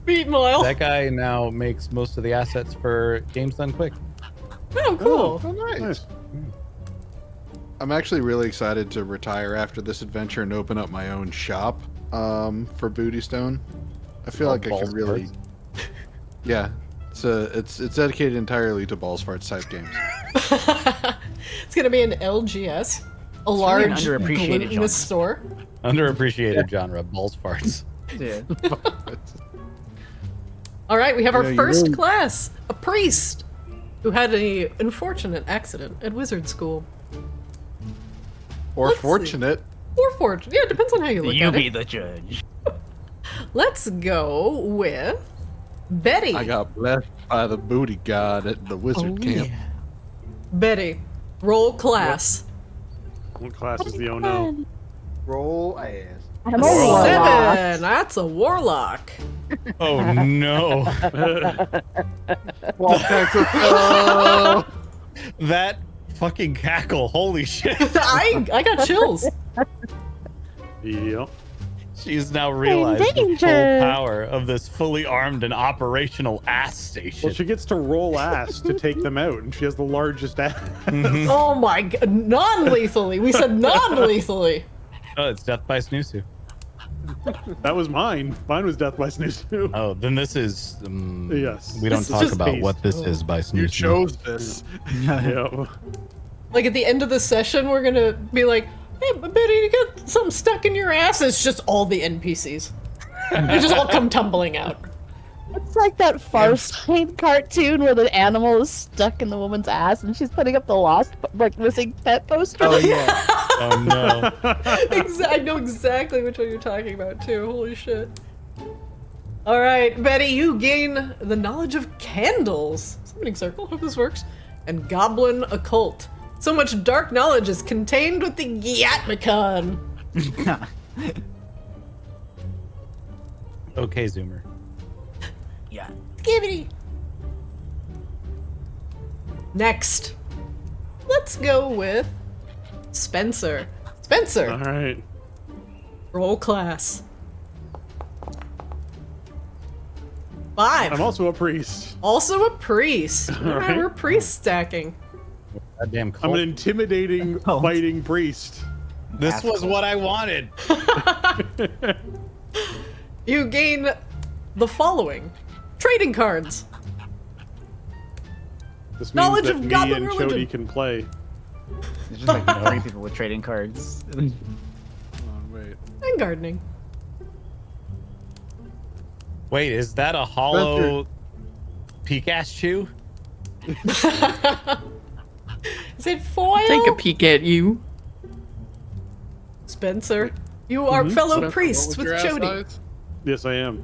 Meanwhile.
That guy now makes most of the assets for Games Done Quick.
Oh, cool.
Oh, nice.
Nice.
I'm actually really excited to retire after this adventure and open up my own shop for Booty Stone. I feel like I
Balls
can really,
farts?
yeah. It's dedicated entirely to balls farts type games.
It's gonna be an LGS, a
really
large
an underappreciated genre.
gluttonous store.
Underappreciated genre, balls farts.
Yeah.
All right, we have our
Yeah, you
first
really-
class, a priest, who had an unfortunate accident at wizard school.
Or
Let's see.
fortunate.
Or fortunate, yeah, it depends on how you look
You
at
be
it.
the judge.
Let's go with Betty.
I got blessed by the booty god at the wizard camp.
Betty, roll class.
What class is the oh no?
Roll ass.
I'm a warlock.
7. That's a warlock.
Oh no. That fucking cackle, holy shit.
I got chills.
Yep.
She's now realized the
danger.
full power of this fully armed and operational ass station.
Well, she gets to roll ass to take them out, and she has the largest ass.
Oh my god, non-lethally. We said non-lethally.
Oh, it's Death by Snoozu.
That was mine. Mine was Death by Snooze.
Oh, then this is.
Yes.
We don't
This is
talk
just
about
paste.
what this is by Snoozu.
You chose this.
Yep.
Like at the end of the session, we're gonna be like, "Hey, Betty, you got something stuck in your ass." It's just all the NPCs. They just all come tumbling out.
It's like that Far Side cartoon where the animal is stuck in the woman's ass and she's putting up the lost, like, missing pet poster.
Oh yeah.
Oh no.
I know exactly which one you're talking about too. Holy shit. All right, Betty, you gain the knowledge of candles. Summoning circle. Hope this works. And goblin occult. So much dark knowledge is contained with the Gyatmicon.
Okay, Zoomer.
Yeah.
Skibbity. Next, let's go with Spencer. Spencer,
All right.
roll class. 5.
I'm also a priest.
Also a priest. All right,
right.
we're priest stacking.
Goddamn
I'm
cult.
an intimidating,
Oh.
fighting priest.
This was what I wanted.
You gain the following: trading cards.
This means
Knowledge
that
of
me
goblin
and
religion.
Chody can play.
There's just like 3 people with trading cards.
Hold on, wait.
And gardening.
Wait, is that a hollow Pikachu?
Is it foil?
Take a peek at you.
Spencer, you are fellow priests with Chody.
Yes, I am.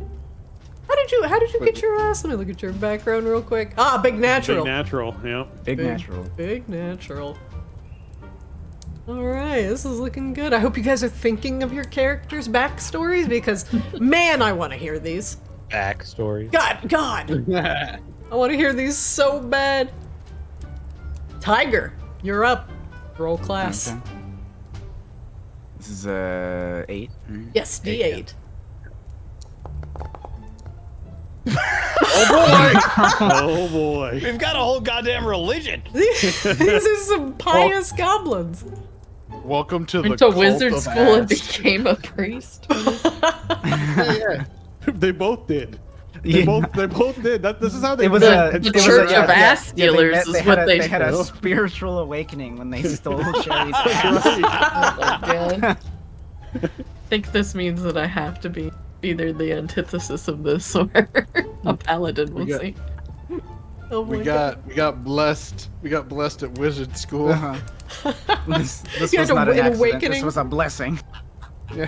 How did you get your ass? Let me look at your background real quick. Ah, big natural.
Big natural. Yep.
Big natural.
Big natural. Alright, this is looking good. I hope you guys are thinking of your characters' backstories because, man, I want to hear these.
Backstory.
God. I want to hear these so bad. Tiger, you're up. Roll class.
Okay. This is 8. right?
Yes, D8.
Oh boy.
We've got a whole goddamn religion.
These are some pious goblins.
Welcome to
Went
the
to
cult
wizard
of
school and
ass.
became a priest.
They both did.
Yeah.
They both did. This is how they
It was
met.
a
the
it was
Church
a,
of Ass
yeah,
Dealers
met-
is
had
what
a,
they
had a
do.
spiritual awakening when they stole Cherry's
That's
ass.
right.
Oh, God. I think this means that I have to be either the antithesis of this or a paladin. We'll
got-
see.
Oh
We
my
got blessed. We got blessed at wizard school.
Uh-huh. This
You
was
had
not an
an
accident.
awakening?
This was a blessing.
Yeah.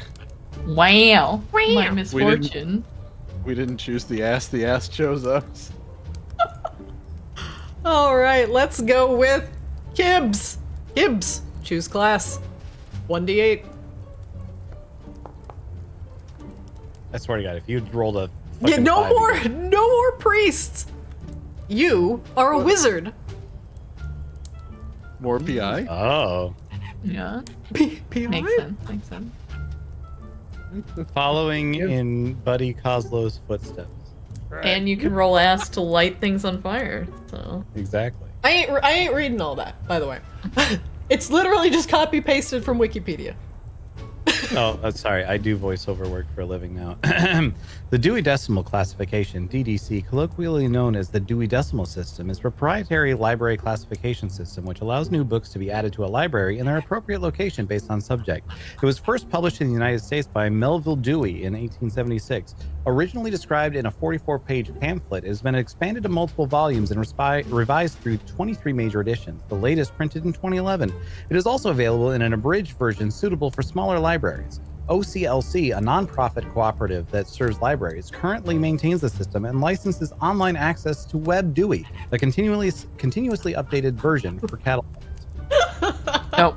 Wow. My misfortune.
We didn't choose the ass. The ass chose us.
All right, let's go with Kibbs. Kibbs, choose class. 1d8.
I swear to God, if you'd rolled a
Yeah,
fucking
no
five,
more priests. You are a wizard.
More PI.
Oh,
Yeah.
PI?
Makes sense. Makes sense.
following in Buddy Coslow's footsteps.
And you can roll ass to light things on fire. So
Exactly.
I ain't reading all that, by the way. It's literally just copy pasted from Wikipedia.
Oh, sorry. I do voiceover work for a living now. The Dewey Decimal Classification, DDC, colloquially known as the Dewey Decimal System, is a proprietary library classification system which allows new books to be added to a library in their appropriate location based on subject. It was first published in the United States by Melville Dewey in 1876. Originally described in a 44-page pamphlet, it has been expanded to multiple volumes and revised through 23 major editions, the latest printed in 2011. It is also available in an abridged version suitable for smaller libraries. OCLC, a nonprofit cooperative that serves libraries, currently maintains the system and licenses online access to Web Dewey, a continuously updated version for catalogs.
nope.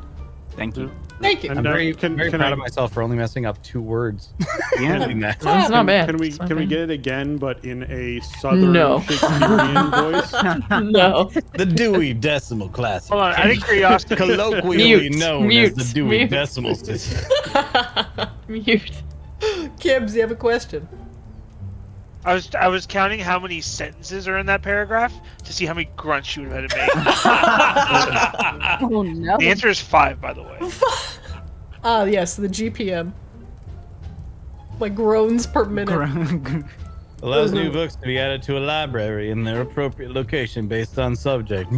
Thank you.
Thank you.
And,
I'm very,
can
proud
I-
of myself for only messing up 2 words.
Yeah.
Doing that.
That's not bad.
Can we
It's not
can we
bad.
get it again, but in a southern
No.
Shakespearean voice?
No.
The Dewey Decimal Classification.
Hold on, I think curiosity.
Colloquially
Mute.
known
Mute.
as the Dewey
Mute.
Decimal System.
Mute.
Kibbs, you have a question?
I was counting how many sentences are in that paragraph to see how many grunts you would have had to make.
Oh no.
The answer is 5, by the way.
Ah, yes, the GPM. Like groans per minute.
Allows new books to be added to a library in their appropriate location based on subject.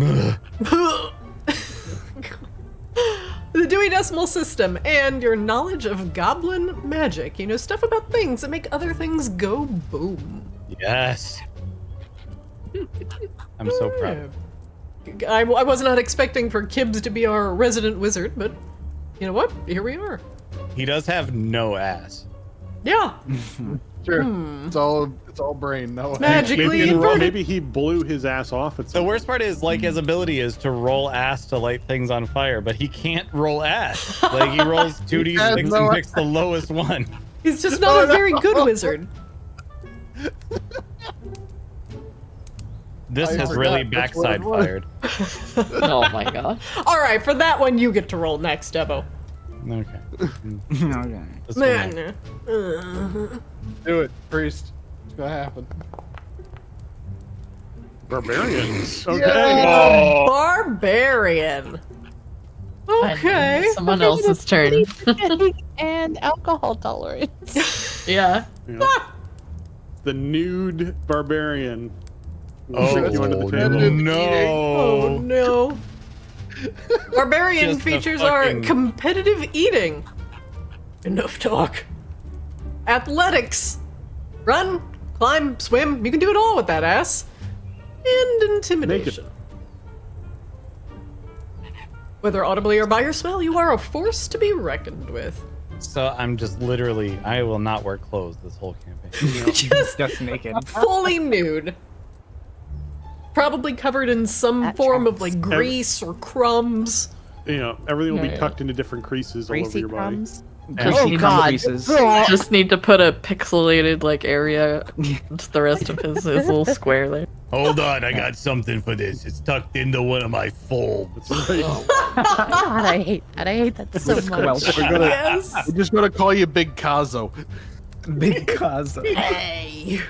The Dewey Decimal System and your knowledge of goblin magic. You know, stuff about things that make other things go boom.
Yes. I'm so proud.
I was not expecting for Kibbs to be our resident wizard, but you know what? Here we are.
He does have no ass.
Yeah.
Sure. It's all brain. No.
Magically
Maybe,
inverted.
maybe he blew his ass off at
The
some
worst part is, like, his ability is to roll ass to light things on fire, but he can't roll ass. Like, he rolls 2d6
no
and picks the lowest one.
He's just not a very good wizard.
This
I
has
forgot
really
which one
backside
it was.
fired.
Oh my god.
All right, for that one, you get to roll next, Devo.
Okay.
Okay.
This one,
Do it, priest. It's gonna happen.
barbarians. Okay.
Yeah.
Barbarian. Okay.
Someone else's turn.
And alcohol tolerance.
Yeah.
Yeah. The nude barbarian. We'll
Oh,
take you under the table.
Oh
no.
no. Barbarian
Just a
features
fucking-
are competitive eating. Enough talk. Athletics. Run, climb, swim. You can do it all with that ass. And intimidation. Whether audibly or by your smell, you are a force to be reckoned with.
So I'm just literally, I will not wear clothes this whole campaign.
Just
naked.
fully nude. Probably covered in some
That
form of
tracks.
like grease or crumbs.
You know, everything will be
Yeah.
tucked into different creases all over
Greasy
your body.
crumbs.
Greasy
God.
creases.
Just need to put a pixelated like area to the rest of his little square there.
Hold on, I got something for this. It's tucked into one of my folds.
God, I hate that. I hate that so much.
We're gonna,
Yes.
we're just gonna call you Big Kazo.
Because
Hey.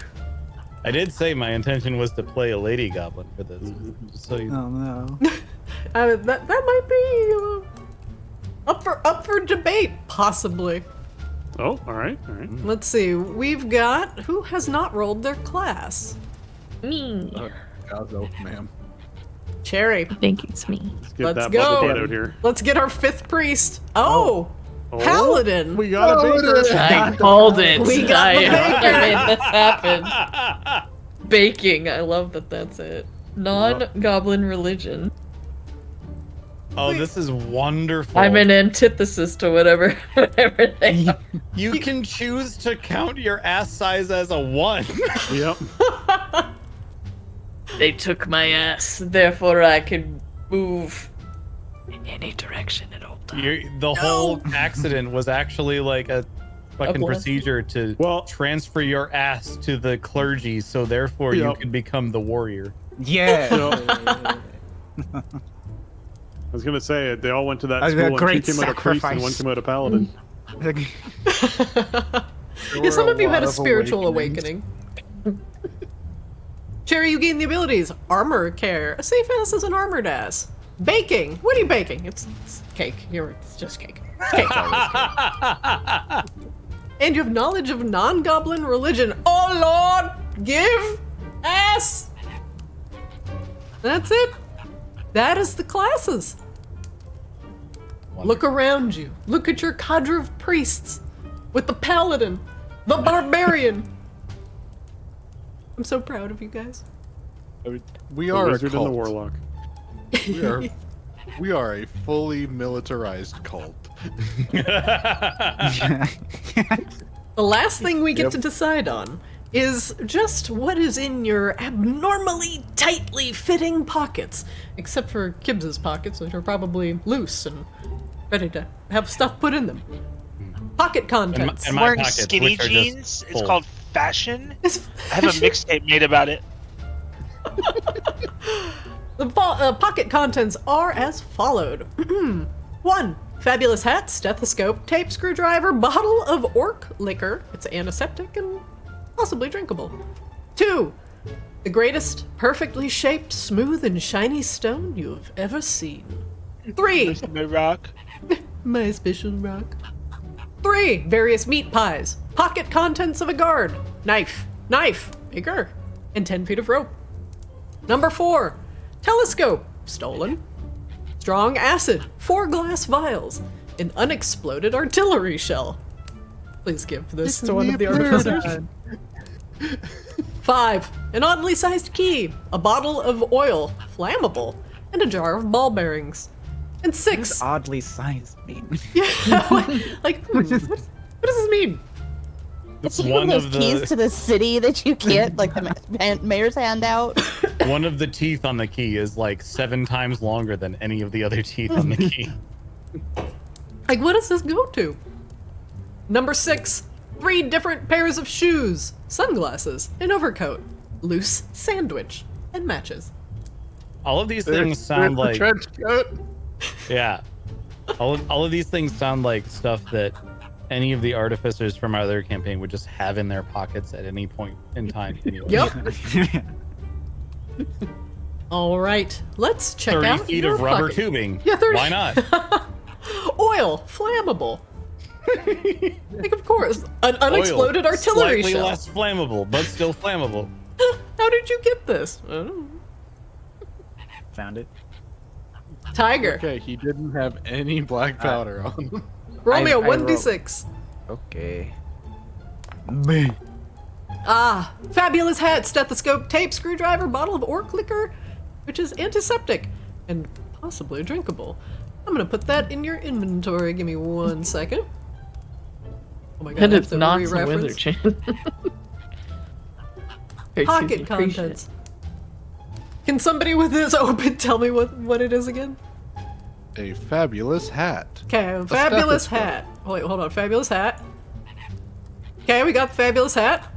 I did say my intention was to play a lady goblin for this. Just so you know.
oh no.
That might be up for debate, possibly.
Oh, all right, all right.
Let's see. We've got who has not rolled their class.
Me.
Kazo, ma'am.
Cherry.
I think it's me.
Let's get
Let's
that
go.
bubble butt out here.
Let's get our fifth priest. Oh, Paladin.
We got a baker.
I called it.
We got the
I
baker.
made this happen. Baking. I love that that's it. non-goblin religion.
Oh, this is wonderful.
I'm an antithesis to whatever they are.
You can choose to count your ass size as a 1.
Yep.
They took my ass, therefore I can move in any direction at all times.
The whole accident was actually like a fucking
blessing.
procedure to transfer your ass to the clergy, so therefore you could become the warrior.
Yeah.
I was gonna say they all went to that
A
school, and
great
two came out a priest and one
sacrifice.
came out a paladin.
Yeah, some of you had a
of
spiritual
awakenings.
awakening. Cherry, you gain the abilities Armor Care, a safe ass is an armored ass. Baking, what are you baking? It's cake. It's just cake. It's cake. And you have knowledge of non-goblin religion. Oh Lord, give ass. That's it. That is the classes. Look around you. Look at your cadre of priests with the paladin, the barbarian. I'm so proud of you guys.
We
The
are a
wizard and the
cult.
warlock.
We are a fully militarized cult.
The last thing we get to decide on is just what is in your abnormally tightly fitting pockets. Except for Kibbs's pockets, which are probably loose and ready to have stuff put in them. Pocket contents.
and
I'm
my
wearing
pockets,
skinny
which are just
jeans. It's
full.
called fashion.
It's
I have a mixtape made about it.
The pocket contents are as followed. 1. Fabulous hat, stethoscope, tape, screwdriver, bottle of orc liquor. It's antiseptic and possibly drinkable. 2. The greatest, perfectly shaped, smooth, and shiny stone you have ever seen. 3.
My rock.
My special rock. 3. Various meat pies. Pocket contents of a guard. Knife, bigger, and 10 feet of rope. Number 4. Telescope, stolen. Strong acid, 4 glass vials. An unexploded artillery shell. Please give this to one of the artificers. 5. An oddly sized key, a bottle of oil, flammable, and a jar of ball bearings. And 6.
Oddly sized mean.
Yeah, what does this mean?
It's
One
one
of
of
those keys
the
to the city that you get, like the mayor's handout.
one of the teeth on the key is like 7 times longer than any of the other teeth on the key.
Like, what does this go to? Number 6. 3 different pairs of shoes, sunglasses, an overcoat, loose sandwich, and matches.
All of these things sound like
trench coat.
yeah. All of these things sound like stuff that any of the artificers from our other campaign would just have in their pockets at any point in time. Anyway.
Yep. All right, let's check
30
out
feet
your
of rubber
pocket.
tubing.
Yeah, 30.
Why not?
Oil, flammable. Like, of course, an unexploded
Oil,
artillery
slightly
shell.
less flammable, but still flammable.
How did you get this? I don't know.
Found it.
Tiger.
Okay, he didn't have any black powder on.
Roll me a
I rolled.
1d6.
Okay.
Ah, fabulous hat, stethoscope, tape, screwdriver, bottle of orc liquor, which is antiseptic and possibly drinkable. I'm gonna put that in your inventory. Give me 1 second. Oh my god,
And
I have
it's
to
not the
re-reference.
wither chain.
Pocket contents. Can somebody with this open tell me what it is again?
A fabulous hat.
Okay, fabulous
stethoscope.
hat. Oh wait, hold on, fabulous hat. Okay, we got the fabulous hat.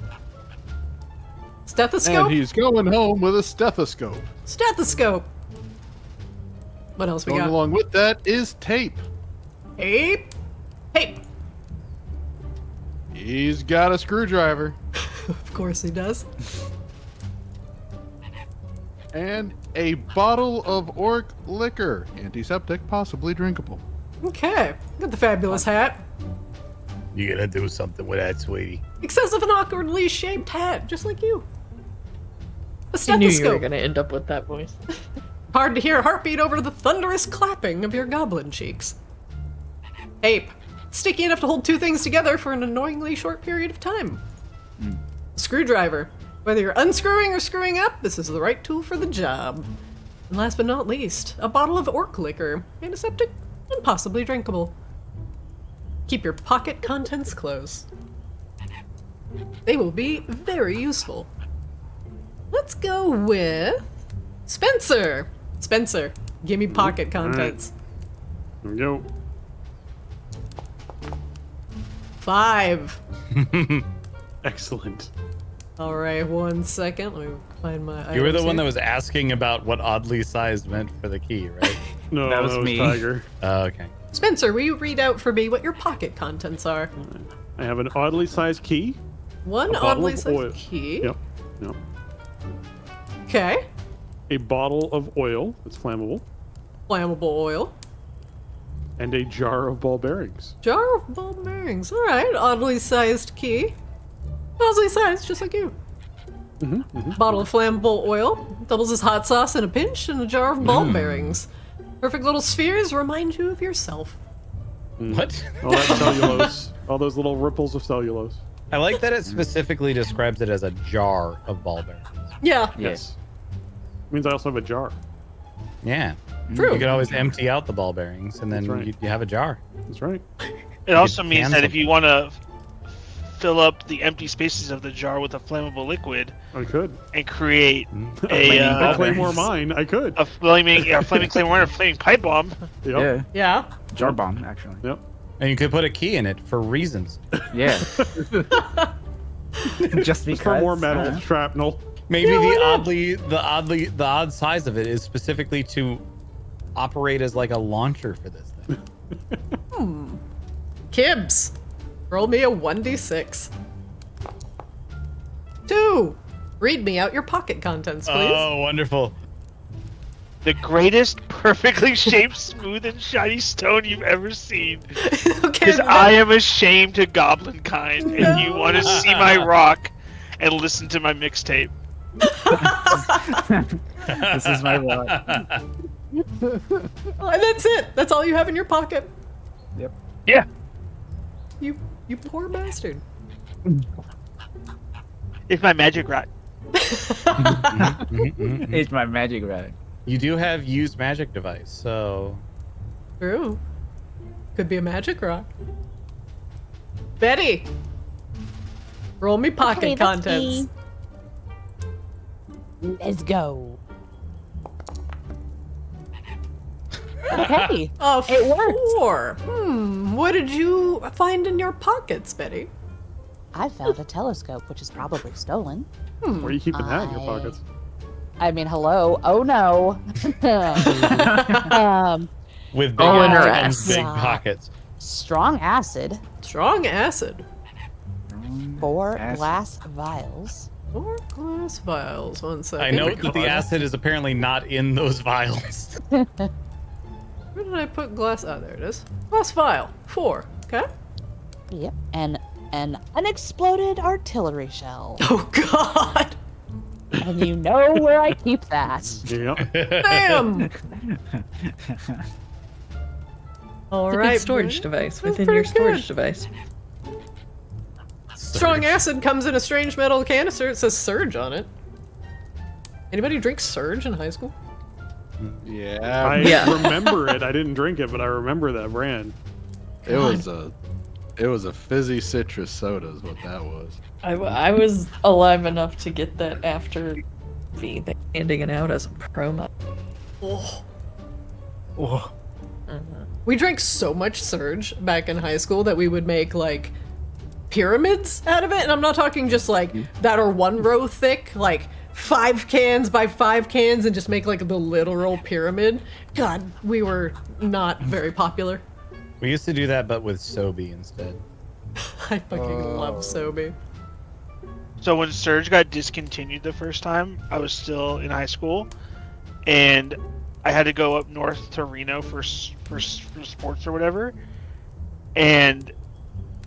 Stethoscope.
And he's going home with a stethoscope.
Stethoscope. What else we
Going
got?
along with that is tape.
Tape. Tape.
He's got a screwdriver.
Of course he does.
And a bottle of orc liquor. Antiseptic, possibly drinkable.
Okay, got the fabulous hat.
You gotta do something with that, sweetie.
Excessive and awkwardly shaped hat, just like you. A
I knew you were
stethoscope.
gonna end up with that voice.
Hard to hear a heartbeat over the thunderous clapping of your goblin cheeks. Tape. Sticky enough to hold 2 things together for an annoyingly short period of time. Screwdriver. Whether you're unscrewing or screwing up, this is the right tool for the job. And last but not least, a bottle of orc liquor, antiseptic and possibly drinkable. Keep your pocket contents close. They will be very useful. Let's go with Spencer. Spencer, give me pocket contents.
Here we go.
5.
Excellent.
All right, 1 second. Let me find my.
You were the
items
one that
here.
was asking about what oddly sized meant for the key, right?
No,
That was me.
Tiger.
Oh, okay.
Spencer, will you read out for me what your pocket contents are?
I have an oddly sized key.
One
A bottle
oddly
of
sized
oil.
key.
Yep. Yep.
Okay.
A bottle of oil that's flammable,
Flammable oil.
and a jar of ball bearings.
Jar of ball bearings. All right. Oddly sized key. Oddly sized, just like you. Bottle of flammable oil. Doubles as hot sauce in a pinch, and a jar of ball bearings. Perfect little spheres remind you of yourself.
What?
All that cellulose. All those little ripples of cellulose.
I like that it specifically describes it as a jar of ball bearings.
Yeah.
Yes. Means I also have a jar.
Yeah.
True.
You could always empty out the ball bearings, and then
That's right.
you have a jar.
That's right.
It also
can
means that if
something.
you want to fill up the empty spaces of the jar with a flammable liquid
I could.
and create
A
a
Claymore mine. I could.
a flaming claymore or a flaming pipe bomb.
Yep.
Yeah.
Yeah.
Jar bomb, actually.
Yep.
And you could put a key in it for reasons.
Yeah.
Just because.
For more metal
huh?
shrapnel.
Maybe
Yeah, why
the odd size of it is specifically to operate as like a launcher for this thing.
Kibbs, roll me a 1d6. 2. Read me out your pocket contents, please.
Oh, wonderful.
The greatest, perfectly shaped, smooth, and shiny stone you've ever seen.
Okay.
Because I am ashamed to goblin kind, and you want to see my rock and listen to my mixtape.
This is my rock.
And that's it. That's all you have in your pocket.
Yep.
Yeah,
You poor bastard.
it's my magic rock.
It's my magic rag.
You do have used magic device, so
True. Could be a magic rock. Betty, roll me pocket
Okay, let's
contents.
see. Let's go. Okay.
It
worked.
4. What did you find in your pockets, Betty?
I found a telescope, which is probably stolen.
Where are you keeping that in your
I-
pockets?
I mean, hello. Oh no.
with big
All in her
hands,
ass.
big
Yeah.
pockets.
Strong acid,
Strong acid.
4
Acid.
glass vials.
4 glass vials. 1 second.
I note that the acid is apparently not in those vials.
Where did I put glass? Oh, there it is. Glass vial. 4. Okay.
Yep. And an unexploded artillery shell.
Oh, God.
And you know where I keep that.
Yep.
Damn. All
It's a
right.
good storage
Brent.
device
That's
within your
pretty
storage
good.
device.
Strong acid comes in a strange metal canister. It says Surge on it. Anybody drink Surge in high school?
Yeah,
I
Yeah.
remember it. I didn't drink it, but I remember that brand.
it was a fizzy citrus soda is what that was.
I was alive enough to get that after V handing it out as a promo.
Oh.
Oh,
We drank so much Surge back in high school that we would make like pyramids out of it. And I'm not talking just like that are 1 row thick, like 5 cans by 5 cans, and just make like the literal pyramid. God, we were not very popular.
We used to do that, but with Sobe instead.
I fucking love Sobe.
So when Surge got discontinued the first time, I was still in high school, and I had to go up north to Reno for sports or whatever. And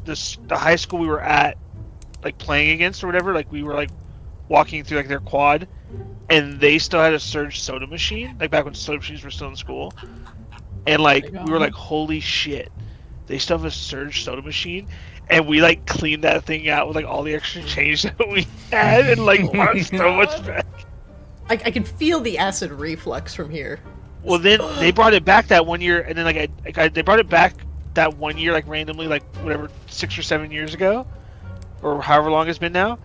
the high school we were at, like playing against or whatever, like we were like walking through like their quad, and they still had a Surge soda machine, like back when soda machines were still in school. And like we were like, holy shit. they still have a Surge soda machine, and we like cleaned that thing out with like all the extra change that we had, and like won so much back.
I can feel the acid reflux from here.
Well, then they brought it back that 1 year, and then they brought it back that 1 year, like randomly, like whatever 6 or 7 years ago, or however long it's been now,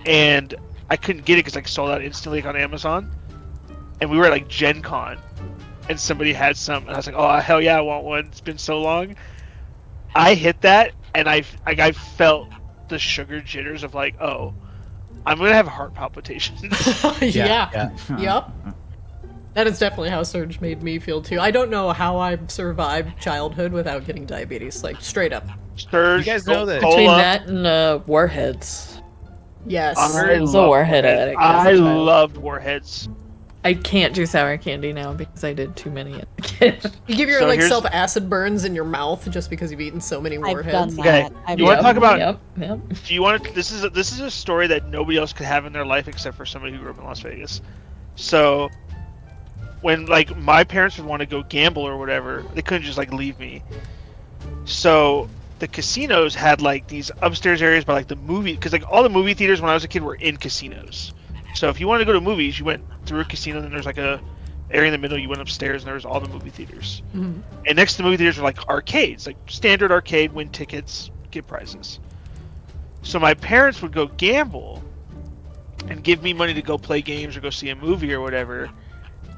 and I couldn't get it because like sold out instantly like, on Amazon, and we were at like Gen Con, and somebody had some, and I was like, oh hell yeah, I want one. It's been so long. I hit that, and I felt the sugar jitters of like, oh, I'm gonna have heart palpitations.
Yeah. Yep. That is definitely how Surge made me feel too. I don't know how I survived childhood without getting diabetes, like straight up.
Surge,
You guys know that-
Between
Cola.
that and Warheads.
Yes.
I was a Warhead addict. as a
I
child.
loved Warheads.
I can't do sour candy now because I did too many as a kid.
You give your
So
like
here's-
self acid burns in your mouth just because you've eaten so many
I've
warheads.
done
Okay,
that. I've
you wanna
done
talk about-
Yep.
Do you want to? This is a story that nobody else could have in their life except for somebody who grew up in Las Vegas. So, when like my parents would want to go gamble or whatever, they couldn't just like leave me. So the casinos had like these upstairs areas by like the movie, because like all the movie theaters when I was a kid were in casinos. So if you wanted to go to movies, you went through a casino, and then there's like a area in the middle. You went upstairs, and there was all the movie theaters.
Mhm.
And next to the movie theaters were like arcades, like standard arcade, win tickets, get prizes. So my parents would go gamble and give me money to go play games or go see a movie or whatever.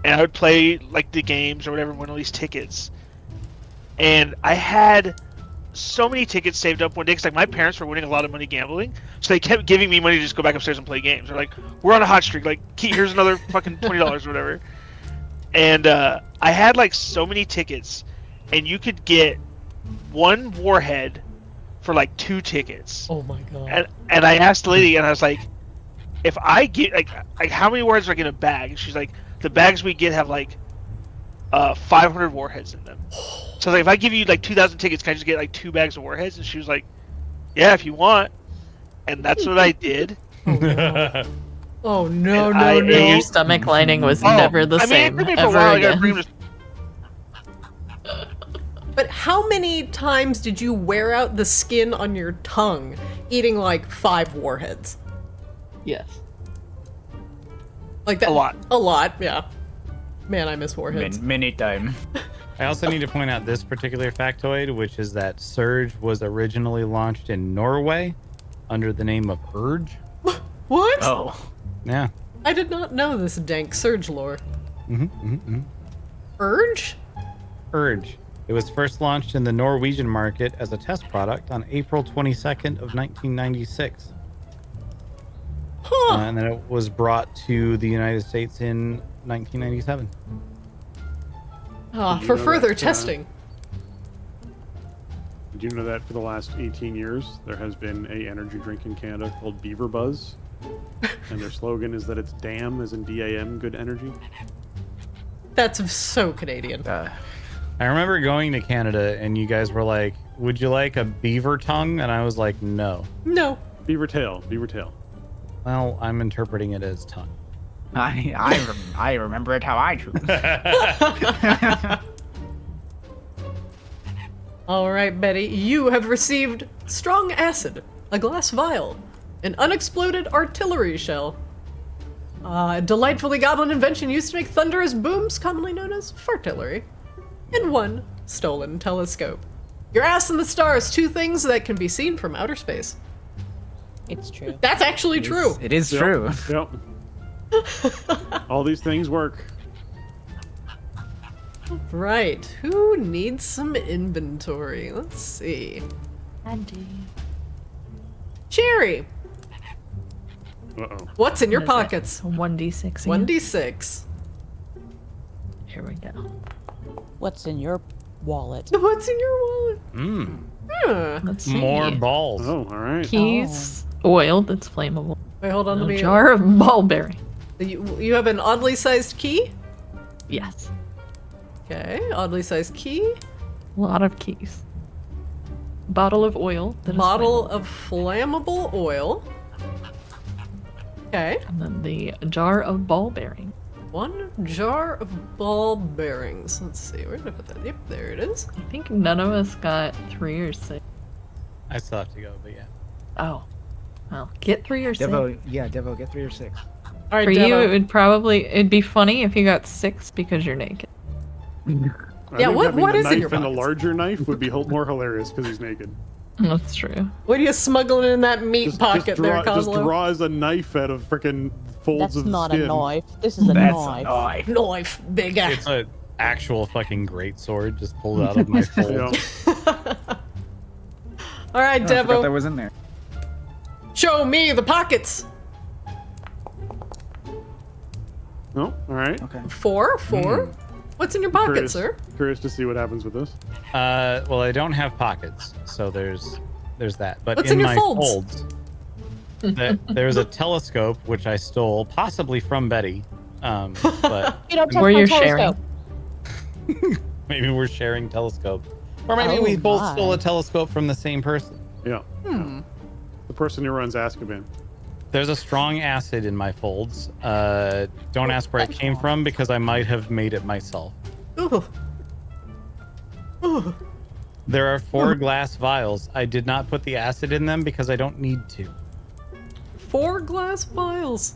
And I would play like the games or whatever, win all these tickets. And I had so many tickets saved up one day because like my parents were winning a lot of money gambling, so they kept giving me money to just go back upstairs and play games. They're like, "We're on a hot streak. Like, here's another fucking $20 or whatever." And I had like so many tickets, and you could get one warhead for like 2 tickets.
Oh my god.
And I asked the lady, and I was like, if I get like how many warheads are like in a bag? And she's like, the bags we get have like 500 warheads in them. So like, if I give you like 2,000 tickets, can I just get like 2 bags of warheads? And she was like, yeah, if you want. And that's what I did.
Oh no,
And
no,
I
no.
ate-
Your stomach lining was
Oh,
never the
I mean,
same
it took me for a
ever
while. I gotta
again.
bring them
But how many times did you wear out the skin on your tongue eating like 5 warheads?
Yes.
Like that?
A lot.
A lot, yeah. Man, I miss warheads.
Many time.
I also need to point out this particular factoid, which is that Surge was originally launched in Norway under the name of Urge.
What?
Oh.
Yeah.
I did not know this dank Surge lore.
Mm-hmm.
Urge?
Urge. It was first launched in the Norwegian market as a test product on April 22nd of 1996.
Huh.
And then it was brought to the United States in 1997.
Ah,
Did you
for
know
further
that,
testing.
Did you know that for the last 18 years, there has been a energy drink in Canada called Beaver Buzz? And their slogan is that it's DAM, as in D-A-M, good energy.
That's so Canadian.
I remember going to Canada and you guys were like, would you like a beaver tongue? And I was like, no.
No.
Beaver tail, beaver tail.
Well, I'm interpreting it as tongue.
I remember it how I choose.
All right, Betty, you have received strong acid, a glass vial, an unexploded artillery shell, a delightfully goblin invention used to make thunderous booms, commonly known as fartillery, and 1 stolen telescope. Your ass and the stars, 2 things that can be seen from outer space.
It's true.
That's actually true.
It is
Yep,
true.
Yep. All these things work.
Right, who needs some inventory? Let's see.
Andy.
Cherry,
Uh-oh.
what's in your
What is it?
pockets?
1d6 again.
1d6.
Here we go.
What's in your wallet?
What's in your wallet?
Mmm.
Huh.
Let's see.
More balls.
Oh, all right.
Keys, oil that's flammable,
Wait, hold on,
a
let me.
jar of ball bearing.
You have an oddly sized key?
Yes.
Okay, oddly sized key.
A lot of keys. Bottle of oil. That is
Bottle
flammable.
of flammable oil. Okay.
And then the jar of ball bearing.
1 jar of ball bearings. Let's see, where did I put that? Yep, there it is.
I think none of us got 3 or 6.
I still have to go, but yeah.
Oh. Well, get 3 or 6.
Devo, get 3 or 6.
All right,
For you,
Devo.
it'd be funny if you got 6 because you're naked.
I
Yeah,
think
what-
having
what
the
is in
knife
your
and a
pockets?
larger knife would be more hilarious because he's naked.
That's true.
What are you smuggling in that meat pocket there,
just
Coslo?
draws a knife out of freaking folds
That's
of
not
skin.
a knife. This is a knife.
Knife, bigger.
It's an actual fucking great sword just pulled out of my fold.
Yeah.
All right,
I forgot that
Devo.
was in there.
Show me the pockets.
Oh, all right.
Okay.
4. What's in your pocket,
Curious,
sir?
curious to see what happens with this.
Well, I don't have pockets, so there's that. But
What's in your
my
folds?
there's a telescope which I stole, possibly from Betty. But
You don't touch
Were
my
you
telescope.
maybe we're sharing telescope, or maybe
Oh
we both
my.
stole a telescope from the same person.
Yeah. The person who runs Azkaban.
There's a strong acid in my folds. Don't ask where it came from because I might have made it myself.
Ooh. Ooh.
There are 4 glass vials. I did not put the acid in them because I don't need to.
4 glass vials.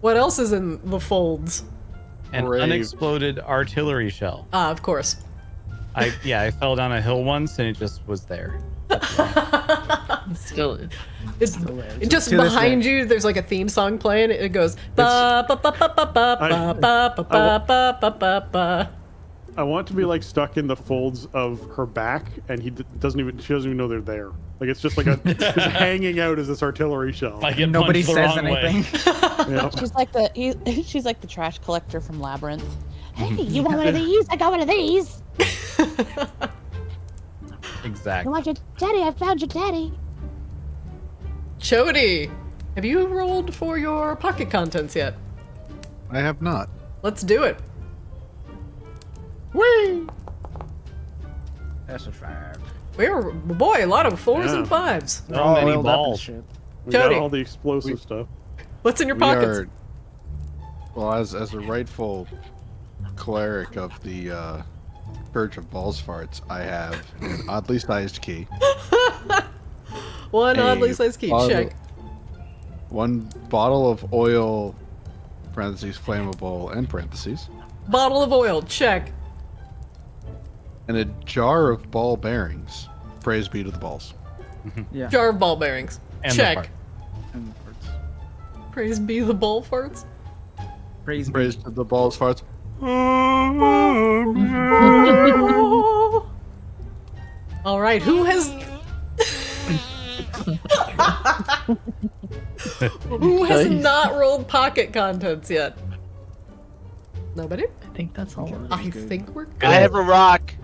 What else is in the folds?
An
Brave.
unexploded artillery shell.
Ah, of course.
I fell down a hill once and it just was there.
Still is.
It's
hilarious.
just
To this
behind
day.
you. There's like a theme song playing. It goes ba ba ba ba ba ba ba ba ba ba ba ba ba.
I want to be like stuck in the folds of her back, and she doesn't even know they're there. Like it's just like just hanging out as this artillery shell.
I get
Nobody
punched the
says
wrong way.
anything.
Yeah.
She's like the trash collector from Labyrinth. Hey, you want one of these? I got one of these. You
Exactly.
want your daddy? I found your daddy.
Chody, have you rolled for your pocket contents yet?
I have not.
Let's do it.
That's a 5.
We're boy, a lot of 4s and
Yeah.
5s.
They're all
many
oiled up and
balls.
shit.
We got
Jody.
all the explosive stuff.
What's in your
We
pockets?
are, well, as a rightful cleric of the Church of Balls Farts, I have an oddly sized key.
One
a
oddly sized key.
bottle-
Check.
One bottle of oil, parentheses, flammable, end parentheses,
Bottle of oil. Check.
and a jar of ball bearings. Praise be to the balls.
Yeah.
Jar of ball bearings.
And the
Check.
fart.
And farts.
Praise be the ball farts.
Praise be.
Praise to the balls farts.
All right, who has who has
Nice.
not rolled pocket contents yet? Nobody?
I think that's all.
I think we're good.
I have a rock.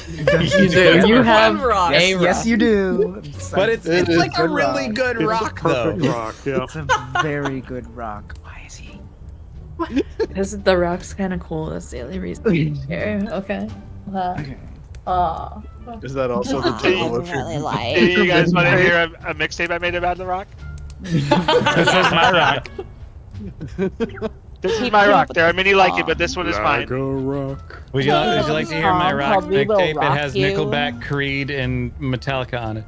You do. You have
rock.
a rock.
Yes, you do.
But it's
It is
like a
good
really
rock.
good
It's
rock,
a perfect
though.
rock. Yeah.
It's a very good rock. Why is he?
Because the rock's kind of cool. That's the only reason. Here. Okay.
Okay.
Aw.
Is that also the
I
table of
really
your
like.
Do you guys want to hear a mixtape I made about the rock?
This is my rock.
This is
Keep
my
it
rock.
up
There are many like it,
song.
but this one is fine.
Like a rock.
Would you like to hear my
Song
rock
called We Will
mixtape? It
Rock
has
You.
Nickelback, Creed, and Metallica on it.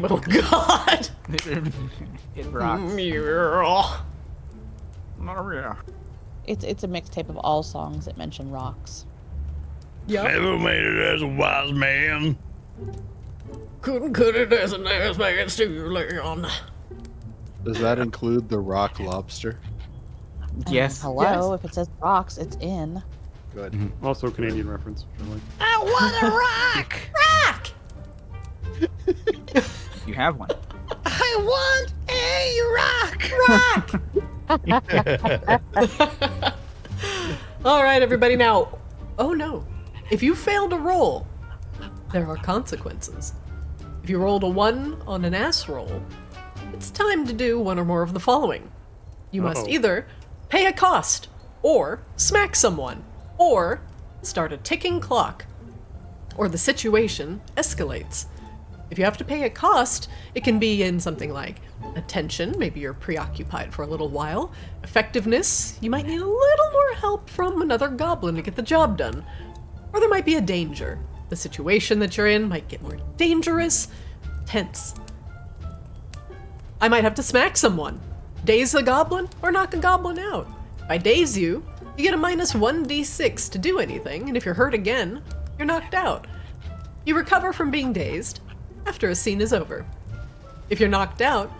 Oh God!
It rocks.
Yeah.
Oh, yeah.
It's a mixtape of all songs that mention rocks.
Yep.
Never made it as a wise man.
Couldn't cut it as an ass man still on.
Does that include the rock lobster?
Yes.
Hello, if it says rocks, it's in.
Good.
Also a Canadian reference. I like.
You have one.
All right, everybody. Now, oh no! If you fail to roll, there are consequences. If you rolled a 1 on an ass roll, it's time to do one or more of the following. You must
Uh-oh.
either pay a cost, or smack someone, or start a ticking clock, or the situation escalates. If you have to pay a cost, it can be in something like attention, maybe you're preoccupied for a little while. Effectiveness, you might need a little more help from another goblin to get the job done. Or there might be a danger. The situation that you're in might get more dangerous, tense. I might have to smack someone. Daze a goblin or knock a goblin out. If I daze you, you get a minus 1d6 to do anything, and if you're hurt again, you're knocked out. You recover from being dazed after a scene is over. If you're knocked out,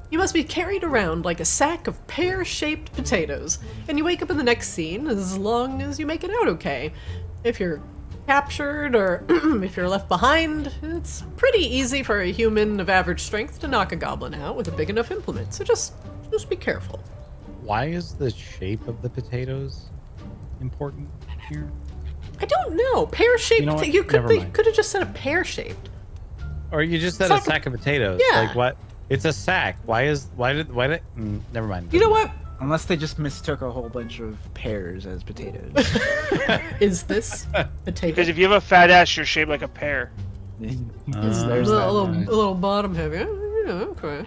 you must be carried around like a sack of pear-shaped potatoes, and you wake up in the next scene as long as you make it out okay. If you're captured or if you're left behind, it's pretty easy for a human of average strength to knock a goblin out with a big enough implement, so just be careful.
Why is the shape of the potatoes important here?
I don't know. Pear-shaped.
You know what?
You
Never mind.
could have just said a pear-shaped.
Or you just said
Sack
a sack of potatoes.
Yeah.
Like what? It's a sack. Why did never mind.
You know what?
Unless they just mistook a whole bunch of pears as potatoes.
Is this potato?
Because if you have a fat ass, you're shaped like a pear.
Is
there's
a
that.
little bottom heavy. Yeah, okay.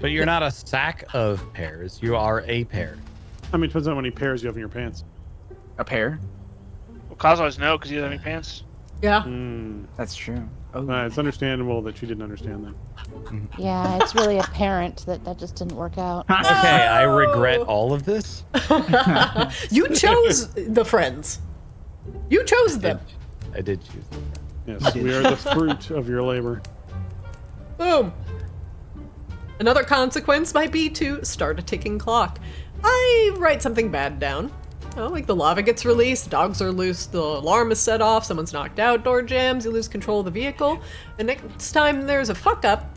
But you're not a sack of pears. You are a pear.
I mean, it depends on how many pairs you have in your pants.
A pear?
Well, Kaz always know because he doesn't have any pants.
Yeah.
That's true. Oh,
It's understandable that she didn't understand that.
Yeah, it's really apparent that just didn't work out.
Okay, I regret all of this.
You chose the friends. You chose them.
I did choose them.
Yes, we are the fruit of your labor.
Boom. Another consequence might be to start a ticking clock. I write something bad down. Oh, like the lava gets released, dogs are loose, the alarm is set off, someone's knocked out, door jams, you lose control of the vehicle. The next time there's a fuck up,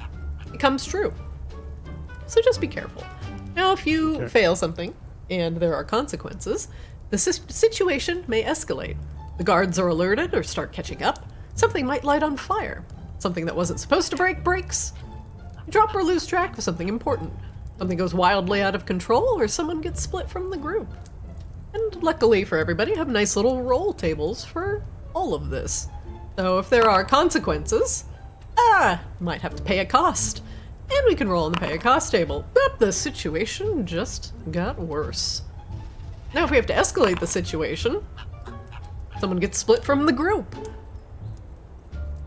it comes true. So just be careful. Now, if you fail something, and there are consequences, the situation may escalate. The guards are alerted or start catching up. Something might light on fire. Something that wasn't supposed to break breaks. You drop or lose track of something important. Something goes wildly out of control, or someone gets split from the group. And luckily for everybody, I have nice little roll tables for all of this. So if there are consequences, might have to pay a cost. And we can roll on the pay a cost table. But the situation just got worse. Now if we have to escalate the situation, someone gets split from the group.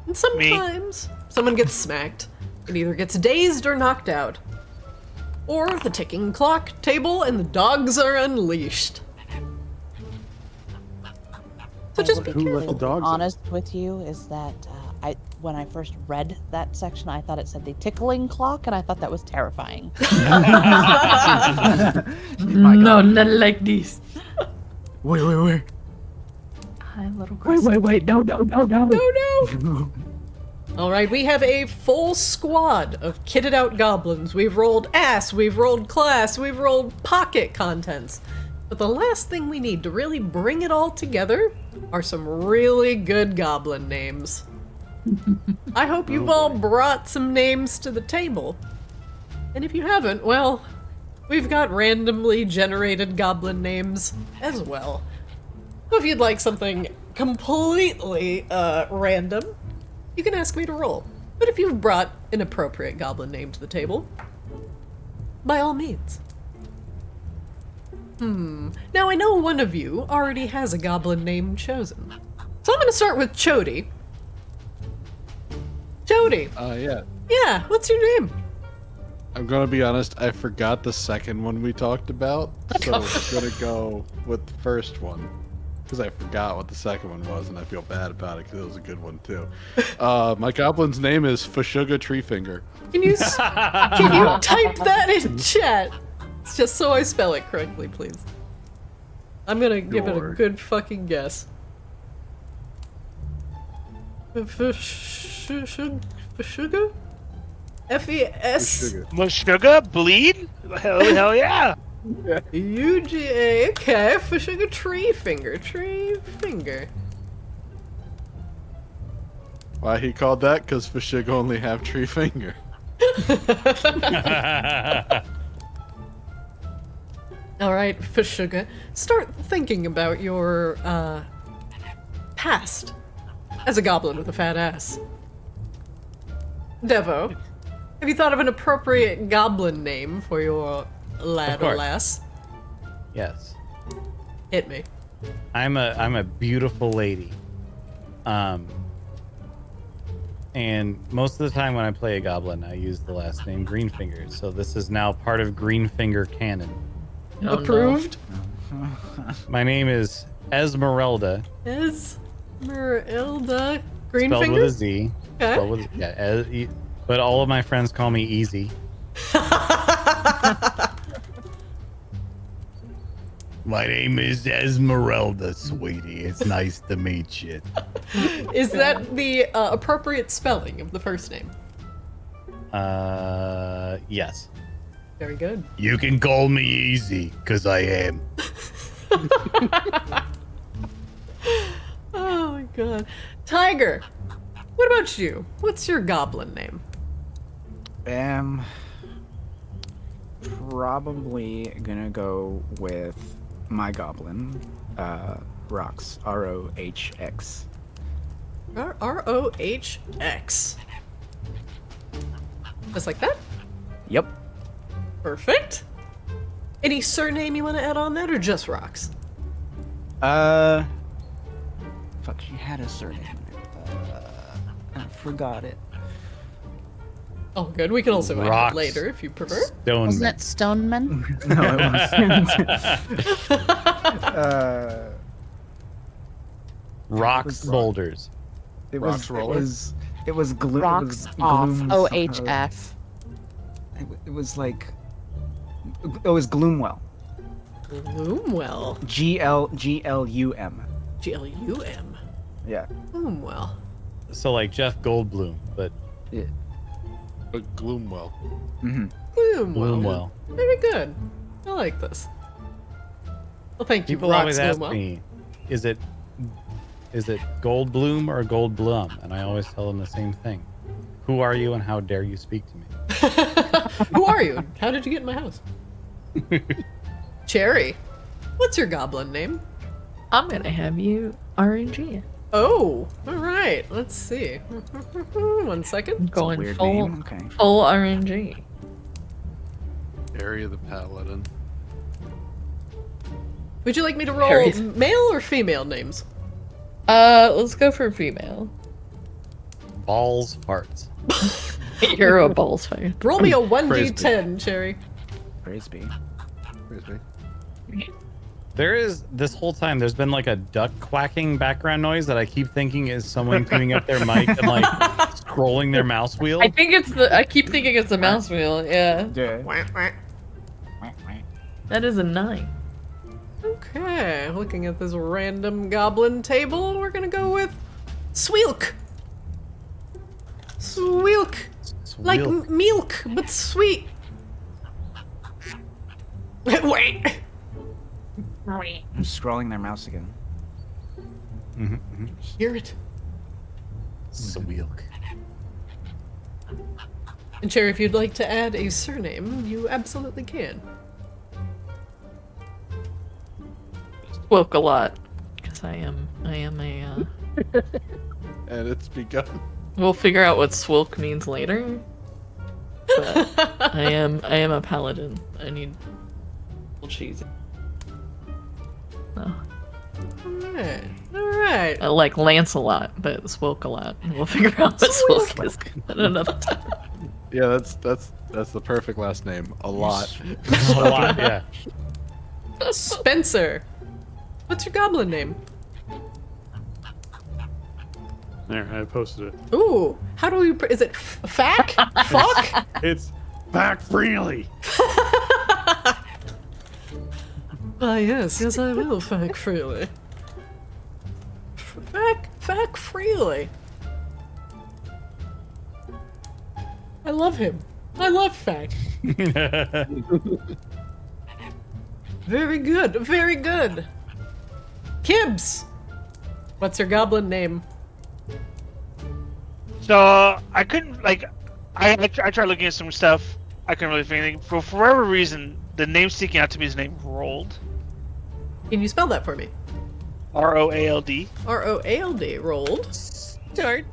And sometimes someone gets smacked. It either gets dazed or knocked out. Or the ticking clock table and the dogs are unleashed. So just be
Who let the
careful.
dogs in?
Honest with you is that when I first read that section, I thought it said the tickling clock, and I thought that was terrifying.
No, not like this.
Wait.
Hi, little
Wait. No.
No. All right, we have a full squad of kitted out goblins. We've rolled ass, we've rolled class, we've rolled pocket contents. But the last thing we need to really bring it all together are some really good goblin names. I hope you've all brought some names to the table. And if you haven't, well, we've got randomly generated goblin names as well. So if you'd like something completely random, you can ask me to roll. But if you've brought an appropriate goblin name to the table, by all means. Now I know one of you already has a goblin name chosen. So I'm gonna start with Chody. Chody,
Yeah.
yeah, what's your name?
I'm gonna be honest. I forgot the second one we talked about, so I'm gonna go with the first one because I forgot what the second one was, and I feel bad about it because it was a good one too. My goblin's name is Fashuga Treefinger.
Can you type that in chat? It's just so I spell it correctly, please. I'm gonna give it a good fucking guess. Fashuga? F-E-S?
Mushuga? Bleed? Hell yeah.
U-G-A, okay, Fashuga Treefinger.
Why he called that? Because Fashuga only have tree finger.
Alright, Fashuga, start thinking about your, past as a goblin with a fat ass. Devo, have you thought of an appropriate goblin name for your lad or
course.
lass?
Yes.
Hit me.
I'm a beautiful lady. And most of the time when I play a goblin, I use the last name Greenfinger. So this is now part of Greenfinger canon.
Oh, no.
Approved?
My name is Esmeralda,
Esmeralda
spelled with a
Greenfinger?
Z.
Okay.
Spelled with, but all of my friends call me Easy. My name is Esmeralda, sweetie. It's nice to meet you.
Is that the appropriate spelling of the first name?
Yes.
Very good.
You can call me Easy, because I am.
Oh my god. Tiger, what about you? What's your goblin name?
Probably gonna go with my goblin, Rox, R-O-H-X.
R-O-H-X. Just like that?
Yep.
Perfect. Any surname you want to add on that, or just Rocks?
Fuck, she had a surname. I forgot it.
Oh, good. We can also add
Rocks.
it later if you prefer.
Wasn't it Stoneman?
No, it was.
Rocks Boulders.
It
Rocks
was.
Roller?
It was glue.
Rocks off. O-H-F.
It was like. It was Gloomwell.
Gloomwell.
Glum.
G-L-U-M.
Yeah.
Gloomwell.
So like Jeff Goldblum, but
Yeah.
But Gloomwell.
Mm-hmm.
Gloomwell.
Gloomwell.
Very good. I like this. Well, thank you,
People
Rocks
always ask
Gloomwell.
me, is it Goldblum or Goldblum? And I always tell them the same thing. Who are you and how dare you speak to me?
Who are you? How did you get in my house? Cherry, what's your goblin name?
I'm gonna have you RNG.
Oh, all right. Let's see. 1 second.
Going
Weird
full,
name. Okay.
full RNG.
Area the Paladin.
Would you like me to roll
Harry's-
male or female names?
Let's go for female.
Balls farts.
You're a balls fan.
Roll me a 1d10, Cherry.
Praise be.
Praise me.
There is this whole time there's been like a duck quacking background noise that I keep thinking is someone tuning up their mic and like scrolling their mouse wheel.
I think it's the. I keep thinking it's the mouse wheel. Yeah,
Yeah.
that is a 9.
Okay, looking at this random goblin table, we're gonna go with Sweelk. Sweelk. Like milk, but sweet. Wait.
I'm scrolling their mouse again.
Hear it.
Sweelk.
And Cherry, if you'd like to add a surname, you absolutely can.
Woke a lot, because I am a.
And it's begun.
We'll figure out what swilk means later. But I am a paladin. I need cheese. Oh.
Alright. Alright.
I like Lancelot, but swilk a lot. We'll figure out what swilk is at another time.
Yeah, that's the perfect last name. A lot.
A lot, yeah.
Spencer. What's your goblin name?
There, I posted it.
Ooh, how do we? Is it fack? Fuck?
It's back freely.
Ah, yes, I will fack freely. Fack freely. I love him. I love fack. Very good. Very good. Kibbs, what's your goblin name?
So I couldn't like, I tried looking at some stuff. I couldn't really find anything. For whatever reason, the name sticking out to me is the name Rolled.
Can you spell that for me?
R-O-A-L-D.
R-O-A-L-D. Rolled.
Start.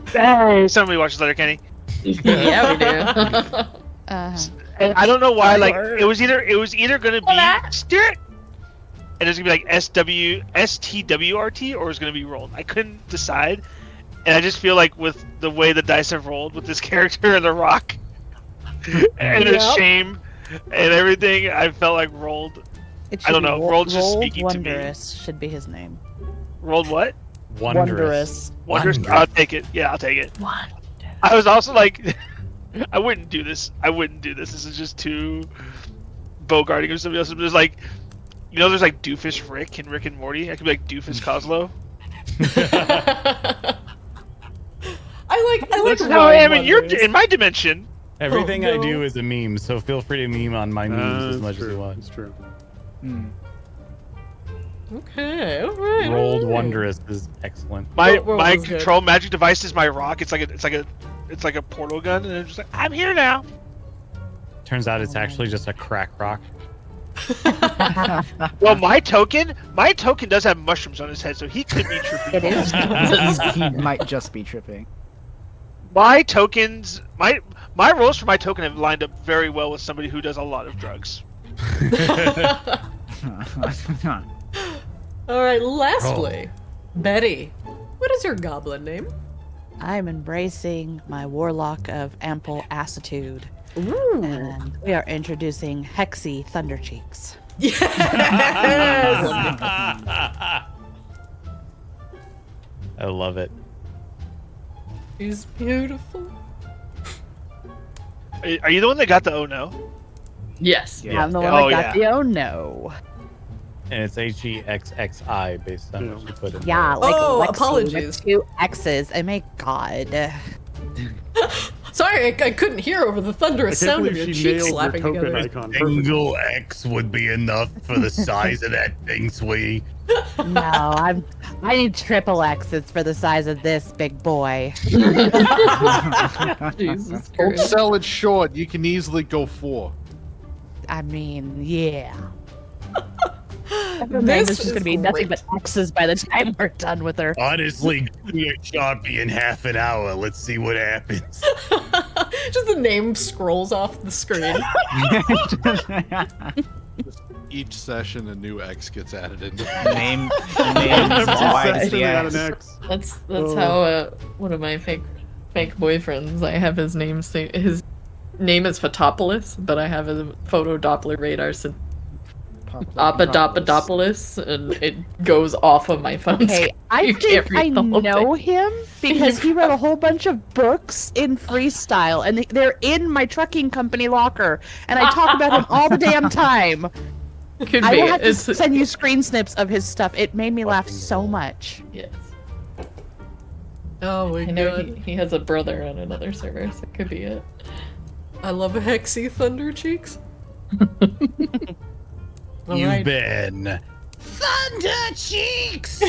Hey, somebody watches Letterkenny.
Yeah, we do.
And I don't know why. Like it was either gonna be Stuart, and it was gonna be like STWRT, or it was gonna be rolled. I couldn't decide, and I just feel like with the way the dice have rolled with this character and the rock, and the shame and everything, I felt like rolled.
It
I don't know. Rolled just
Rolled
speaking to me.
Wondrous should be his name.
Rolled what?
Wondrous.
Wondrous. I'll take it. Yeah, I'll take it. I was also like, I wouldn't do this. This is just too bogarting or somebody else. There's like, there's like Doofus Rick and Rick and Morty. I could be like Doofus Coslow.
I like
That's how I am in my dimension.
Everything I do is a meme, so feel free to meme on my memes as much as you want.
It's true.
Okay, alright.
Rolled Wondrous is excellent.
My
was
control magic device is my rock. It's like a portal gun, and I'm just like, I'm here now.
Turns out it's actually just a crack rock.
Well, my token does have mushrooms on his head, so he could be tripping.
It is.
He might just be tripping.
My tokens, my rolls for my token have lined up very well with somebody who does a lot of drugs.
Alright, lastly, Betty, what is your goblin name?
I'm embracing my warlock of ample assitude.
Ooh.
And we are introducing Hexy Thundercheeks.
Yes!
I love it.
She's beautiful.
Are you the one that got the oh no?
Yes.
I'm the one
Oh,
that got
yeah.
the oh no.
And it's HEXXI based on what you put in.
Yeah, like
Oh,
Lexi
apologies.
with 2 X's. Oh my god.
Sorry, I couldn't hear over the thunderous
I can't
sound of
believe
your
she
cheeks
nailed your
slapping
token
together.
icon. Perfect.
Single X would be enough for the size of that thing, sweetie.
No, I need triple X's for the size of this big boy.
Jesus
Don't
Christ.
sell it short. You can easily go 4.
I mean, yeah.
This
This is
is
gonna be nothing
great.
but X's by the time we're done with her.
Honestly, give me a Sharpie in half an hour. Let's see what happens.
Just the name scrolls off the screen.
Each session, a new X gets added into.
Name is wide as the
Sending out
X.
an X.
That's
Oh.
how one of my fake boyfriends. I have his name. His name is Photopoulos, but I have a photo Doppler radar since Apadopoulos, and it goes off of my phone.
Okay, I
You can't
think I
read the whole
know him because he wrote a whole bunch of books in freestyle, and they're in my trucking company locker, and I talk about him all the damn time.
Could
I
be.
will have to
It's,
send you screen snips of his stuff. It made me laugh so much.
yes.
Oh my
I know
god.
he has a brother on another server, so it could be it.
I love a Hexy Thunder Cheeks.
You've
Alright.
been Thunder Cheeks.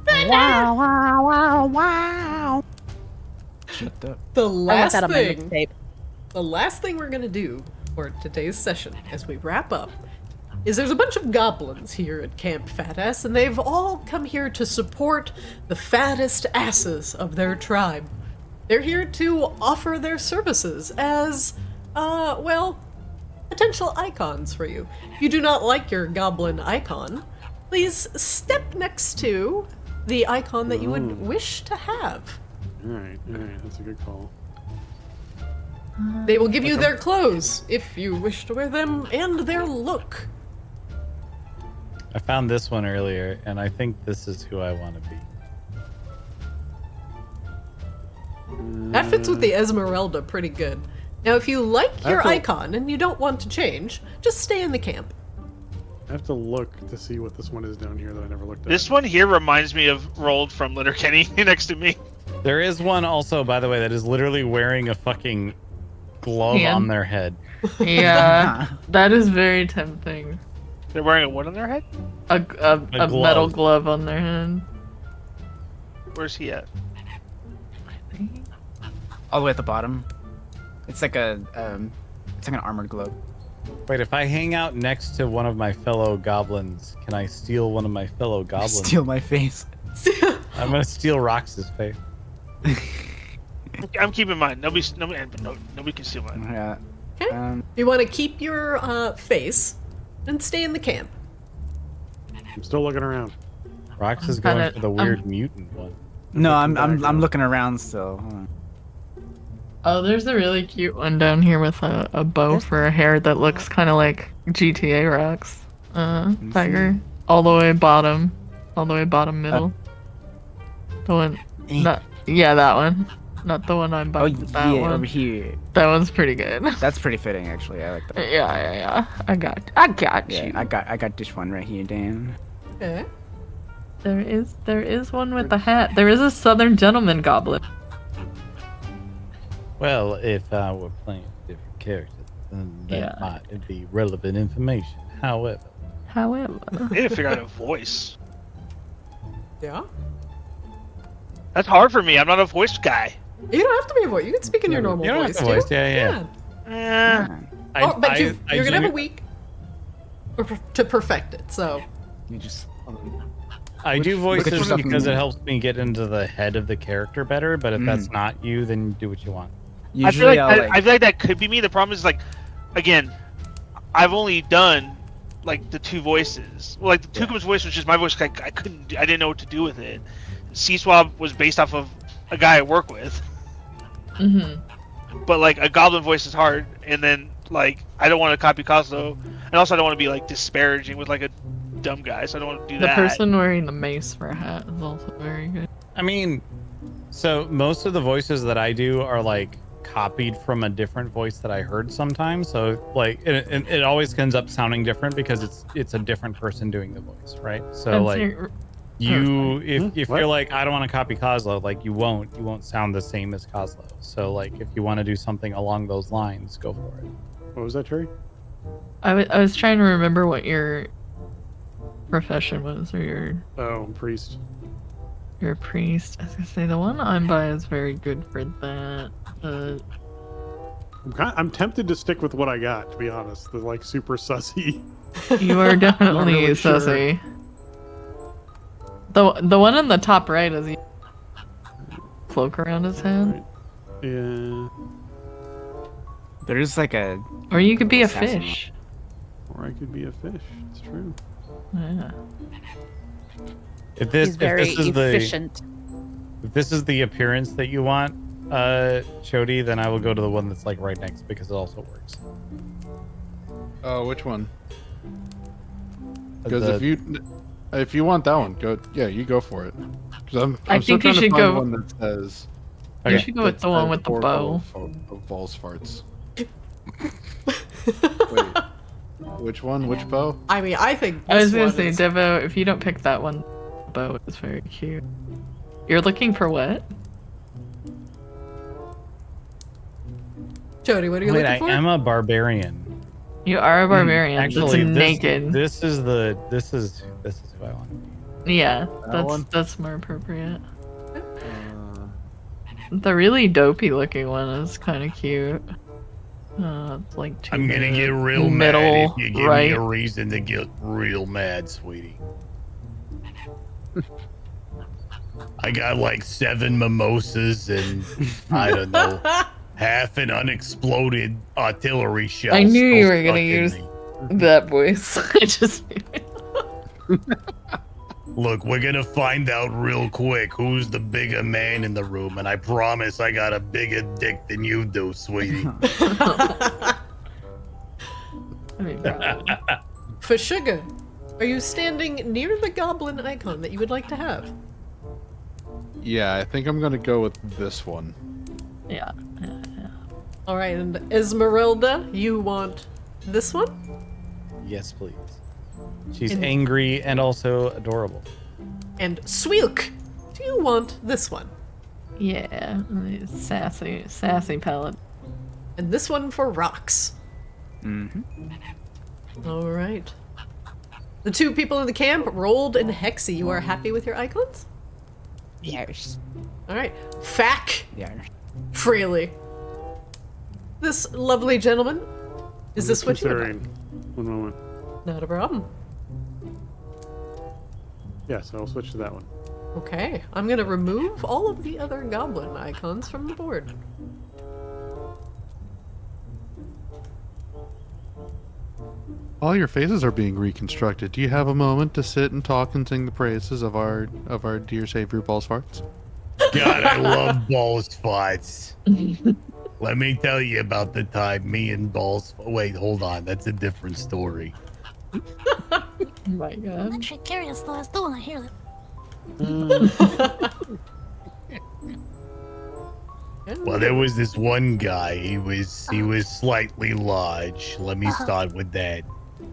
Wow, wow, wow, wow.
Shut up.
The
I want
last
that on my
thing.
mixtape.
The last thing we're gonna do for today's session, as we wrap up, is there's a bunch of goblins here at Camp Fat Ass, and they've all come here to support the fattest asses of their tribe. They're here to offer their services as, potential icons for you. If you do not like your goblin icon, please step next to the icon that you would wish to have.
Alright, that's a good call.
They will give you their clothes if you wish to wear them, and their look.
I found this one earlier, and I think this is who I want to be.
That fits with the Esmeralda pretty good. Now, if you like your
That's a-
icon and you don't want to change, just stay in the camp.
I have to look to see what this one is down here that I never looked at.
This one here reminds me of Rolled from Letterkenny next to me.
There is one also, by the way, that is literally wearing a fucking glove
Hand?
on their head.
Yeah, that is very tempting.
They're wearing a what on their head?
A
glove.
metal glove on their hand.
Where's he at?
All the way at the bottom. It's like an armored glove.
Wait, if I hang out next to one of my fellow goblins, can I steal one of my fellow goblins?
Steal my face.
I'm gonna steal Rox's face.
I'm keeping mine. Nobody can steal mine.
Yeah.
Okay. You want to keep your face and stay in the camp.
I'm still looking around.
Rox is going
kinda-
for the weird mutant one.
No, I'm looking around still. Hold on.
Oh, there's a really cute one down here with a bow for a hair that looks kind of like GTA rocks. Tiger. All the way bottom middle. The one, that one. Not the one I'm
Oh
buying. That
yeah,
one.
over here.
That one's pretty good.
That's pretty fitting, actually. I like that.
Yeah. I got
Yeah,
you.
I got this one right here, Dan.
Okay.
There is one with the hat. There is a Southern gentleman goblin.
Well, if we're playing different characters, then that might be relevant information. However,
I need to figure out a voice.
Yeah.
That's hard for me. I'm not a voice guy.
You don't have to be a voice. You can speak in your normal
you don't
voice.
have to voice.
too.
Yeah.
But you're gonna have a week to perfect it. So
You just.
I do
look at
voices
yourself
because
in-
it helps me get into the head of the character better. But if that's not you, then do what you want.
Usually,
I feel like that could be me. The problem is, like, again, I've only done like the two voices. Well, like the Tukum's voice was just my voice. I didn't know what to do with it. C-Swab was based off of a guy I work with. But like a goblin voice is hard, and then like I don't want to copy Coslo, and also I don't want to be like disparaging with like a dumb guy, so I don't want to do
The
that.
person wearing the mace for a hat is also very good.
I mean, so most of the voices that I do are like copied from a different voice that I heard sometimes. So like it always ends up sounding different because it's a different person doing the voice, right? So
And
like
you're-
if you're like, I don't want to copy Coslo, like you won't sound the same as Coslo. So like if you want to do something along those lines, go for it.
What was that, Terry?
I was trying to remember what your profession was, or
Priest.
your priest. I was gonna say the one I'm by is very good for that.
I'm tempted to stick with what I got, to be honest. The like super sussy.
You are definitely
really sure.
sussy. The one on the top right is he cloak around his head.
Yeah.
There's like a.
Or you could be a
assassin.
fish.
Or I could be a fish. It's true.
Yeah.
If
He's very
this is
efficient.
if this is the appearance that you want, Chody, then I will go to the one that's like right next because it also works.
Oh, which one? Because if you want that one, you go for it. Because
I
still
think you
trying to
should
find
go-
one that says.
You should go with the one with the bow.
Of balls farts. Wait, which one? Which bow?
I mean, I think
I was
this
gonna
one
say,
is-
Devo, if you don't pick that one, the bow is very cute. You're looking for what?
Jody, what are you
Wait,
looking
I
for?
am a barbarian.
You are a barbarian.
Actually,
that's naked.
This is who I want to be.
Yeah,
one?
that's more appropriate. The really dopey looking one is kind of cute. It's like
I'm gonna get real
middle
mad if you give
right.
me a reason to get real mad, sweetie. I got like 7 mimosas and I don't know, half an unexploded artillery shell.
I knew you
still
were gonna
stuck in
use
me.
that voice. I just
Look, we're gonna find out real quick who's the bigger man in the room, and I promise I got a bigger dick than you do, sweetie.
I mean, probably.
For sugar, are you standing near the goblin icon that you would like to have?
Yeah, I think I'm gonna go with this one.
Yeah.
All right, and Esmeralda, you want this one?
Yes, please. She's
And-
angry and also adorable.
And Swilk, do you want this one?
Yeah. Sassy palette.
And this one for Rocks. All right. The two people in the camp, Rolled and Hexy, you are happy with your icons?
Yes.
All right. Fack,
Yeah.
Freely. This lovely gentleman, is this what you would like?
Considering. One moment.
Not a problem.
Yes, I'll switch to that one.
Okay, I'm gonna remove all of the other goblin icons from the board.
While your faces are being reconstructed, do you have a moment to sit and talk and sing the praises of our dear savior Balls Farts?
God, I love balls fights. Let me tell you about the time me and balls. Wait, hold on. That's a different story.
Oh my
I'm
god.
actually curious though. I still want to hear that.
Well, there was this one guy. He was slightly large. Let me start with that.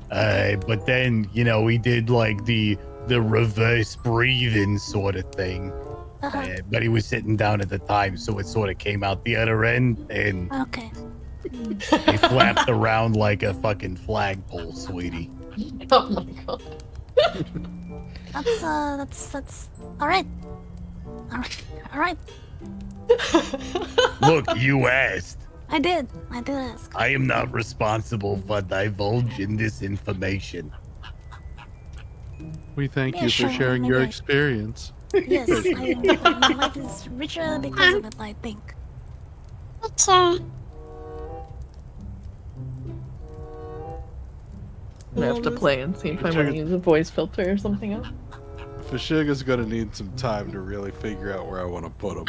But then, you know, he did like the reverse breathing sort of thing. But he was sitting down at the time, so it sort of came out the other end, and
Okay.
he flapped around like a fucking flagpole, sweetie.
Oh my god.
That's all right. All right.
Look, you asked.
I did ask.
I am not responsible for divulging this information.
We thank
Yeah,
you
sure,
for sharing
maybe
your
I-
experience.
Yes, my life is richer because of it, I think.
I have to play and see if I want to use a voice filter or something else.
Fashiga's gonna need some time to really figure out where I want to put him.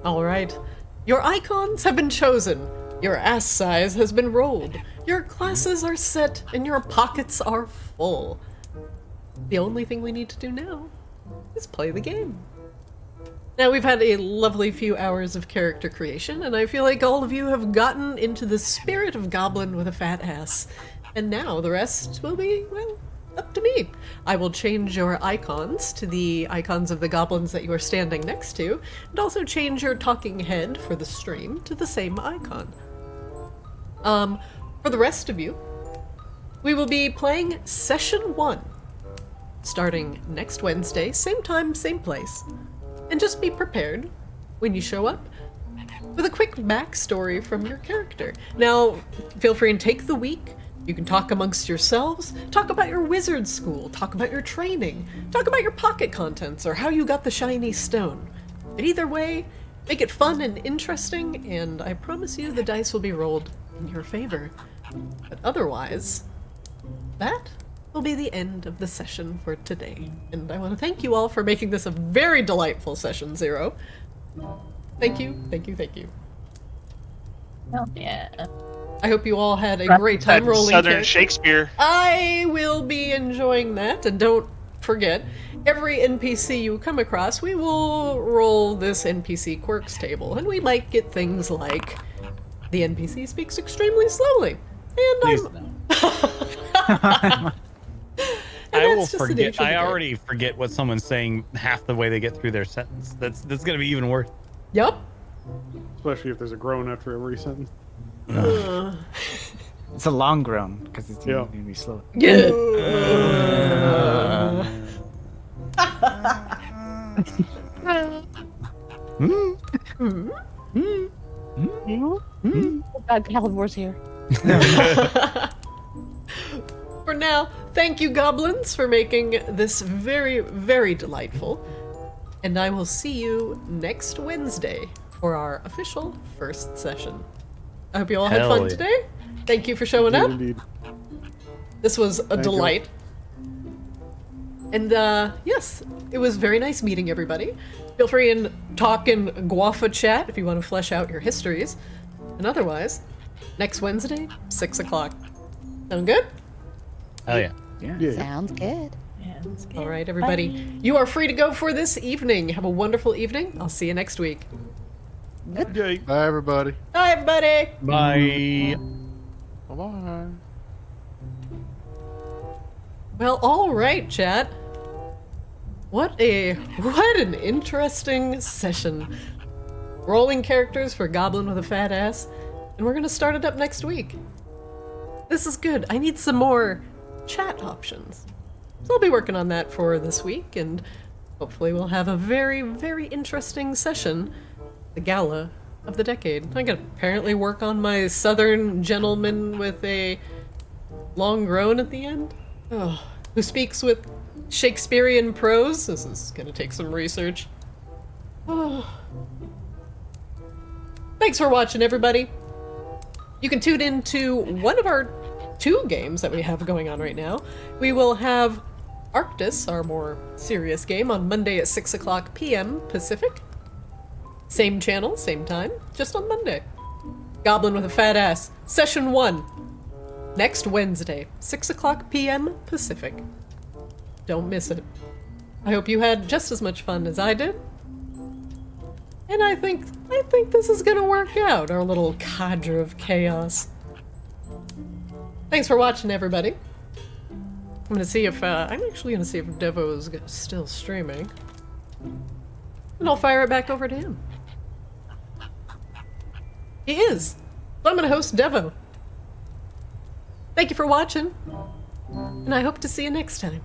All right. Your icons have been chosen. Your ass size has been rolled. Your classes are set and your pockets are full. The only thing we need to do now is play the game. Now, we've had a lovely few hours of character creation, and I feel like all of you have gotten into the spirit of Goblin with a fat ass. And now the rest will be, well, up to me. I will change your icons to the icons of the goblins that you are standing next to, and also change your talking head for the stream to the same icon. For the rest of you, we will be playing Session 1, starting next Wednesday, same time, same place. And just be prepared when you show up with a quick backstory from your character. Now, feel free and take the week. You can talk amongst yourselves, talk about your wizard school, talk about your training, talk about your pocket contents, or how you got the shiny stone. But either way, make it fun and interesting, and I promise you the dice will be rolled in your favor. But otherwise, that will be the end of the session for today. And I want to thank you all for making this a very delightful session 0. Thank you, thank you, thank you.
Oh, yeah.
I hope you all had a great time rolling
Southern
characters.
Shakespeare.
I will be enjoying that, and don't forget, every NPC you come across, we will roll this NPC quirks table, and we might get things like, the NPC speaks extremely slowly, and
Please
I'm...
I will
that's just the
forget.
nature of the
I
game.
already forget what someone's saying half the way they get through their sentence. That's gonna be even worse.
Yup.
Especially if there's a groan after every sentence.
It's a long groan because it's
Yeah.
going to be slow.
Yeah.
God, Calibor's here.
For now, thank you, goblins, for making this very, very delightful. And I will see you next Wednesday for our official first session. I hope you all had
Hell
fun
yeah.
today. Thank you for showing up.
Indeed.
This was a
you.
delight. And yes, it was very nice meeting everybody. Feel free and talk in Guafa chat if you want to flesh out your histories. And otherwise, next Wednesday, 6 o'clock. Sound good?
Oh yeah.
Yeah.
Sounds good.
All right, everybody. You are free to go for this evening. Have a wonderful evening. I'll see you next week.
Okay.
Bye, everybody.
Bye, everybody.
Bye.
Bye-bye.
Well, all right, chat. What an interesting session. Rolling characters for Goblin with a fat ass, and we're gonna start it up next week. This is good. I need some more chat options. So I'll be working on that for this week, and hopefully we'll have a very, very interesting session. The Gala of the decade. I can apparently work on my southern gentleman with a long groan at the end. Oh, who speaks with Shakespearean prose. This is gonna take some research. Oh. Thanks for watching, everybody. You can tune into one of our 2 games that we have going on right now. We will have Arctis, our more serious game, on Monday at 6 o'clock p.m. Pacific. Same channel, same time, just on Monday. Goblin with a Fat Ass, Session 1. Next Wednesday, 6 o'clock p.m. Pacific. Don't miss it. I hope you had just as much fun as I did. And I think this is gonna work out, our little cadre of chaos. Thanks for watching, everybody. I'm gonna see if, I'm actually gonna see if Devo is still streaming. And I'll fire it back over to him. He is! So I'm gonna host Devo. Thank you for watching, and I hope to see you next time.